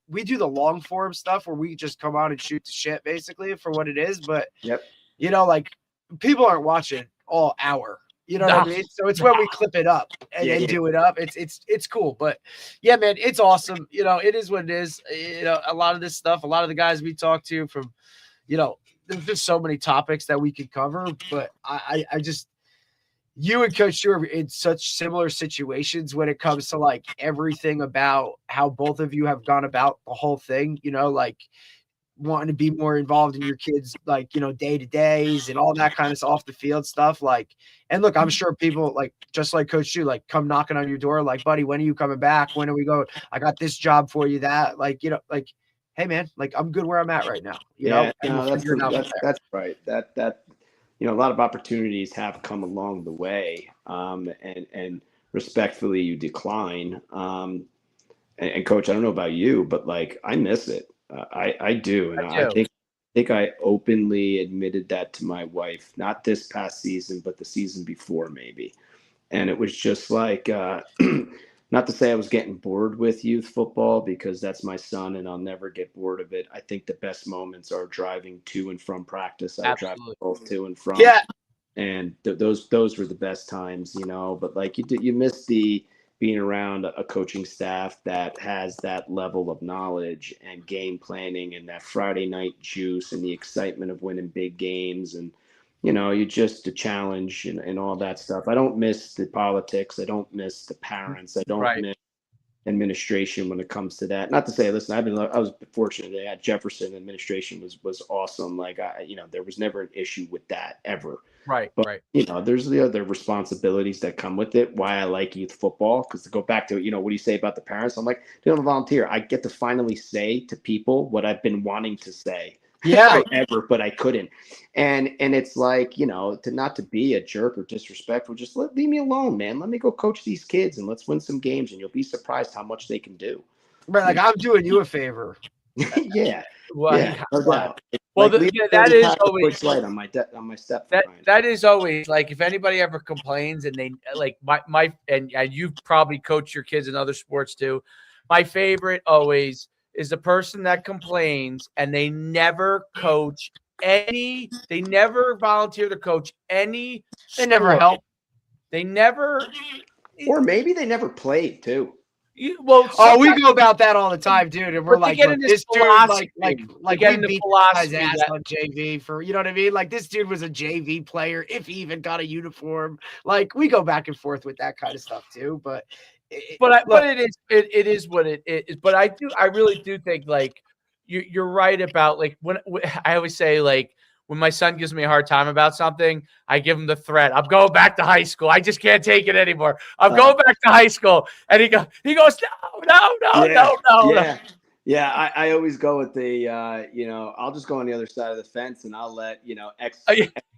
we do the long form stuff where we just come out and shoot the shit basically for what it is, but like people aren't watching all hour. You know what I mean? So it's when we clip it up and do it up. It's cool. But yeah, man, it's awesome. It is what it is. A lot of this stuff, a lot of the guys we talk to from, there's just so many topics that we could cover. But I just, you and Coach Stewart are in such similar situations when it comes to like everything about how both of you have gone about the whole thing, like wanting to be more involved in your kids, like, day-to-days and all that kind of off the field stuff. Like, and look, I'm sure people like, just like Coach Stu, like come knocking on your door, like, buddy, when are you coming back? When are we going? I got this job for you, that, like, like, hey man, like I'm good where I'm at right now. That's right. That, a lot of opportunities have come along the way. And respectfully you decline. And Coach, I don't know about you, but like, I miss it. I do. And I think I openly admitted that to my wife, not this past season, but the season before maybe. And it was just like, not to say I was getting bored with youth football because that's my son and I'll never get bored of it. I think the best moments are driving to and from practice. I drive both to and from. Yeah. And those were the best times, but like you miss being around a coaching staff that has that level of knowledge and game planning and that Friday night juice and the excitement of winning big games. And, you just the challenge and all that stuff. I don't miss the politics. I don't miss the parents. I don't miss administration when it comes to that. Not to say, listen, I was fortunate at Jefferson. Administration was awesome. Like there was never an issue with that ever. Right. There's the other responsibilities that come with it. Why I like youth football, because to go back to, what do you say about the parents? I'm like, they don't volunteer. I get to finally say to people what I've been wanting to say. Forever, but I couldn't. And it's like, to not to be a jerk or disrespectful, just leave me alone, man. Let me go coach these kids and let's win some games, and you'll be surprised how much they can do. Right, like I'm doing you a favor. Yeah. Well, yeah, no doubt. Well, that is always light on my step. That is always like, if anybody ever complains and they like my and you've probably coached your kids in other sports too. My favorite always is the person that complains and they never coach they never volunteer to coach any sport. They never help. They never, or maybe they never played too. We go about that all the time, dude. And we're like, look, this dude, like we beat guy's ass on JV for, you know what I mean? Like this dude was a JV player, if he even got a uniform. Like we go back and forth with that kind of stuff too. But it is what it is. But I really do think like you're right about like when I always say like when my son gives me a hard time about something, I give him the threat. I'm going back to high school. I just can't take it anymore. I'm going back to high school. And he goes, no. Yeah, I always go with the, I'll just go on the other side of the fence and I'll let, X,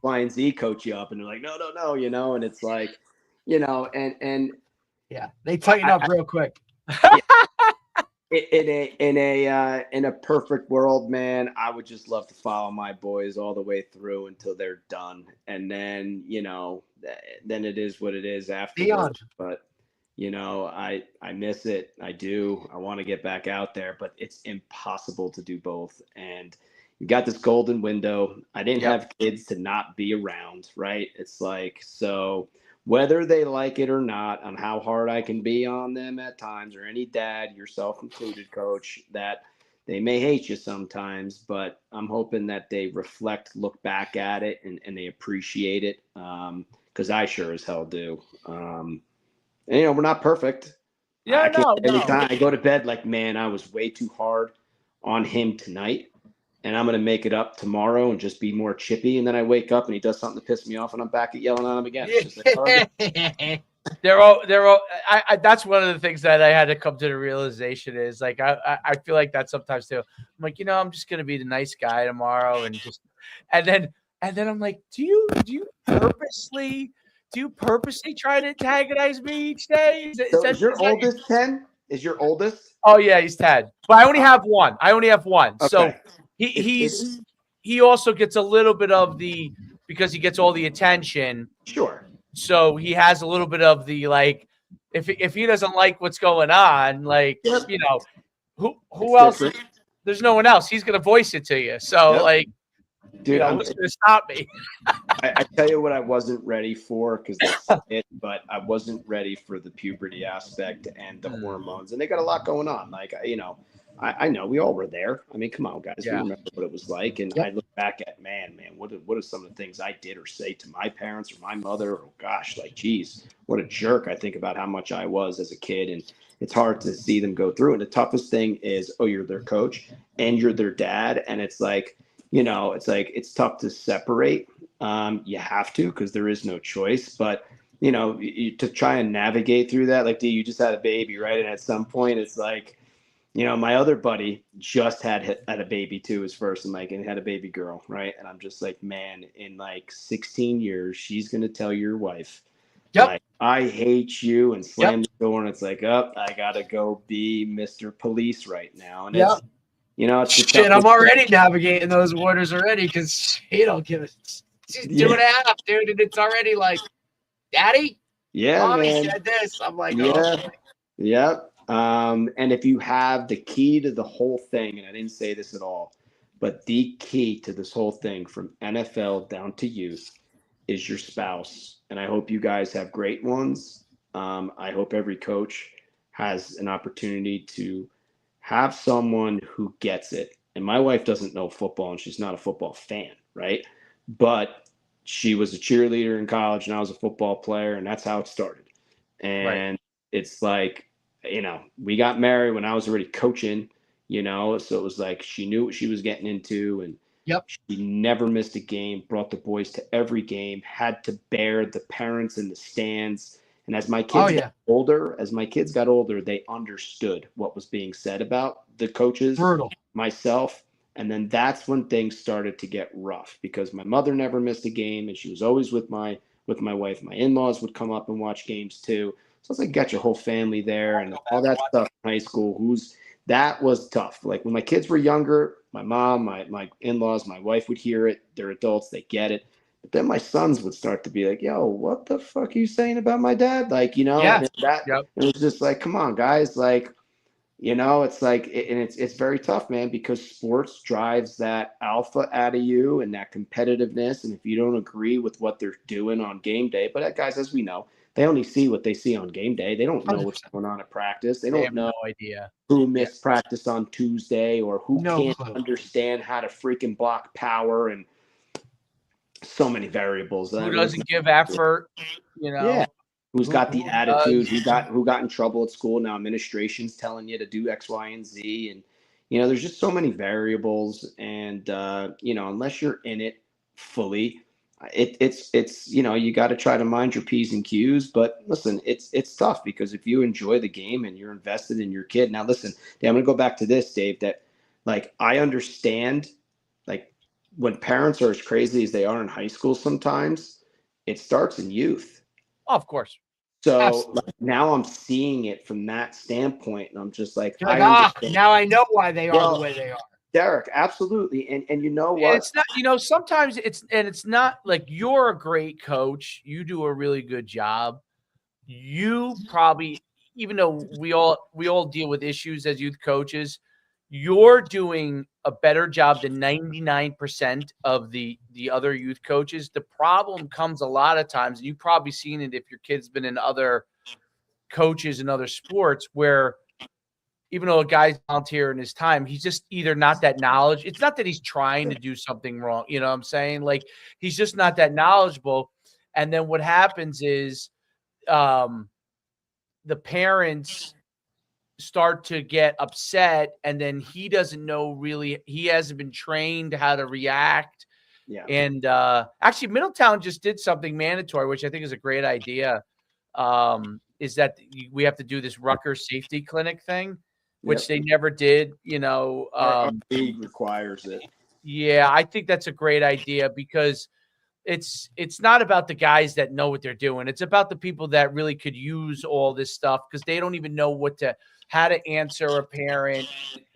Y, and Z coach you up. And they're like, no, and it's like, and yeah, they tighten up real quick. In a perfect world, man, I would just love to follow my boys all the way through until they're done, and then then it is what it is afterwards. But I miss it. I do. I want to get back out there, but it's impossible to do both. And you got this golden window. I didn't have kids to not be around, right? It's like so. Whether they like it or not, on how hard I can be on them at times, or any dad, yourself included, Coach, that they may hate you sometimes, but I'm hoping that they reflect, look back at it, and they appreciate it, because I sure as hell do. And, we're not perfect. Anytime I go to bed like, man, I was way too hard on him tonight. And I'm going to make it up tomorrow and just be more chippy. And then I wake up and he does something to piss me off and I'm back at yelling at him again. It's just like, they're all. I that's one of the things that I had to come to the realization is like I feel like that sometimes too. I'm like, I'm just gonna be the nice guy tomorrow and then I'm like, do you purposely try to antagonize me each day? So is your oldest 10? Is your oldest? Oh yeah, he's 10. But I only have one. So Okay. he also gets a little bit of the because he gets all the attention. Sure. So he has a little bit of the like if he doesn't like what's going on, like who else? There's no one else. He's gonna voice it to you. So like dude, who's gonna stop me? I tell you what I wasn't ready for because that's it, but I wasn't ready for the puberty aspect and the hormones. And they got a lot going on. Like, I know we all were there. I mean, come on, guys. We remember what it was like. And I look back at, man, what are some of the things I did or say to my parents or my mother? Oh, gosh, like, geez, what a jerk. I think about how much I was as a kid. And it's hard to see them go through. And the toughest thing is, you're their coach and you're their dad. And it's like, it's tough to separate. You have to because there is no choice. But, to try and navigate through that, like, you just had a baby, right? And at some point, it's like, my other buddy just had a baby too, his first, and had a baby girl, right? And I'm just like, man, in like 16 years, she's gonna tell your wife, like, I hate you, and slam the door, and it's like, I gotta go be Mr. Police right now, and it's, it's shit. I'm already navigating those waters already because she don't give it. She's 2.5, dude, and it's already like, Daddy, Mommy said this. I'm like, and if you have the key to the whole thing, and I didn't say this at all, but the key to this whole thing from NFL down to youth is your spouse. And I hope you guys have great ones. I hope every coach has an opportunity to have someone who gets it. And my wife doesn't know football and she's not a football fan, right? But she was a cheerleader in college and I was a football player, and that's how it started. And it's like, we got married when I was already coaching, so it was like she knew what she was getting into, and she never missed a game, brought the boys to every game, had to bear the parents in the stands. And as my kids got older, they understood what was being said about the coaches, myself. And then that's when things started to get rough because my mother never missed a game and she was always with my wife. My in-laws would come up and watch games too. So it's like, got your whole family there and all that stuff in high school. That was tough. Like when my kids were younger, my mom, my in-laws, my wife would hear it. They're adults. They get it. But then my sons would start to be like, yo, what the fuck are you saying about my dad? Like, and it was just like, come on, guys. Like, it's like, and it's very tough, man, because sports drives that alpha out of you and that competitiveness. And if you don't agree with what they're doing on game day, but guys, as we know, they only see what they see on game day. They don't know what's going on at practice. They don't know who missed practice on Tuesday or who can't understand how to freaking block power and so many variables. Who doesn't give effort, Yeah. Who's got the attitude? Who got in trouble at school? Now administration's telling you to do X, Y, and Z, and there's just so many variables. And unless you're in it fully, it's you got to try to mind your P's and Q's. But listen, it's tough because if you enjoy the game and you're invested in your kid. Now listen, I'm gonna go back to this, Dave. That like I understand, like when parents are as crazy as they are in high school, sometimes it starts in youth. Oh, of course. So now I'm seeing it from that standpoint, and I'm just like, now I know why they are the way they are. Derek, absolutely. And you know what? And it's not, sometimes it's not like you're a great coach. You do a really good job. You probably, even though we all deal with issues as youth coaches, you're doing a better job than 99% of the other youth coaches. The problem comes a lot of times, and you've probably seen it if your kid's been in other coaches in other sports, where even though a guy's volunteering his time, he's just either not that knowledgeable. It's not that he's trying to do something wrong. You know what I'm saying? Like he's just not that knowledgeable. And then what happens is the parents start to get upset, and then he doesn't know really, he hasn't been trained how to react. Yeah. And actually Middletown just did something mandatory, which I think is a great idea. is that we have to do this Rutgers safety clinic thing, which they never did, Our league requires it. Yeah, I think that's a great idea because it's not about the guys that know what they're doing. It's about the people that really could use all this stuff because they don't even know how to answer a parent,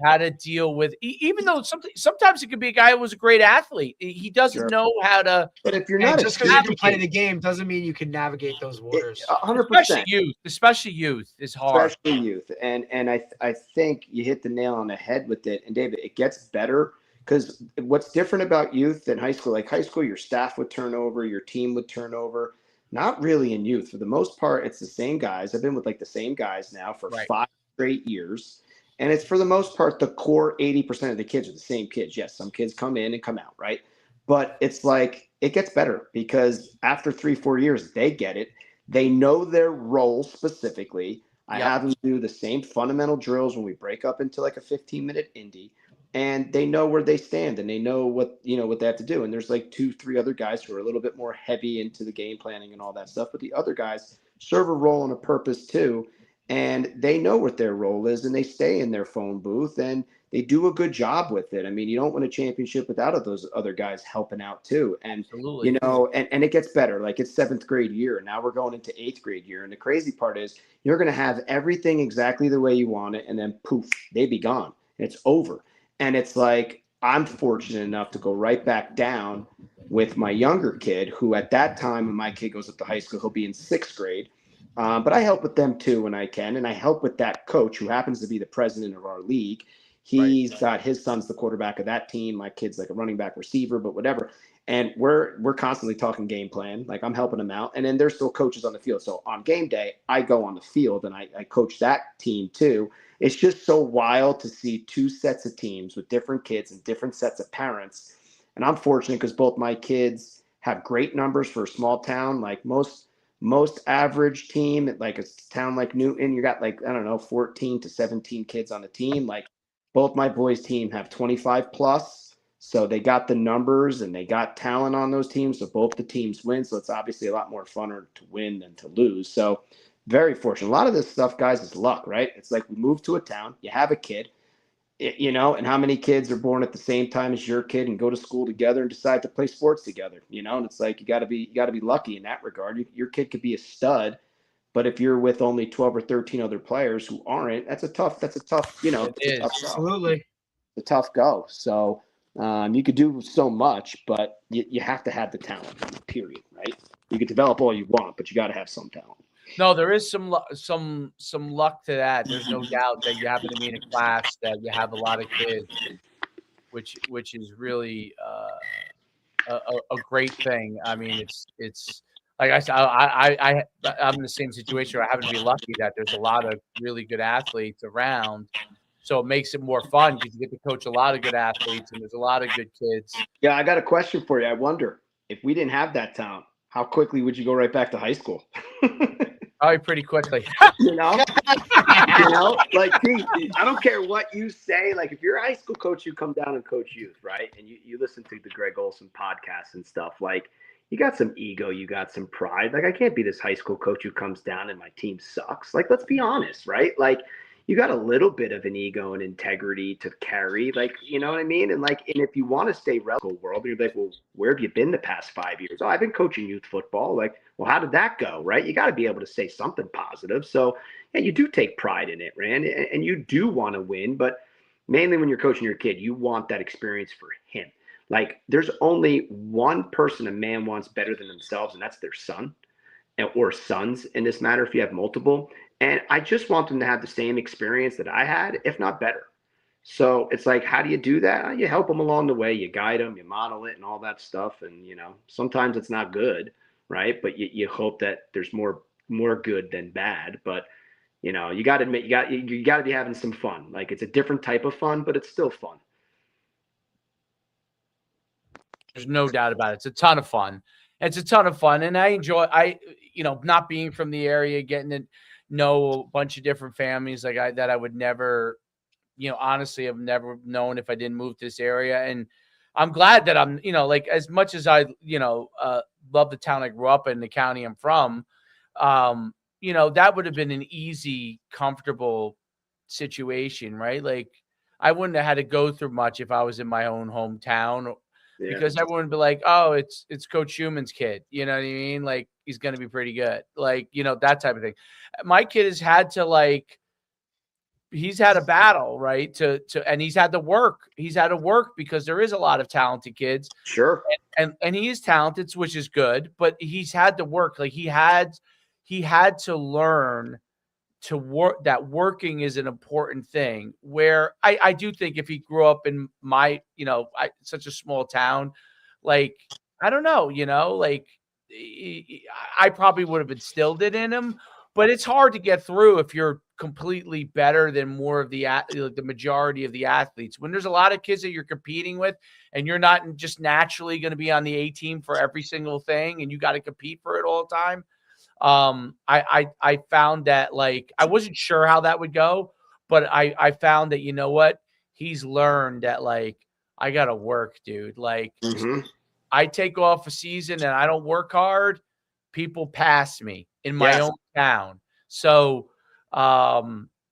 how to deal with, even though sometimes it could be a guy who was a great athlete. He doesn't know how to. But if you're not just because you can play the game doesn't mean you can navigate those waters. 100%. Especially youth is hard. Especially youth. And I think you hit the nail on the head with it. And David, it gets better. Because what's different about youth than high school, like high school, your staff would turn over, your team would turn over. Not really in youth. For the most part, it's the same guys. I've been with like the same guys now for 5 straight years. And it's for the most part, the core 80% of the kids are the same kids. Yes, some kids come in and come out, right? But it's like it gets better because after 3-4 years, they get it. They know their role specifically. I have them do the same fundamental drills when we break up into like a 15-minute indie. And they know where they stand and they know what they have to do. And there's like 2-3 other guys who are a little bit more heavy into the game planning and all that stuff. But the other guys serve a role and a purpose too. And they know what their role is and they stay in their phone booth and they do a good job with it. I mean, you don't win a championship without those other guys helping out too. And, Absolutely. And it gets better. Like it's 7th grade year. And now we're going into 8th grade year. And the crazy part is you're going to have everything exactly the way you want it. And then poof, they be gone. It's over. And it's like, I'm fortunate enough to go right back down with my younger kid, who at that time, when my kid goes up to high school, he'll be in 6th grade. But I help with them too when I can. And I help with that coach who happens to be the president of our league. He's got his son's the quarterback of that team. My kid's like a running back receiver, but whatever. And we're constantly talking game plan. Like I'm helping them out. And then there's still coaches on the field. So on game day, I go on the field and I coach that team too. It's just so wild to see 2 sets of teams with different kids and different sets of parents. And I'm fortunate because both my kids have great numbers for a small town. Like most average team, like a town like Newton, you got like, I don't know, 14 to 17 kids on the team. Like both my boys' team have 25 plus. So they got the numbers and they got talent on those teams. So both the teams win. So it's obviously a lot more funner to win than to lose. So very fortunate. A lot of this stuff, guys, is luck, right? It's like we move to a town, you have a kid, and how many kids are born at the same time as your kid and go to school together and decide to play sports together, and it's like you got to be lucky in that regard. Your kid could be a stud, but if you're with only 12 or 13 other players who aren't, that's a tough, Absolutely. a tough go. So you could do so much, but you have to have the talent, period, right? You can develop all you want, but you got to have some talent. No, there is some luck to that. There's no doubt that you happen to be in a class that you have a lot of kids, which is really a great thing. I mean, it's like I said, I'm in the same situation where I happen to be lucky that there's a lot of really good athletes around. So it makes it more fun because you get to coach a lot of good athletes and there's a lot of good kids. Yeah, I got a question for you. I wonder if we didn't have that talent, how quickly would you go right back to high school? Probably pretty quickly. Like, Pete, I don't care what you say. Like, if you're a high school coach, you come down and coach youth, right? And you listen to the Greg Olson podcast and stuff. Like, you got some ego, you got some pride. Like, I can't be this high school coach who comes down and my team sucks. Like, let's be honest, right? Like, you got a little bit of an ego and integrity to carry, like, you know what I mean? And if you want to stay relevant world, you're like, well, where have you been the past 5 years? Oh, I've been coaching youth football. Like, well, how did that go? Right? You got to be able to say something positive. So, yeah, you do take pride in it, Rand, and you do want to win, but mainly when you're coaching your kid, you want that experience for him. Like, there's only one person a man wants better than themselves, and that's their son or sons in this matter, if you have multiple. And I just want them to have the same experience that I had, if not better. So it's like, how do you do that? You help them along the way. You guide them, you model it and all that stuff. And, sometimes it's not good, right? But you hope that there's more good than bad. But, you got to admit, you got to be having some fun. Like, it's a different type of fun, but it's still fun. There's no doubt about it. It's a ton of fun. And I enjoy, not being from the area, getting to know a bunch of different families that I would never, honestly have never known if I didn't move to this area. And I'm glad that I'm, as much as I, love the town I grew up in, the county I'm from, that would have been an easy, comfortable situation, right? Like I wouldn't have had to go through much if I was in my own hometown because everyone would be like, oh, it's Coach Schumann's kid. You know what I mean? Like he's going to be pretty good. Like, that type of thing. My kid has had to he's had a battle, right? And he's had to work. He's had to work because there is a lot of talented kids. Sure. And he is talented, which is good, but he's had to work. Like he had to learn to work, that working is an important thing, where I do think if he grew up in my, such a small town, like, I don't know, like I probably would have instilled it in him, but it's hard to get through if you're completely better than more of the majority of the athletes. When there's a lot of kids that you're competing with and you're not just naturally going to be on the A team for every single thing and you got to compete for it all the time. I found that I wasn't sure how that would go, but I found that, what, he's learned that I gotta work, dude. I take off a season and I don't work hard, people pass me in my own town. So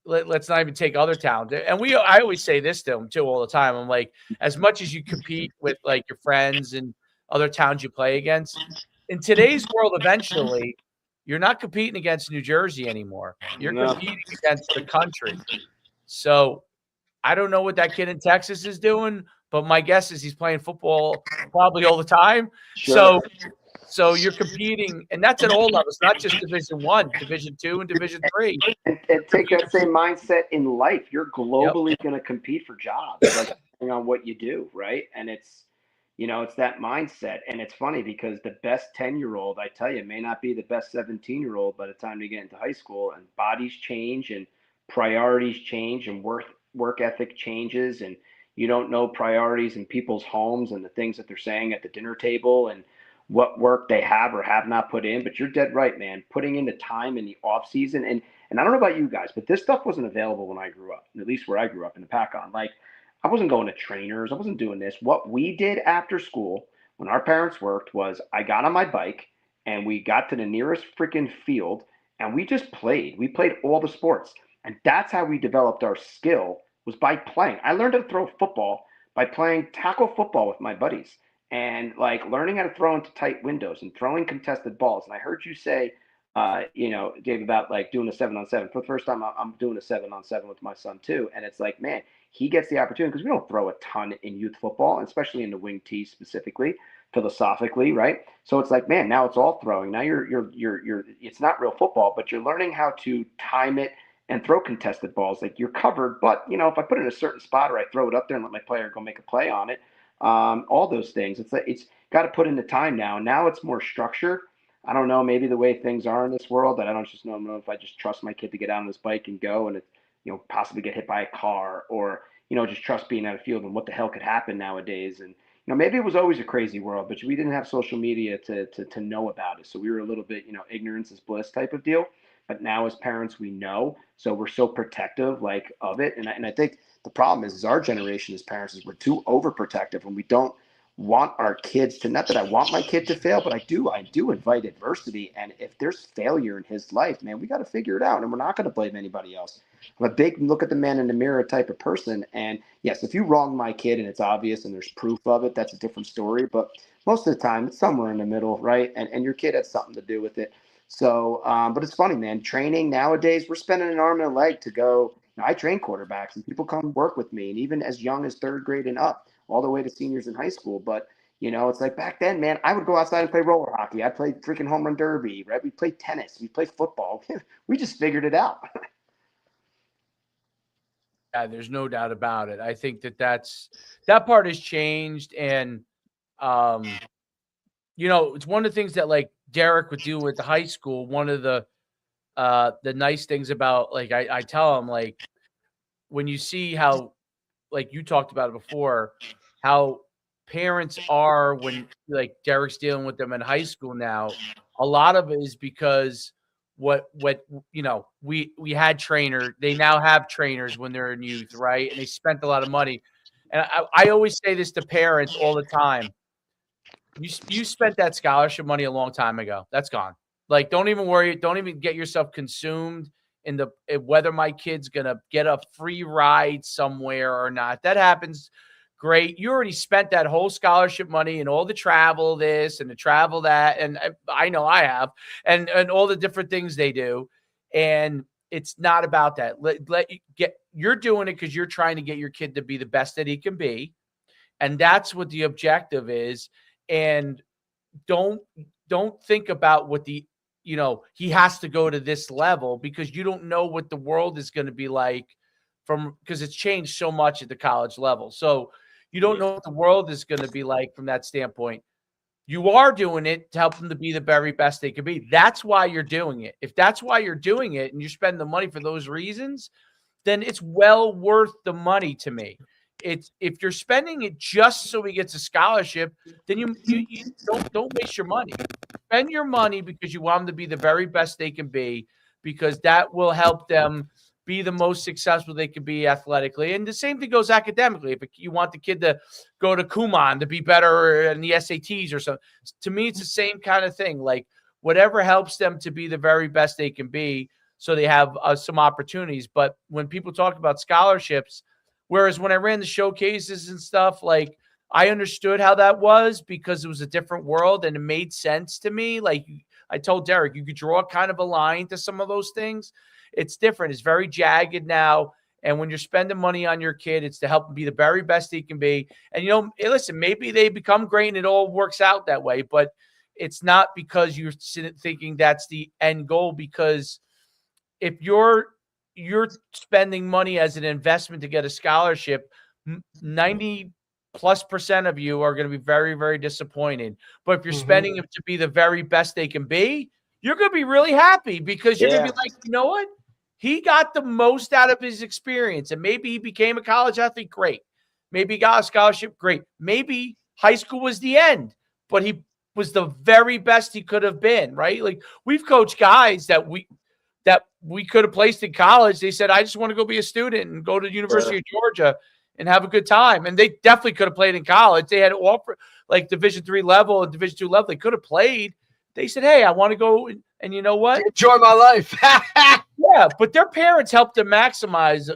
let's not even take other towns. And I always say this to them too all the time. I'm like, as much as you compete with your friends and other towns you play against, in today's world, eventually you're not competing against New Jersey anymore. You're competing against the country. So I don't know what that kid in Texas is doing, but my guess is he's playing football probably all the time. Sure. So you're competing, and that's at all levels, not just Division I, Division II, and Division III. And take that same mindset in life. You're globally going to compete for jobs, depending on what you do, right? And it's that mindset. And it's funny because the best 10-year-old, I tell you, may not be the best 17-year-old by the time they get into high school. And bodies change and priorities change and work ethic changes. And you don't know priorities in people's homes and the things that they're saying at the dinner table and what work they have or have not put in. But you're dead right, man. Putting in the time in the off season. And I don't know about you guys, but this stuff wasn't available when I grew up, at least where I grew up in the Pac-On. I wasn't going to trainers. I wasn't doing this. What we did after school when our parents worked was I got on my bike and we got to the nearest freaking field and we just played. We played all the sports. And that's how we developed our skill, was by playing. I learned how to throw football by playing tackle football with my buddies and learning how to throw into tight windows and throwing contested balls. And I heard you say, Dave, about doing a 7-on-7. For the first time, I'm doing a 7-on-7 with my son too. And it's like, man, he gets the opportunity because we don't throw a ton in youth football, especially in the wing tee specifically, philosophically, right? So it's like, man, now it's all throwing. Now you're it's not real football, but you're learning how to time it and throw contested balls. You're covered, but if I put it in a certain spot or I throw it up there and let my player go make a play on it, all those things. It's got to put in the time now. Now it's more structured. I don't know, maybe the way things are in this world that I don't know if I just trust my kid to get out on his bike and go and possibly get hit by a car or, just trust being out of field and what the hell could happen nowadays. And, maybe it was always a crazy world, but we didn't have social media to know about it. So we were a little bit, ignorance is bliss type of deal. But now as parents, we know. So we're so protective of it. And I think the problem is our generation as parents is we're too overprotective and we don't want our kids to, not that I want my kid to fail, but I do invite adversity. And if there's failure in his life, man, we got to figure it out and we're not going to blame anybody else. I'm a big look at the man in the mirror type of person. And yes, if you wrong my kid and it's obvious and there's proof of it, that's a different story. But most of the time it's somewhere in the middle, right? And your kid has something to do with it. So, but it's funny, man, training nowadays, we're spending an arm and a leg to go. I train quarterbacks and people come work with me. And even as young as third grade and up, all the way to seniors in high school. But, it's like back then, man, I would go outside and play roller hockey. I played freaking home run derby, right? We played tennis. We played football. We just figured it out. Yeah, there's no doubt about it. I think that part has changed. And, it's one of the things that Derek would do with the high school. One of the nice things about, I tell him, when you see how, you talked about it before, how parents are when Derek's dealing with them in high school now, a lot of it is because we had trainers. They now have trainers when they're in youth, right? And they spent a lot of money. And I always say this to parents all the time. You spent that scholarship money a long time ago. That's gone. Like, don't even worry. Don't even get yourself consumed in whether my kid's going to get a free ride somewhere or not. That happens. Great. You already spent that whole scholarship money and all the travel this and the travel that. And I know I have, and all the different things they do. And it's not about that. You're doing it because you're trying to get your kid to be the best that he can be. And that's what the objective is. And don't think about what he has to go to this level, because you don't know what the world is going to be like because it's changed so much at the college level. So you don't know what the world is going to be like from that standpoint. You are doing it to help them to be the very best they could be. That's why you're doing it. If that's why you're doing it and you're spending the money for those reasons, then it's well worth the money to me. If you're spending it just so he gets a scholarship, then you don't waste your money. Spend your money because you want them to be the very best they can be, because that will help them be the most successful they can be athletically. And the same thing goes academically. If you want the kid to go to Kumon to be better in the SATs or something, to me, it's the same kind of thing. Like, whatever helps them to be the very best they can be, so they have some opportunities. But when people talk about scholarships, whereas when I ran the showcases and stuff, like, I understood how that was because it was a different world and it made sense to me. Like I told Derek, you could draw kind of a line to some of those things. It's different. It's very jagged now. And when you're spending money on your kid, it's to help him be the very best he can be. And, listen, maybe they become great and it all works out that way, but it's not because you're thinking that's the end goal. Because if you're spending money as an investment to get a scholarship, 90+% of you are going to be very, very disappointed. But if you're spending it to be the very best they can be, you're going to be really happy, because you're going to be like, you know what? He got the most out of his experience, and maybe he became a college athlete. Great. Maybe he got a scholarship. Great. Maybe high school was the end, but he was the very best he could have been, right? Like, we've coached guys that we could have placed in college. They said, I just want to go be a student and go to the University of Georgia and have a good time. And they definitely could have played in college. They had offer like Division III level and Division II level. They could have played. They said, hey, I want to go. And you know what? Enjoy my life. Yeah. But their parents helped them maximize,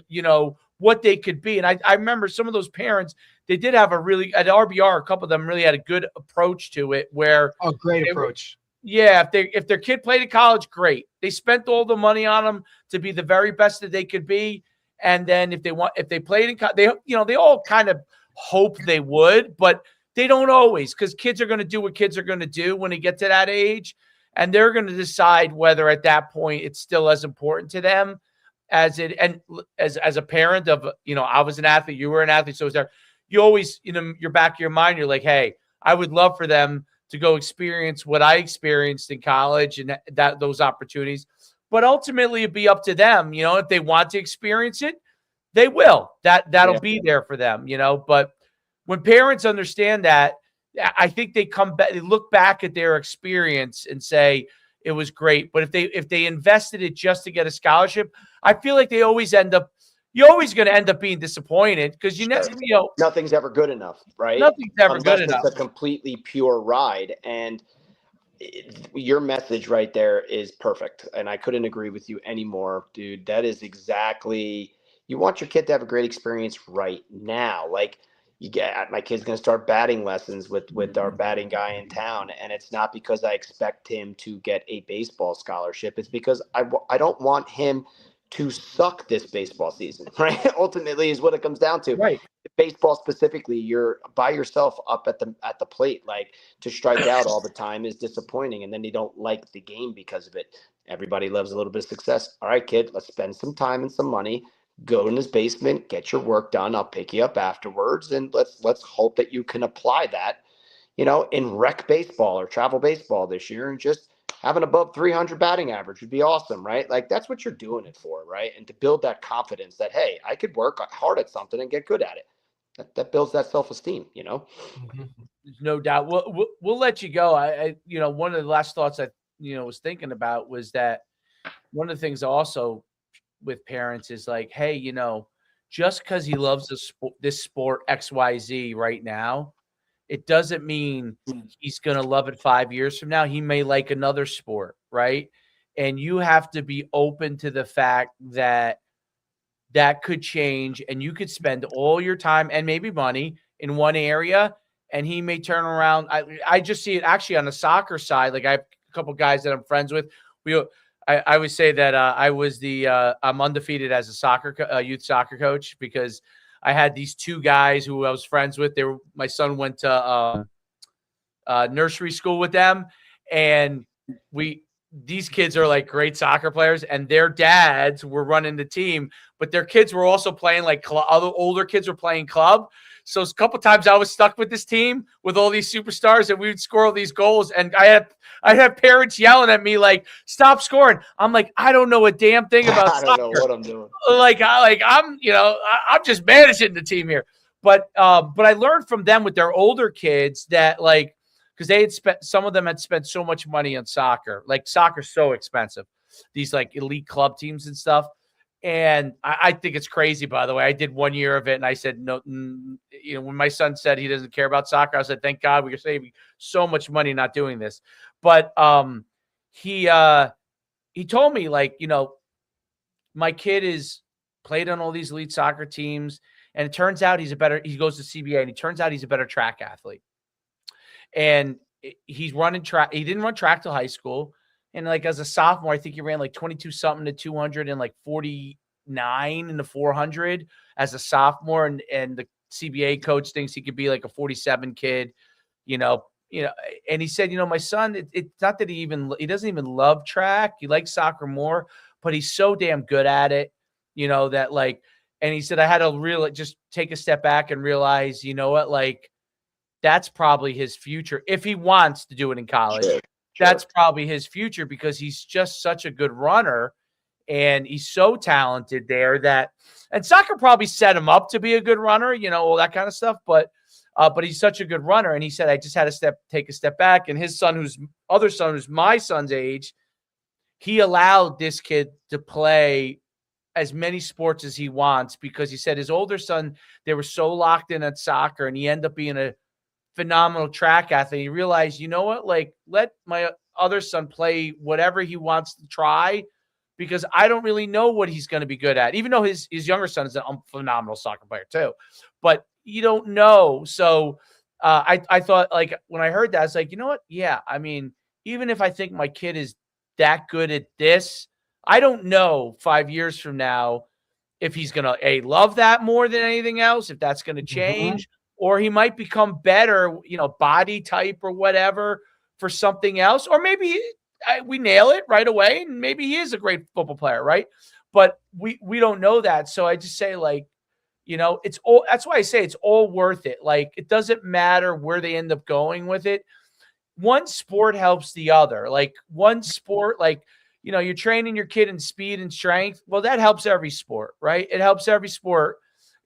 what they could be. And I remember some of those parents, they did have at RBR, a couple of them really had a good approach to it where. Oh, great approach. Yeah, if their kid played in college, great. They spent all the money on them to be the very best that they could be. And then if they played in college, they all kind of hope they would, but they don't always, because kids are going to do what kids are going to do when they get to that age, and they're going to decide whether at that point it's still as important to them as a parent of, I was an athlete, you were an athlete, so was there. You always, your back of your mind, you're like, hey, I would love for them to go experience what I experienced in college and those opportunities. But ultimately it'd be up to them, if they want to experience it, they will. That'll be there for them, But when parents understand that, I think they come back, they look back at their experience and say it was great. But if they invested it just to get a scholarship, I feel like you're always going to end up being disappointed, because nothing's ever good enough, right? Nothing's ever good enough. It's a completely pure ride. And your message right there is perfect. And I couldn't agree with you anymore, dude. That is exactly, you want your kid to have a great experience right now. Like, my kid's going to start batting lessons with our batting guy in town. And it's not because I expect him to get a baseball scholarship. It's because I don't want him to suck this baseball season, right? Ultimately is what it comes down to. Right. Baseball specifically, you're by yourself up at the plate. Like, to strike out all the time is disappointing. And then you don't like the game because of it. Everybody loves a little bit of success. All right, kid, let's spend some time and some money. Go in his basement, get your work done. I'll pick you up afterwards. And let's hope that you can apply that, in rec baseball or travel baseball this year, and just have an above 300 batting average would be awesome, right? Like, that's what you're doing it for, right? And to build that confidence that, hey, I could work hard at something and get good at it. That builds that self-esteem, There's no doubt. We'll let you go. I one of the last thoughts I was thinking about was that one of the things also with parents is like, hey, just because he loves this sport XYZ right now, it doesn't mean he's going to love it 5 years from now. He may like another sport, right? And you have to be open to the fact that that could change and you could spend all your time and maybe money in one area and he may turn around. I just see it actually on the soccer side. Like I have a couple guys that I'm friends with. I would say that I'm undefeated as a youth soccer coach because I had these two guys who I was friends with. My son went to nursery school with them, and these kids are like great soccer players, and their dads were running the team, but their kids were also playing like other older kids were playing club. So a couple times I was stuck with this team with all these superstars, and we would score all these goals, and I had parents yelling at me like, "Stop scoring!" I'm like, I don't know a damn thing about I don't know what I'm doing. I'm just managing the team here. But I learned from them with their older kids that like, because some of them had spent so much money on soccer. Like soccer's so expensive, these like elite club teams and stuff. And I think it's crazy, by the way. I did 1 year of it, and I said, no, when my son said he doesn't care about soccer, I said, thank God we're saving so much money not doing this. But he told me, like, my kid is played on all these elite soccer teams, and it turns out he goes to CBA, and it turns out he's a better track athlete. And he's running track. He didn't run track till high school. And like as a sophomore, I think he ran like 22 something to 200 and like 49 in the 400 as a sophomore. And the CBA coach thinks he could be like a 47 kid, and he said, my son, it's not that he doesn't even love track. He likes soccer more, but he's so damn good at it, that like, and he said, I had to really just take a step back and realize, like, that's probably his future. If he wants to do it in college, sure. That's probably his future because he's just such a good runner and he's so talented there and soccer probably set him up to be a good runner, all that kind of stuff. But he's such a good runner. And he said, I just had to take a step back. And his son, who's my son's age, he allowed this kid to play as many sports as he wants because he said his older son, they were so locked in at soccer and he ended up being a phenomenal track athlete. He realized, like, let my other son play whatever he wants to try because I don't really know what he's going to be good at, even though his younger son is a phenomenal soccer player too, but you don't know. So I thought, like, when I heard that, I was like, you know what? Yeah. I mean, even if I think my kid is that good at this, I don't know 5 years from now if he's going to love that more than anything else, if that's going to change, or he might become better, body type or whatever for something else. Or maybe we nail it right away and maybe he is a great football player, right? But we don't know that. So I just say, like, that's why I say it's all worth it. Like, it doesn't matter where they end up going with it. One sport helps the other. Like one sport, like, you're training your kid in speed and strength. Well, that helps every sport, right? It helps every sport.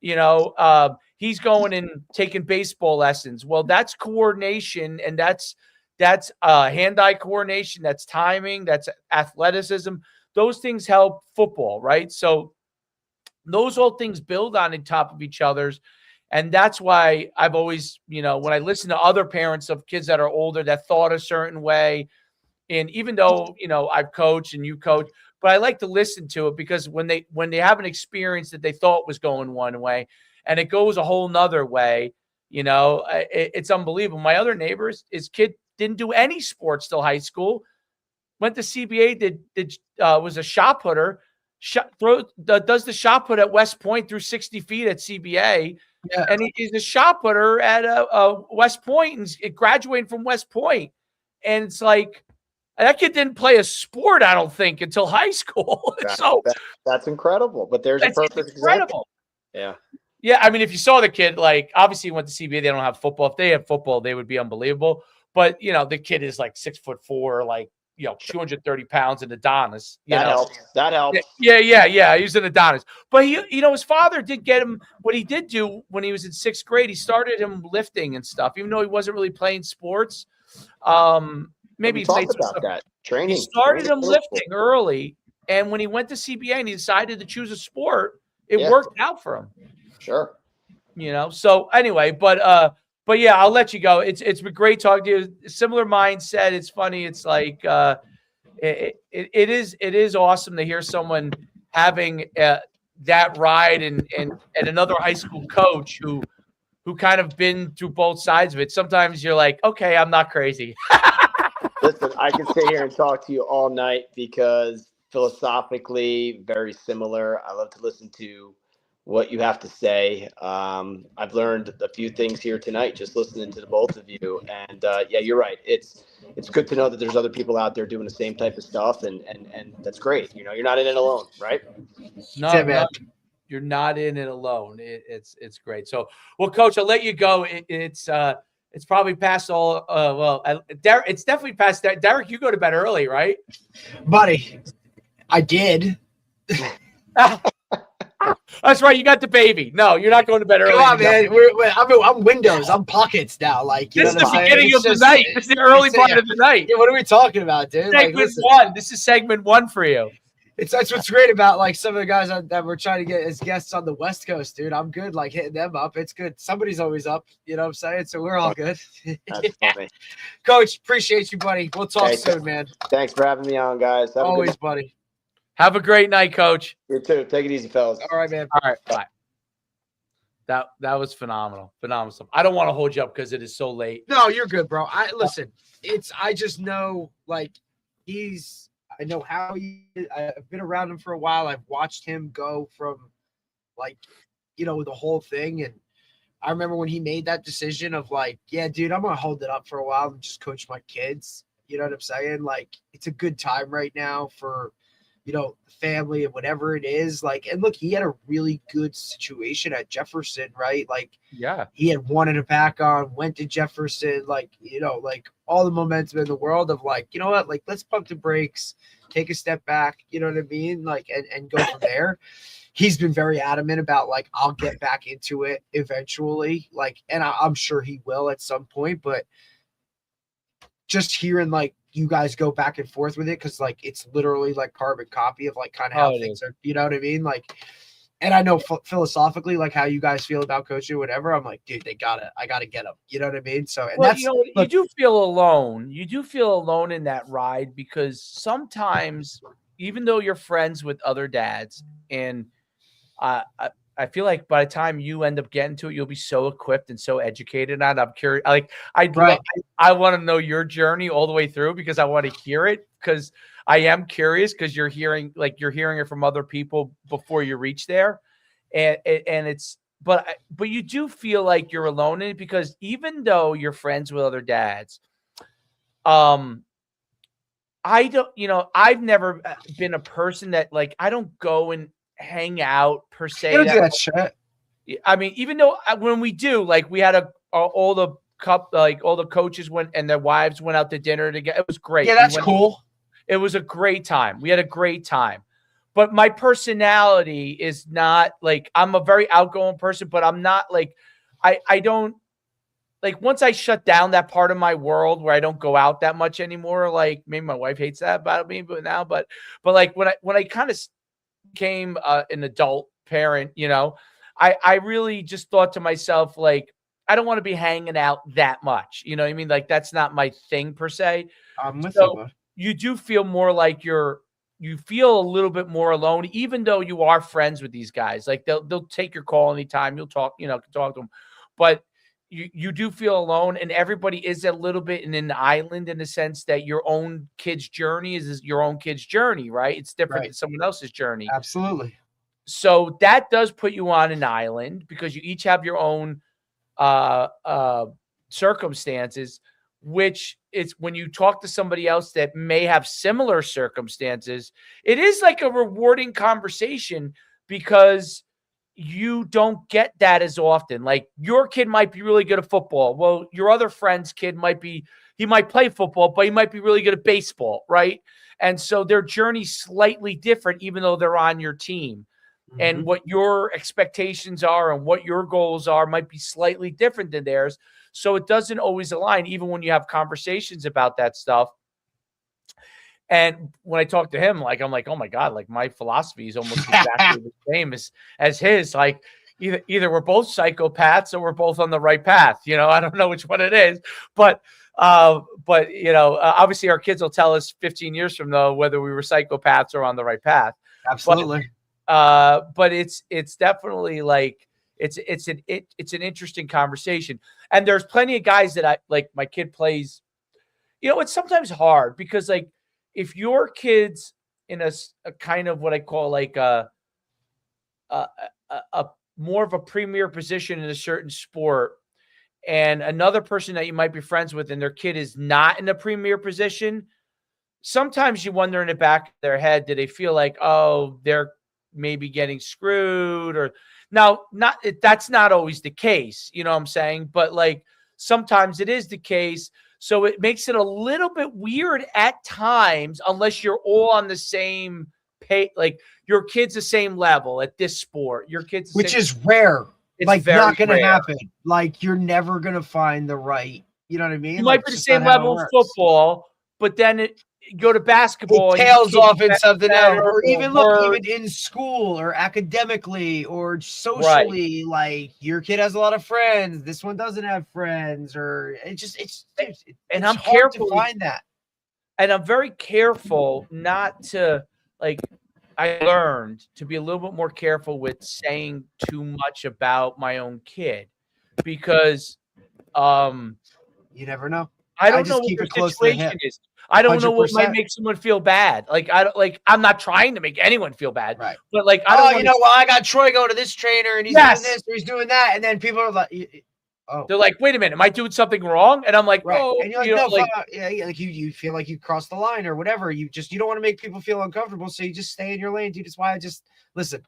He's going and taking baseball lessons. Well, that's coordination, and that's hand-eye coordination, that's timing, that's athleticism. Those things help football, right? So those all things build on top of each other's. And that's why I've always, when I listen to other parents of kids that are older that thought a certain way, and even though, I've coached and you coach, but I like to listen to it because when they have an experience that they thought was going one way and it goes a whole nother way, it's unbelievable. My other neighbors, his kid didn't do any sports till high school, went to CBA, was a shot putter, does the shot put at West Point through 60 feet at CBA. Yeah. And he's a shot putter at West Point and graduating from West Point. And it's like, that kid didn't play a sport, I don't think, until high school. That's incredible. But there's a perfect example. Yeah. Yeah. I mean, if you saw the kid, like, obviously he went to CBA, they don't have football. If they had football, they would be unbelievable. But, the kid is like 6'4", like, 230 pounds in Adonis. That helps. Yeah. He was an Adonis. But his father did get him. What he did do when he was in 6th grade, he started him lifting and stuff, even though he wasn't really playing sports. Maybe he played about that training. He started him lifting early, and when he went to CBA and he decided to choose a sport, it worked out for him. Sure. So anyway, but yeah, I'll let you go. It's been great talking to you. Similar mindset. It's funny. It's like it is awesome to hear someone having that ride and another high school coach who kind of been through both sides of it. Sometimes you're like, okay, I'm not crazy. Listen, I can sit here and talk to you all night because philosophically very similar. I love to listen to what you have to say. I've learned a few things here tonight just listening to the both of you. And yeah, you're right. It's good to know that there's other people out there doing the same type of stuff, and that's great. You know, you're not in it alone, right? No, you're not in it alone. It's great. So, well, Coach, I'll let you go. It's probably past all. Derek, it's definitely past that. Derek, you go to bed early, right? Buddy, I did. That's right. You got the baby. No, you're not going to bed early. Come on, man. I'm Windows. I'm pockets now. Like, you this know is the beginning of the night. This is the early part of the night. Yeah, what are we talking about, dude? Segment one. This is segment one for you. That's what's great about like some of the guys that we're trying to get as guests on the West Coast, dude. I'm good, like hitting them up. It's good. Somebody's always up, you know what I'm saying? So we're all good. That's funny. Coach, appreciate you, buddy. We'll talk soon, man. Thanks for having me on, guys. Always, buddy. Have a great night, Coach. You too. Take it easy, fellas. All right, man. All right, bye. That was phenomenal. Phenomenal stuff. I don't want to hold you up because it is so late. No, you're good, bro. I just know like I know how I've been around him for a while. I've watched him go from like, you know, the whole thing. And I remember when he made that decision of like, yeah, dude, I'm going to hold it up for a while and just coach my kids. You know what I'm saying? Like, it's a good time right now for, you know, the family and whatever it is. Like, and look, he had a really good situation at Jefferson, right? Like, yeah, he had wanted it back on, went to Jefferson, like, you know, like all the momentum in the world of like, you know what, like, let's pump the brakes, take a step back, you know what I mean? Like, and go from there. He's been very adamant about like, I'll get back into it eventually. Like, and I'm sure he will at some point, but just hearing like you guys go back and forth with it, because like it's literally like carbon copy of like kind of how things are, you know what I mean? Like, and I know philosophically like how you guys feel about coaching or whatever. I'm like, dude, I gotta get them. You know what I mean? So, and well, you do feel alone. You do feel alone in that ride because sometimes, even though you're friends with other dads, and I feel like by the time you end up getting to it, you'll be so equipped and so educated. And I'm curious, like I want to know your journey all the way through because I want to hear it, because I am curious, because you're hearing it from other people before you reach there. And it's, but you do feel like you're alone in it, because even though you're friends with other dads, I don't, I've never been a person that like, I don't go and hang out per se. You don't do that shit. I mean, even though when we do, like we had all the coaches went and their wives went out to dinner together. It was great. Yeah, that's cool. It was a great time. We had a great time. But my personality is not like, I'm a very outgoing person, but I'm not like, I don't like, once I shut down that part of my world where I don't go out that much anymore, like maybe my wife hates that about me, but like when I kind of became an adult parent, I really just thought to myself, like, I don't want to be hanging out that much. You know what I mean? Like, that's not my thing per se. I'm with you. You do feel more like you feel a little bit more alone, even though you are friends with these guys. Like they'll take your call anytime. You'll talk, talk to them, but you do feel alone, and everybody is a little bit in an island in the sense that your own kid's journey is your own kid's journey, right? It's different than someone else's journey. Absolutely. So that does put you on an island because you each have your own circumstances, which is when you talk to somebody else that may have similar circumstances, it is like a rewarding conversation because you don't get that as often. Like your kid might be really good at football. Well, your other friend's kid he might play football, but he might be really good at baseball, right? And so their journey's slightly different, even though they're on your team. Mm-hmm. And what your expectations are and what your goals are might be slightly different than theirs. So it doesn't always align, even when you have conversations about that stuff. And when I talk to him, like, I'm like, oh my God, like my philosophy is almost exactly the same as his. Like either we're both psychopaths or we're both on the right path. I don't know which one it is, but But you know, obviously our kids will tell us 15 years from now whether we were psychopaths or on the right path. Absolutely. But it's definitely like it's an interesting conversation. And there's plenty of guys that I like. My kid plays. You know, it's sometimes hard because like if your kid's in a kind of what I call like a more of a premier position in a certain sport, and another person that you might be friends with and their kid is not in a premier position, sometimes you wonder in the back of their head, do they feel like, oh, they're maybe getting screwed? Or now, that's not always the case, you know what I'm saying? But like sometimes it is the case. So it makes it a little bit weird at times, unless you're all on the same pay, like your kid's the same level at this sport. Your kid's which is rare. It's like not going to rare. happen. Like you're never going to find the right. You know what I mean? You like, might be the same level of football, but then go to basketball. It tails off in something else, or even in school or academically or socially. Right. Like your kid has a lot of friends, this one doesn't have friends, or it's I'm careful to find that. And I'm very careful not to like. I learned to be a little bit more careful with saying too much about my own kid because you never know. I don't know what your situation is. I don't 100%. Know what might make someone feel bad. Like I'm not trying to make anyone feel bad. Right. But like I don't well, I got Troy going to this trainer and he's doing this or he's doing that. And then people are like, oh. They're like, wait a minute, am I doing something wrong? And I'm like, right. Oh, and you're like, no, like you feel like you crossed the line or whatever. You don't want to make people feel uncomfortable. So you just stay in your lane, dude. That's why I just listen.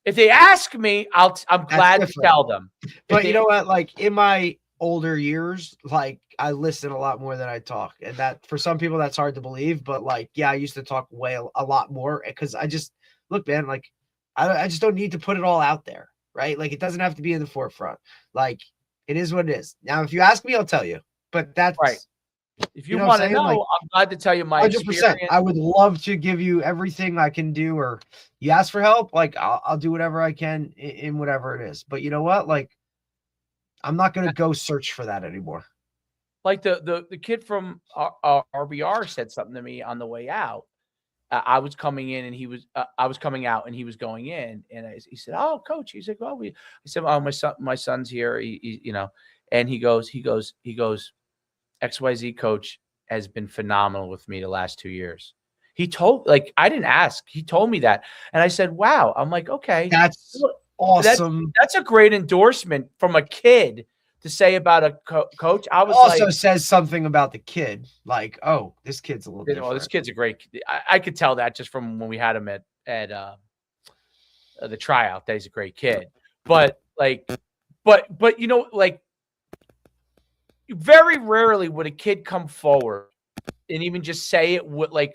If they ask me, I'm glad to tell them. But you know what? Like in my older years, like I listen a lot more than I talk, and that for some people that's hard to believe. But like, yeah, I used to talk a lot more because I just look, man. Like I just don't need to put it all out there, right? Like it doesn't have to be in the forefront. Like it is what it is. Now, if you ask me, I'll tell you. But that's right. If you want to know, like, I'm glad to tell you my 100%. Experience. I would love to give you everything I can do, or you ask for help, like I'll do whatever I can in whatever it is. But you know what? Like I'm not going to go search for that anymore. Like the kid from RBR said something to me on the way out. I was coming in and he was I was coming out and he was going in, and he said, "Oh, coach," he's like, "Oh, I said, "Oh, my son's here." He you know, and he goes, XYZ coach has been phenomenal with me the last 2 years. He told, like, I didn't ask. He told me that. And I said, wow. I'm like, okay. That's awesome. That's a great endorsement from a kid to say about a coach. I was also says something about the kid. Like, oh, this kid's a little different. Well, this kid's a great kid. I could tell that just from when we had him at the tryout that he's a great kid. But like, but you know, like, very rarely would a kid come forward and even just say it like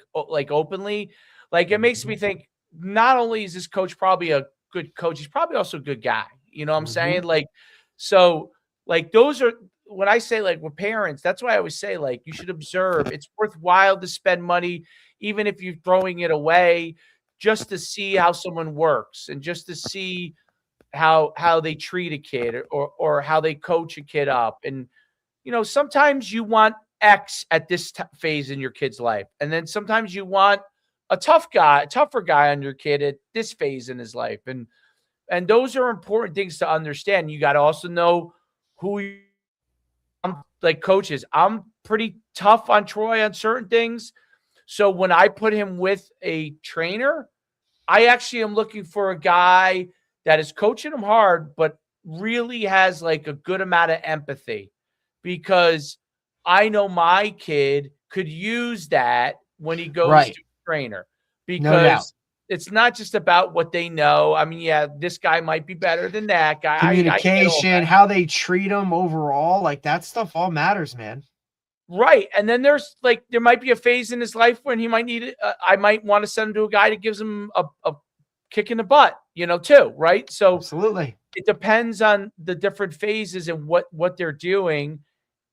openly. Like it makes me think not only is this coach probably a good coach, he's probably also a good guy. You know what I'm saying? Like, so like those are when I say like with parents, that's why I always say like you should observe. It's worthwhile to spend money, even if you're throwing it away, just to see how someone works and just to see how they treat a kid or how they coach a kid up. And you know, sometimes you want X at this phase in your kid's life. And then sometimes you want a tougher guy on your kid at this phase in his life. And those are important things to understand. You got to also know who I'm like coaches. I'm pretty tough on Troy on certain things. So when I put him with a trainer, I actually am looking for a guy that is coaching him hard, but really has like a good amount of empathy. Because I know my kid could use that when he goes to a trainer, because it's not just about what they know. I mean, yeah, this guy might be better than that guy. Communication, how they treat him overall, like that stuff all matters, man. Right. And then there might be a phase in his life when he might need it. I might want to send him to a guy that gives him a kick in the butt, you know, too. Right. So absolutely. It depends on the different phases and what they're doing.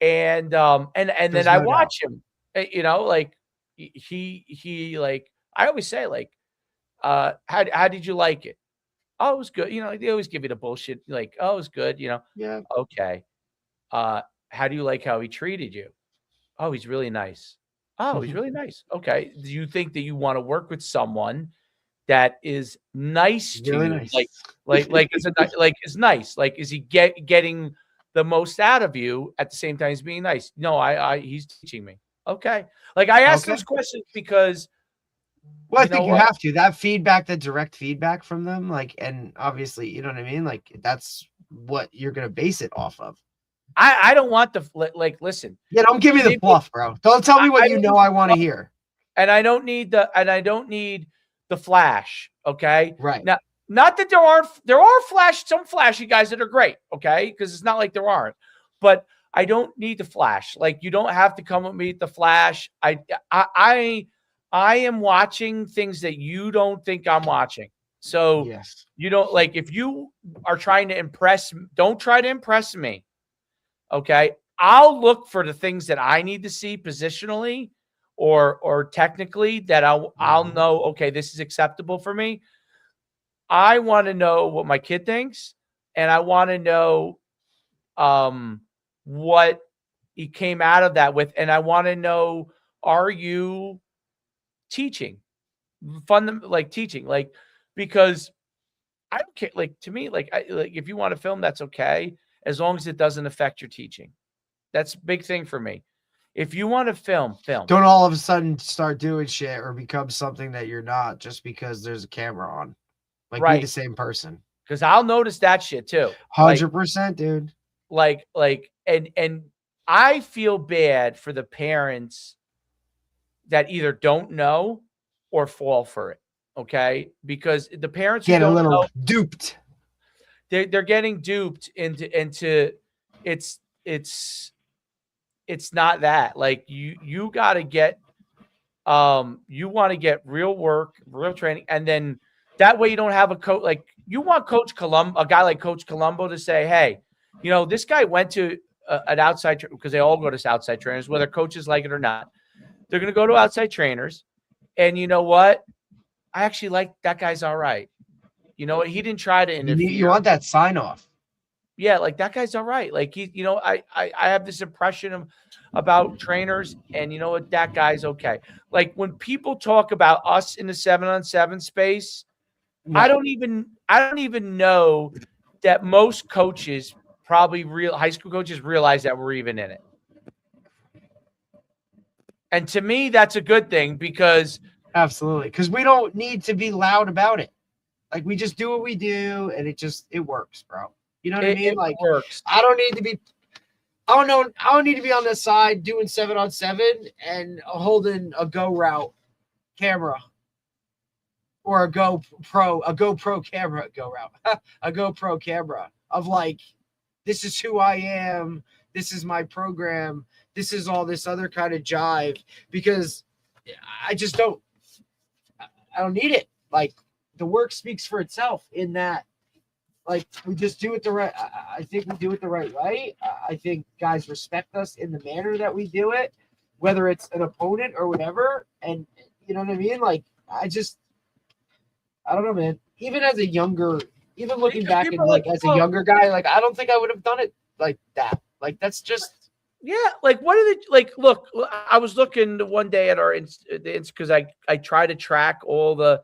And then I watch him, you know, like he like, I always say like, how did you like it? Oh, it was good. You know, they always give you the bullshit. Like, oh, it was good. You know? Yeah. Okay. how do you like how he treated you? Oh, he's really nice. Oh, he's really nice. Okay. Do you think that you want to work with someone that is nice to Really you? nice. Is nice. Like, is he getting the most out of you at the same time he's being nice? No, he's teaching me. Okay. Like, I ask those questions because well, I think you have to. That feedback, that direct feedback from them, like, and obviously, you know what I mean? Like, that's what you're gonna base it off of. I don't want the listen. Yeah, don't give me the fluff, bro. Don't tell me what I want to hear. And I don't need the flash. Okay. Right. Now, not that there are some flashy guys that are great. Okay. Because it's not like there aren't, but I don't need the flash. Like, you don't have to come with me at the flash. I am watching things that you don't think I'm watching. So yes, you don't like, if you are trying to impress, don't try to impress me. Okay. I'll look for the things that I need to see positionally or technically that I'll know, okay, this is acceptable for me. I want to know what my kid thinks, and I want to know what he came out of that with, and I want to know, are you teaching? Teaching, because I don't care. Like, to me, if you want to film, that's okay, as long as it doesn't affect your teaching. That's a big thing for me. If you want to film. Don't all of a sudden start doing shit or become something that you're not just because there's a camera on. Like, right. Be the same person. Because I'll notice that shit too. 100%, dude. And I feel bad for the parents that either don't know or fall for it. Okay, because the parents get a little duped. They're getting duped into it's not that. Like, you got to get you want to get real work, real training, and then that way you don't have a coach. Like, you want a guy like Coach Colombo to say, hey, this guy went to an outside, because they all go to outside trainers, whether coaches like it or not. They're going to go to outside trainers, and you know what? I actually like that guy's all right. You know what? He didn't try to interfere. You want that sign off. Yeah, like, that guy's all right. Like, I have this impression about trainers, and you know what? That guy's okay. Like, when people talk about us in the 7-on-7 space, no. I don't even know that most coaches, probably real high school coaches, realize that we're even in it. And to me, that's a good thing, because absolutely, because we don't need to be loud about it. Like, we just do what we do, and it works, bro. You know what I mean? Like, works. I don't need to be on the side doing 7-on-7 and holding a go route camera or a GoPro camera a GoPro camera of, like, this is who I am. This is my program. This is all this other kind of jive, because I just don't need it. Like, the work speaks for itself in that, like, we just do it the right. I think we do it the right way. I think guys respect us in the manner that we do it, whether it's an opponent or whatever. And you know what I mean? Like, I don't know, man. Even looking back and as a younger guy, like, I don't think I would have done it like that. Like, that's just. Yeah, like, what are they look, I was looking one day at our because I try to track all the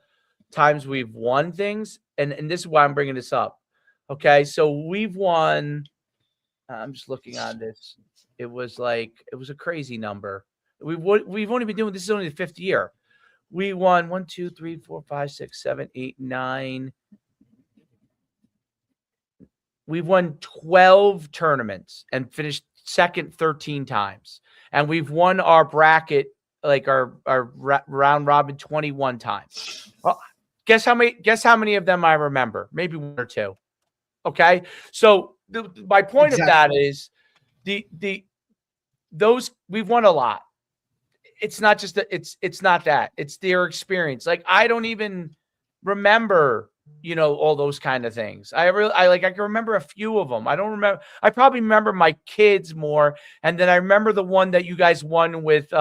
times we've won things, and this is why I'm bringing this up. Okay, so we've won. I'm just looking on this. It was a crazy number. We've only been doing this, is only the 5th year. We won 1, 2, 3, 4, 5, 6, 7, 8, 9. We've won 12 tournaments and finished second 13 times, and we've won our bracket, like our round robin, 21 times. Well, guess how many of them I remember? Maybe 1 or 2. Okay, so my point of that is those we've won a lot. It's not just that it's not that, it's their experience. Like, I don't even remember, all those kind of things. I can remember a few of them. I don't remember. I probably remember my kids more. And then I remember the one that you guys won with,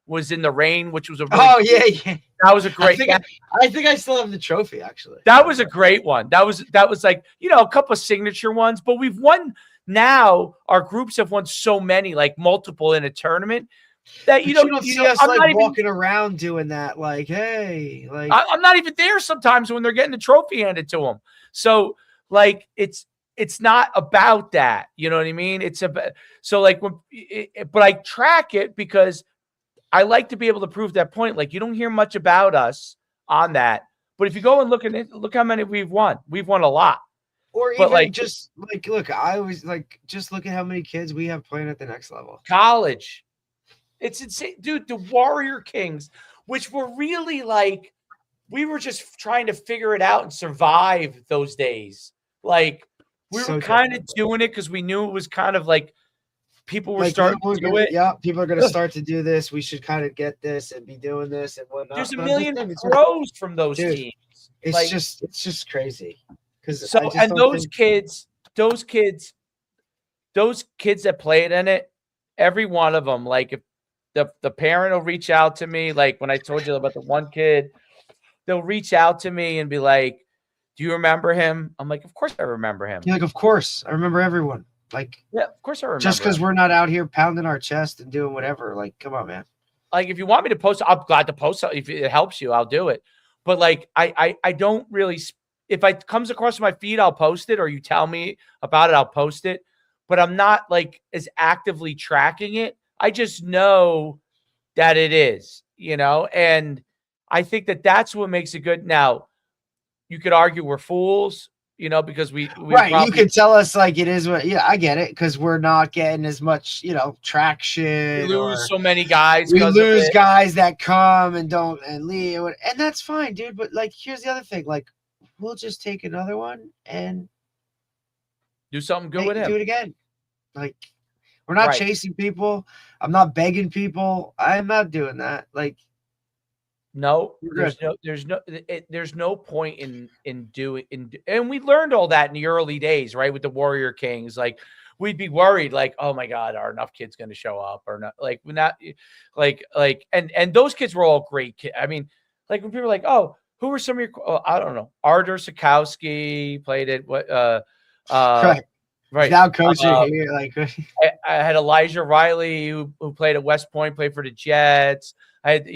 was in the rain, which was a really yeah. That was a great. I think I still have the trophy, actually. That was a great one. That was like, a couple of signature ones, but we've won now our groups have won so many, like multiple in a tournament, that you don't see us I'm like not walking around doing that. Like, hey, like I'm not even there sometimes when they're getting the trophy handed to them. So like it's not about that. You know what I mean? It's about, so like but I track it because I like to be able to prove that point. Like you don't hear much about us on that, but if you go and look at it, look how many we've won. We've won a lot. or But even like just like look, I always like just look at how many kids we have playing at the next level. College. It's insane, dude. The Warrior Kings, which were really like, we were just trying to figure it out and survive those days. Like we were kind of doing it because we knew it was kind of like people were like starting to do it. Yeah, people are going to start to do this. We should kind of get this and be doing this and whatnot. There's a million pros from those teams. It's like, just crazy. Because those kids that played in it, every one of them, like if the parent will reach out to me, like when I told you about the one kid, they'll reach out to me and be like, "Do you remember him?" I'm like, "Of course I remember him." You're like, "Of course, I remember everyone." Like, yeah, of course I remember. Just because we're not out here pounding our chest and doing whatever, like, come on, man. Like, if you want me to post, I'm glad to post. If it helps you, I'll do it. But like, I don't really. If it comes across my feed, I'll post it, or you tell me about it, I'll post it. But I'm not like as actively tracking it. I just know that it is, and I think that that's what makes it good. Now, you could argue we're fools, because we right. Probably, you could tell us like it is what, yeah, I get it. Cause we're not getting as much, traction. We lose so many guys. We lose guys that come and don't and leave. And that's fine, dude. But like, here's the other thing. Like, we'll just take another one and do something good with him. Do it again. Like, we're not chasing people. I'm not begging people. I'm not doing that. Like, no, there's no point in doing, and we learned all that in the early days, right? With the Warrior Kings, like we'd be worried, like, oh my God, are enough kids going to show up or not? Like, we're not and those kids were all great kids. I mean, like when people are like, oh, who were some of your? I don't know. Artur Sikowski played it. Right. Now coaching here, like I had Elijah Riley who played at West Point, played for the Jets. I had,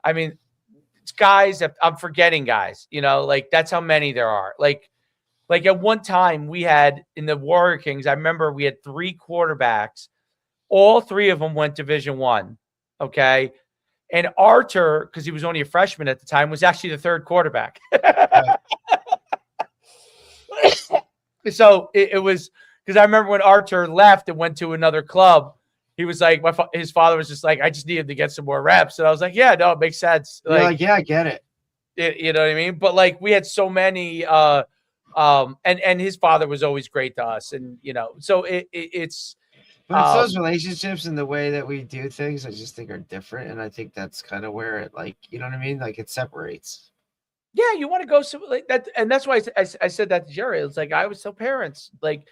I mean, it's guys that I'm forgetting guys, like that's how many there are. Like at one time we had in the Warrior Kings, I remember we had 3 quarterbacks. All 3 of them went Division I. Okay. And Artur, because he was only a freshman at the time, was actually the 3rd quarterback. So it was, because I remember when Artur left and went to another club, he was like, his father was just like, I just needed to get some more reps. And I was like, yeah, no, it makes sense. Like, yeah, I get it. You know what I mean? But like, we had so many, and his father was always great to us. And, so it's. But it's those relationships and the way that we do things, I just think are different. And I think that's kind of where it, like, you know what I mean? Like, it separates. Yeah, you want to go like that. And that's why I said that to Jerry. It's like, I always tell parents, like,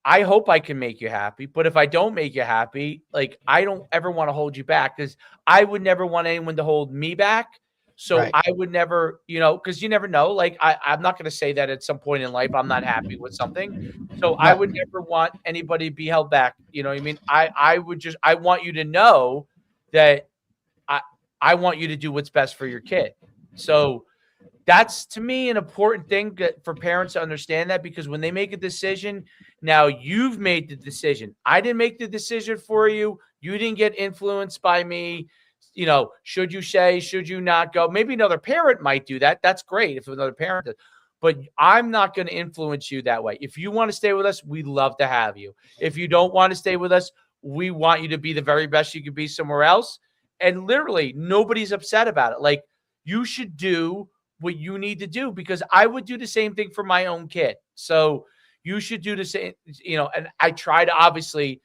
I hope I can make you happy, but if I don't make you happy, like I don't ever want to hold you back, because I would never want anyone to hold me back. So I would never, because you never know. Like I'm not going to say that at some point in life I'm not happy with something. So I would never want anybody to be held back. You know what I mean? I want you to know that I want you to do what's best for your kid. So that's, to me, an important thing for parents to understand, that because when they make a decision, now you've made the decision. I didn't make the decision for you. You didn't get influenced by me. Should you say, should you not go? Maybe another parent might do that. That's great if another parent does. But I'm not going to influence you that way. If you want to stay with us, we'd love to have you. If you don't want to stay with us, we want you to be the very best you could be somewhere else. And literally, nobody's upset about it. Like, you should do what you need to do, because I would do the same thing for my own kid. So you should do the same, and I try to, obviously,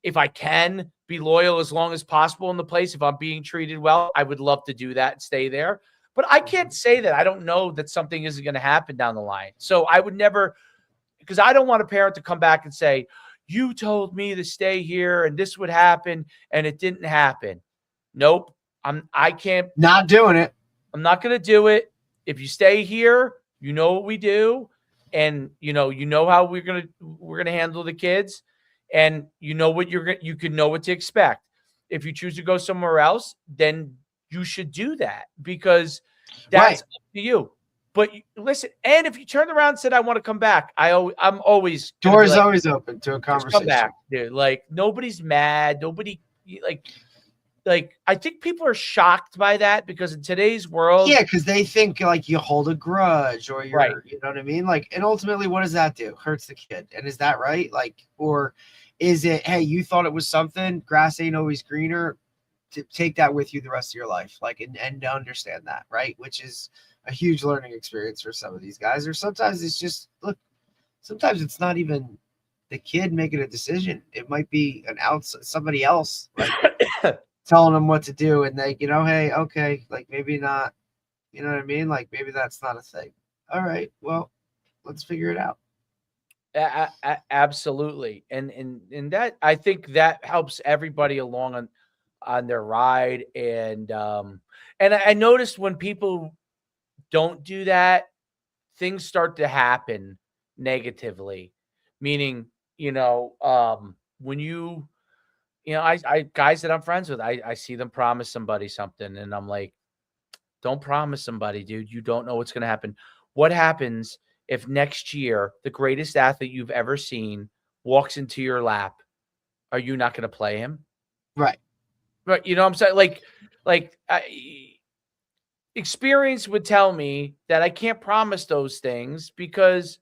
if I can, be loyal as long as possible in the place. If I'm being treated well, I would love to do that and stay there. But I can't say that I don't know that something isn't going to happen down the line. So I would never, because I don't want a parent to come back and say, you told me to stay here and this would happen and it didn't happen. Nope. I can't. Not doing it. I'm not going to do it. If you stay here, you know what we do. and you know how we're gonna handle the kids, and you know what you can know what to expect. If you choose to go somewhere else, then you should do that, because that's up to you. But listen, and if you turned around and said, I want to come back, I'm always Doors like, always open to a conversation. come back, dude. Like, nobody's mad. Nobody like I think people are shocked by that, because in today's world, yeah, because they think like you hold a grudge, or you're, right. you know what I mean? Like, and ultimately, what does that do? Hurts the kid. And is that right? Like, or is it, hey, you thought it was something, grass ain't always greener, to take that with you the rest of your life, like, and to understand that, right? Which is a huge learning experience for some of these guys. Or sometimes it's just, look, sometimes it's not even the kid making a decision. It might be somebody else, like, telling them what to do, and they, hey, okay, like, maybe not, you know what I mean? Like, maybe that's not a thing. All right, well, let's figure it out. Absolutely. And that, I think that helps everybody along on their ride. And I noticed when people don't do that, things start to happen negatively. Meaning, when I guys that I'm friends with, I see them promise somebody something, and I'm like, don't promise somebody, dude. You don't know what's going to happen. What happens if next year the greatest athlete you've ever seen walks into your lap? Are you not going to play him? Right. Right. You know what I'm saying? Like experience would tell me that I can't promise those things, because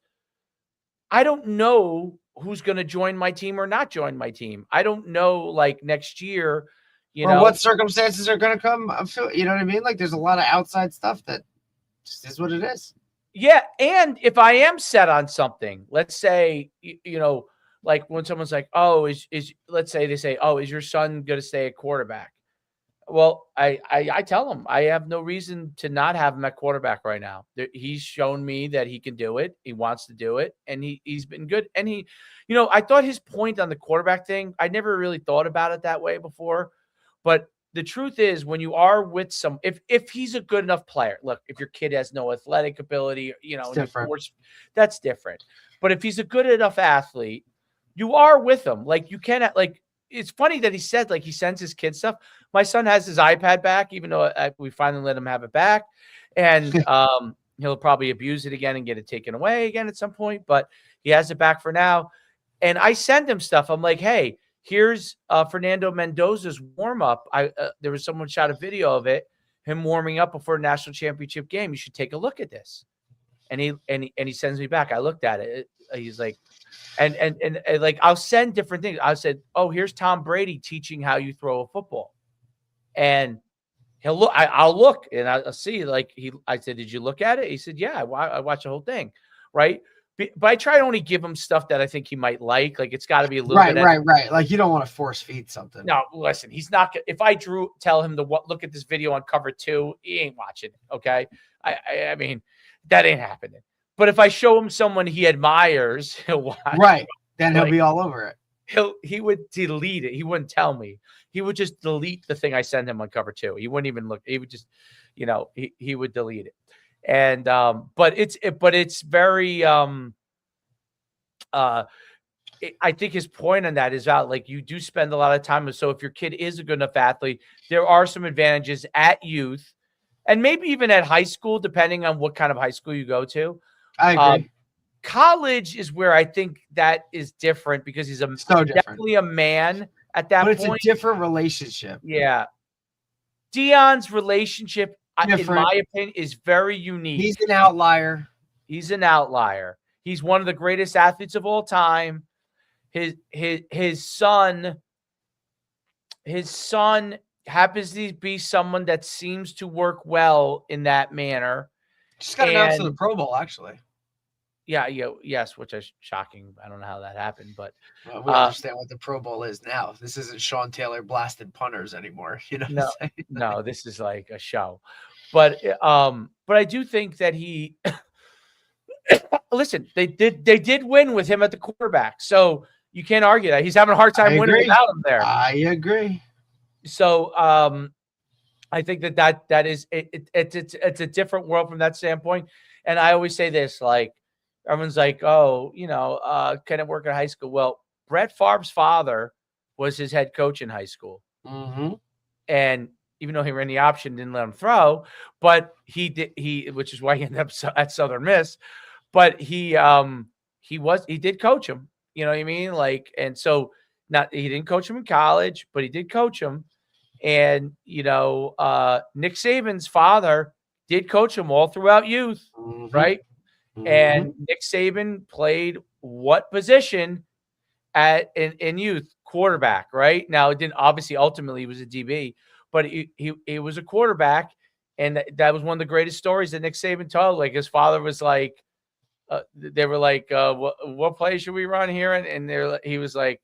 I don't know who's going to join my team or not join my team. I don't know, like, next year, or what circumstances are going to come. You know what I mean? Like, there's a lot of outside stuff that just is what it is. Yeah. And if I am set on something, let's say, like when someone's like, oh, let's say they say, oh, is your son going to stay at quarterback? Well, I tell him I have no reason to not have him at quarterback right now. He's shown me that he can do it. He wants to do it, and he's been good. And I thought his point on the quarterback thing, I never really thought about it that way before. But the truth is, when you are with if he's a good enough player, look, if your kid has no athletic ability, that's different. But if he's a good enough athlete, you are with him. Like, you cannot, like, it's funny that he said, like, he sends his kid stuff. My son has his iPad back, even though we finally let him have it back. And he'll probably abuse it again and get it taken away again at some point, but he has it back for now. And I send him stuff. I'm like, hey, here's Fernando Mendoza's warm-up. There was someone shot a video of it, him warming up before a national championship game. You should take a look at this. And he sends me back. I looked at it. He's like, and like, I'll send different things. I said, oh, here's Tom Brady teaching how you throw a football. And he'll look, I'll look and I'll see, like, I said, did you look at it? He said, yeah, I watched the whole thing. Right. But I try to only give him stuff that I think he might like. Like, it's got to be a little bit. Right. Like, you don't want to force feed something. No, listen, he's not. If I tell him to look at this video on cover 2, he ain't watching it. Okay. I mean, that ain't happening. But if I show him someone he admires, he'll watch. Right. Then he'll be all over it. He would delete it. He wouldn't tell me. He would just delete the thing I sent him on cover 2. He wouldn't even look. He would just, he would delete it. And but it's very I think his point on that is out. Like, you do spend a lot of time. So if your kid is a good enough athlete, there are some advantages at youth, and maybe even at high school, depending on what kind of high school you go to. I agree. College is where I think that is different, because he's definitely a man at that point. But it's a different relationship. Yeah. Deion's relationship, in my opinion, is very unique. He's an outlier. He's one of the greatest athletes of all time. His son happens to be someone that seems to work well in that manner. Just got announced to the Pro Bowl, actually. Yeah, yes, which is shocking. I don't know how that happened, but we understand what the Pro Bowl is now. This isn't Sean Taylor blasted punters anymore. No, this is like a show. But I do think that he listen, they did win with him at the quarterback, so you can't argue that. He's having a hard time winning without him there. I agree. So I think that is it's a different world from that standpoint. And I always say this, like, Everyone's like, oh, can it work at high school? Well, Brett Favre's father was his head coach in high school. Mm-hmm. And even though he ran the option, didn't let him throw, but he did, which is why he ended up at Southern Miss. But he did coach him. You know what I mean? Like, and so he didn't coach him in college, but he did coach him. And, Nick Saban's father did coach him all throughout youth, right? Mm-hmm. And Nick Saban played what position in youth? Quarterback, right? Now it didn't, obviously ultimately he was a DB, but he was a quarterback, and that was one of the greatest stories that Nick Saban told. Like his father was like, they were like, what play should we run here? And he was like,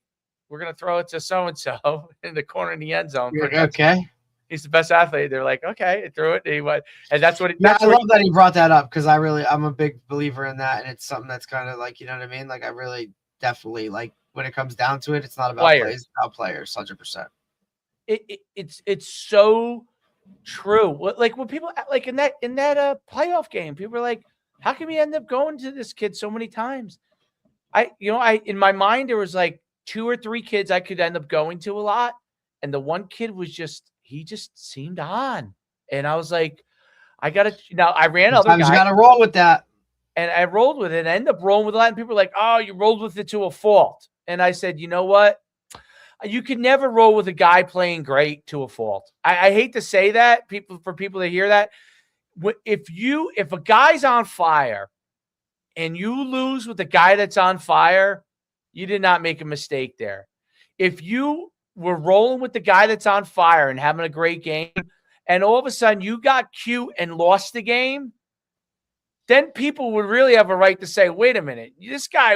we're gonna throw it to so and so in the corner in the end zone. Okay. He's the best athlete. They're like, okay, he threw it. And he went, and that's what. I love that he brought that up because I'm a big believer in that, and it's something that's kind of like, you know what I mean? Like I really definitely like when it comes down to it, it's not about plays, it's about players, 100%. It's so true. Like when people like in that playoff game, people are like, how come you end up going to this kid so many times? I in my mind there was like 2 or 3 kids I could end up going to a lot, and the one kid was he just seemed on, and I was like, I ran other guys. You got to roll with that. And I rolled with it and I ended up rolling with a lot. And people were like, oh, you rolled with it to a fault. And I said, you know what? You can never roll with a guy playing great to a fault. I hate to say that for people to hear that. If a guy's on fire and you lose with the guy that's on fire, you did not make a mistake there. If you were rolling with the guy that's on fire and having a great game, and all of a sudden you got cute and lost the game, then people would really have a right to say, wait a minute, this guy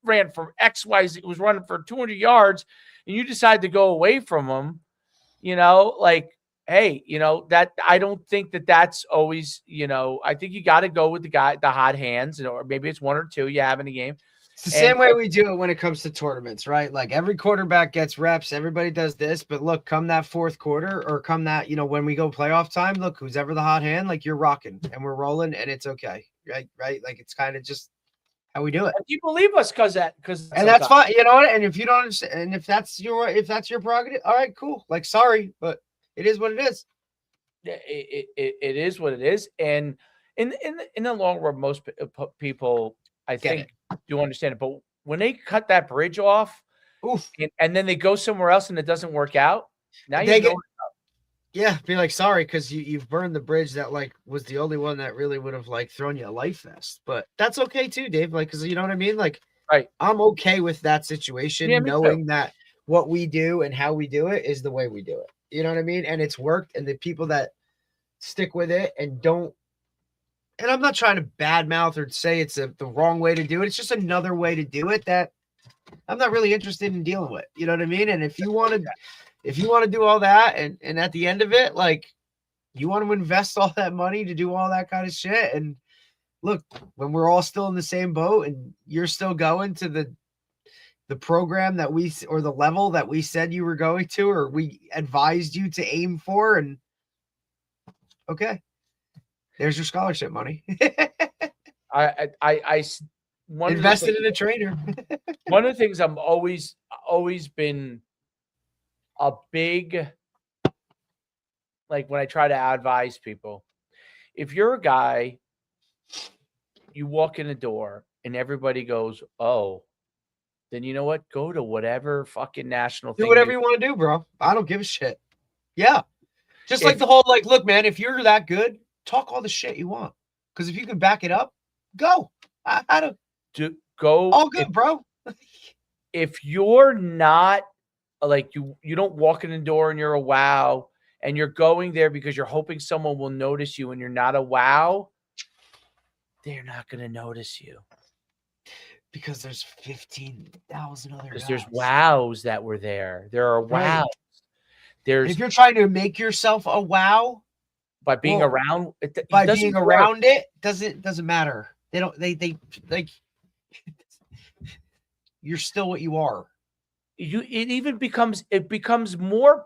ran for XYZ, was running for 200 yards, and you decided to go away from him, like, hey, that I don't think that's always, I think you got to go with the hot hands, or maybe it's 1 or 2 you have in a game. It's the same way we do it when it comes to tournaments, right? Like every quarterback gets reps, everybody does this, but look, come that fourth quarter or come that, when we go playoff time, look, who's ever the hot hand, like you're rocking and we're rolling and it's okay. Right. Like it's kind of just how we do it. And people leave us because that's fine. You know what? And if you don't understand, and if that's your prerogative, all right, cool. Like, sorry, but it is what it is. It is what it is. And in the long run, most people, I think, do understand it. But when they cut that bridge off, and then they go somewhere else and it doesn't work out, now be like, sorry, because you've burned the bridge that like was the only one that really would have like thrown you a life vest. But that's okay too, Dave. Like, because you know what I mean? Like, right. I'm okay with that situation, knowing that what we do and how we do it is the way we do it. You know what I mean? And it's worked, and the people that stick with it and don't. And I'm not trying to badmouth or say it's the wrong way to do it. It's just another way to do it that I'm not really interested in dealing with. You know what I mean? And if you want to do all that and at the end of it, like you want to invest all that money to do all that kind of shit. And look, when we're all still in the same boat and you're still going to the program that or the level that we said you were going to, or we advised you to aim for, and okay. There's your scholarship money. I invested in a trainer. One of the things I'm always been a big, like when I try to advise people, if you're a guy, you walk in the door and everybody goes, oh, then you know what? Go to whatever fucking national thing. Do whatever you want to do, bro. I don't give a shit. Yeah. Just like the whole, like, look, man, if you're that good, talk all the shit you want. Because if you can back it up, go. I don't go. All good, bro. If you're not like you don't walk in the door and you're a wow, and you're going there because you're hoping someone will notice you and you're not a wow, they're not going to notice you. Because there's 15,000 other guys. Because there's wows that were there. There are wows. Right. If you're trying to make yourself a wow by being around it, doesn't matter. They like you're still what you are. It becomes more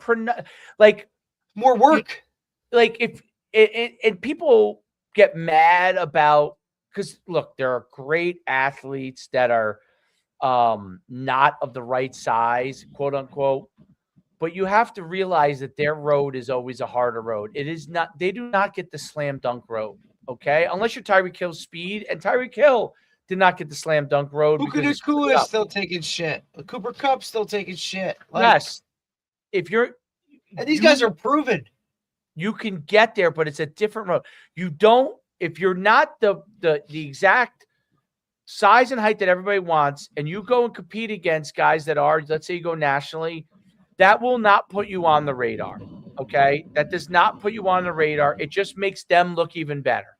like more work. Like if and people get mad about because look, there are great athletes that are not of the right size, quote unquote. But you have to realize that their road is always a harder road. It is not. They do not get the slam dunk road. Okay, unless you're Tyreek Hill's speed, and Tyreek Hill did not get the slam dunk road. Puka Nacua is still taking shit. Cooper Kupp's still taking shit. Like, yes, if you're, and these guys are proven. You can get there, but it's a different road. You don't. If you're not the exact size and height that everybody wants, and you go and compete against guys that are, let's say you go nationally, that will not put you on the radar. Okay, that does not put you on the radar. It just makes them look even better.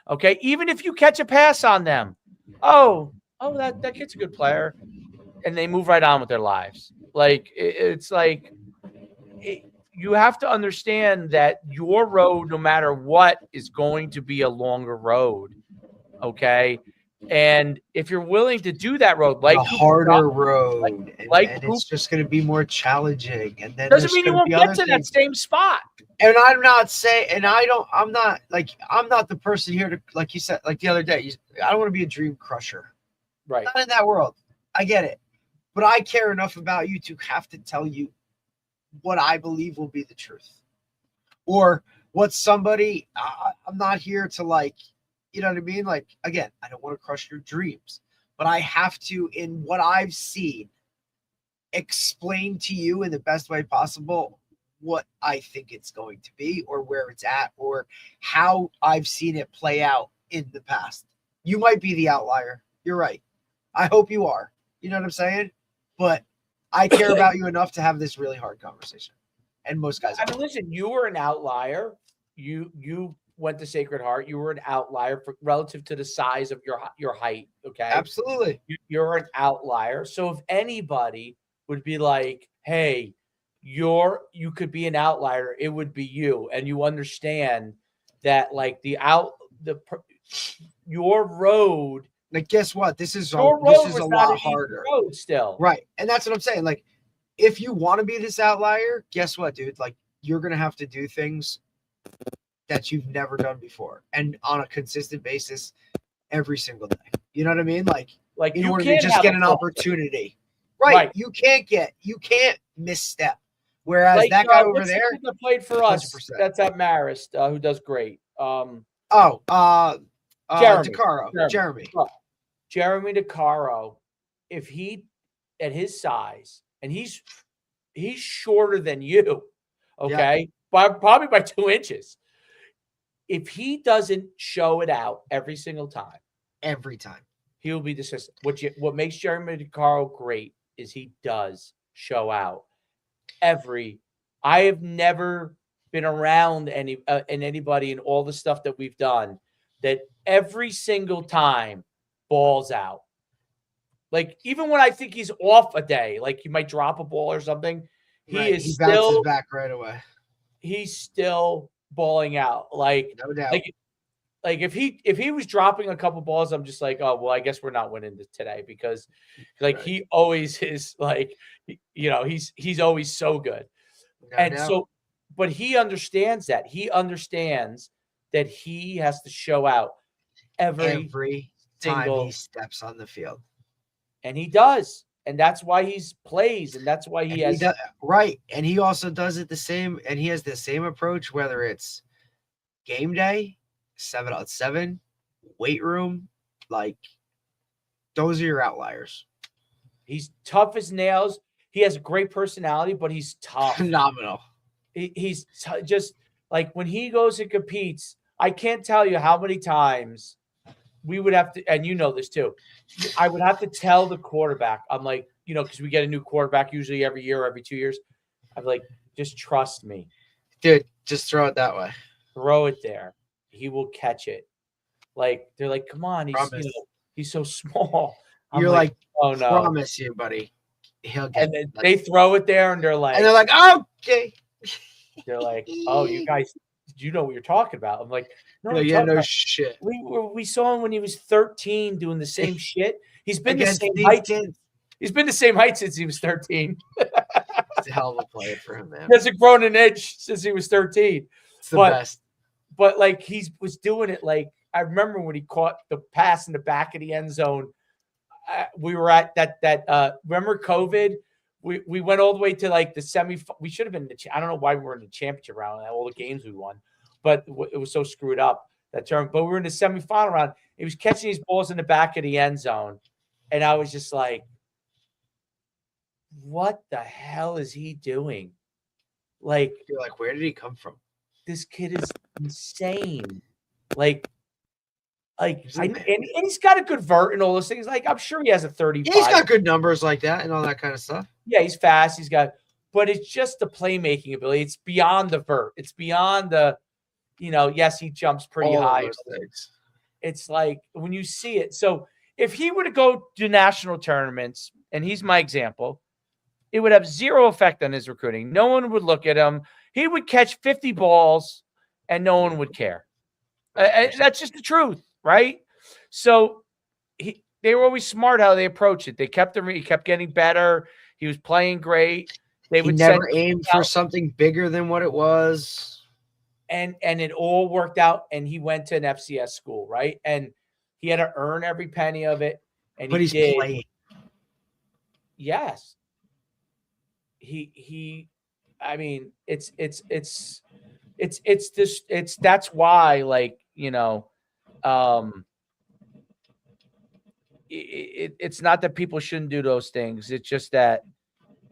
Okay, even if you catch a pass on them, that kid's a good player, and they move right on with their lives. Like it's like you have to understand that your road, no matter what, is going to be a longer road. Okay, and if you're willing to do that road, like a harder road, and it's just going to be more challenging, and then doesn't mean you won't get to that same spot. And I'm not saying, and I'm not the person here to, like you said, like the other day, I don't want to be a dream crusher. Right. Not in that world. I get it. But I care enough about you to have to tell you what I believe will be the truth. Or what somebody, I'm not here to, like, you know what I mean? Like, again, I don't want to crush your dreams, but I have to, in what I've seen, explain to you in the best way possible what I think it's going to be, or where it's at, or how I've seen it play out in the past. You might be the outlier. You're right. I hope you are. You know what I'm saying? But I care about you enough to have this really hard conversation. And most guys. I mean, listen, you were an outlier. You went to Sacred Heart. You were an outlier relative to the size of your height. Okay. Absolutely. You're an outlier. So if anybody would be like, hey, you could be an outlier, it would be you. And you understand that, like, your road. Like, guess what? This is a lot harder. Road still. Right. And that's what I'm saying. Like, if you want to be this outlier, guess what, dude? Like, you're going to have to do things that you've never done before, and on a consistent basis every single day. You know what I mean? Like in order to just get an opportunity. Right. You can't misstep. Whereas like, that guy over there that played for us, 100%. That's at Marist, who does great. Jeremy DeCaro, if he at his size, and he's shorter than you, okay, probably by 2 inches. If he doesn't show it out every single time, he will be dismissed. What makes Jeremy DeCaro great is he does show out I have never been around anybody in all the stuff that we've done that every single time balls out. Like, even when I think he's off a day, like he might drop a ball or something, he bounces back right away. He's still balling out. Like, no doubt. Like if he was dropping a couple balls, I'm just like, oh well, I guess we're not winning today, because like he always is, like, you know, he's always so good. So, but he understands that. He understands that he has to show out every time he steps on the field. And he does. And that's why he's plays, and that's why he has right. And he also does it the same, and he has the same approach, whether it's game day, 7-on-7, weight room. Like, those are your outliers. He's tough as nails. He has a great personality, but he's tough. Phenomenal. He's just like, when he goes and competes, I can't tell you how many times we would have to, and you know this too, I would have to tell the quarterback, I'm like, you know, because we get a new quarterback usually every year or every 2 years. I'm like, just trust me. Dude, just throw it that way. Throw it there. He will catch it. Like, they're like, come on, he's so small. You're like, oh no. Promise you, buddy. He'll get it. And then they throw it there, and they're like, okay. They're like, oh, you guys, you know what you're talking about. I'm like, no, shit. We saw him when he was 13 doing the same shit. He's been the same height. He's been the same height since he was 13. It's a hell of a player for him, man. He hasn't grown an inch since he was 13. It's the best. But like, he was doing it like, I remember when he caught the pass in the back of the end zone. We were at that remember COVID? We went all the way to like the semi. We should have been. I don't know why we were in the championship round. All the games we won, but it was so screwed up that term. But we were in the semifinal round. He was catching these balls in the back of the end zone, and I was just like, "What the hell is he doing?" Like, you're like, where did he come from? This kid is insane. And he's got a good vert and all those things. Like, I'm sure he has a 35. Yeah, he's got good numbers like that and all that kind of stuff. Yeah, he's fast. But it's just the playmaking ability. It's beyond the vert. It's beyond the, yes, he jumps pretty high. It's like when you see it. So if he were to go to national tournaments, and he's my example, it would have zero effect on his recruiting. No one would look at him. He would catch 50 balls and no one would care. That's just the truth, right? So they were always smart how they approached it. They kept him. He kept getting better. He was playing great. He never aimed for something bigger than what it was. And it all worked out. And he went to an FCS school, right? And he had to earn every penny of it. But he's playing. Yes. I mean, that's why, like, it's not that people shouldn't do those things. It's just that,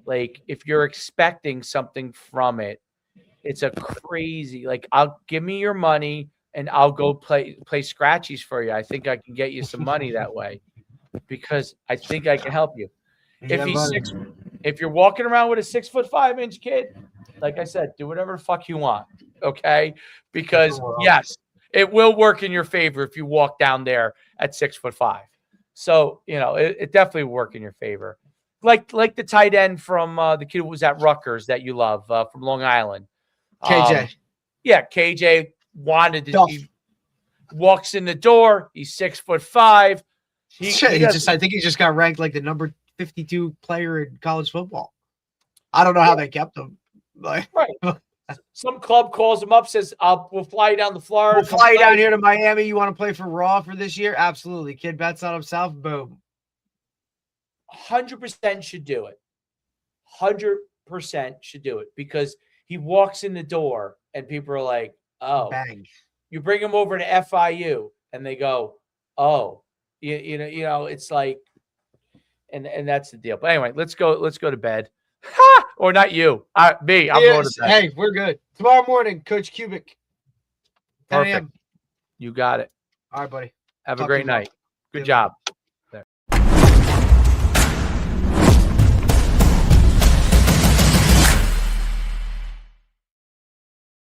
like, if you're expecting something from it, it's a crazy, like, I'll give me your money and I'll go play scratchies for you. I think I can get you some money that way because I think I can help you. If you're walking around with a 6'5" kid, like I said, do whatever the fuck you want. Okay. Because yes, it will work in your favor if you walk down there at 6'5". So, it definitely will work in your favor. Like the tight end from the kid who was at Rutgers that you love from Long Island. KJ. KJ wanted to. He walks in the door. He's 6'5". I think he just got ranked like the number 52 player in college football. I don't know how they kept him. Like, right. Some club calls him up, says, we'll fly you down to Florida. We'll fly you down here to Miami. You want to play for Raw for this year? Absolutely. Kid bets on himself. Boom. 100% should do it. 100% should do it because he walks in the door and people are like, oh, bang. You bring him over to FIU and they go, oh, it's like, and that's the deal. But anyway, let's go to bed. Or not you. Me. I'm going to bed. Hey, we're good. Tomorrow morning, Coach Cubic. 10 Perfect. a.m. You got it. All right, buddy. Have a great night. Good job.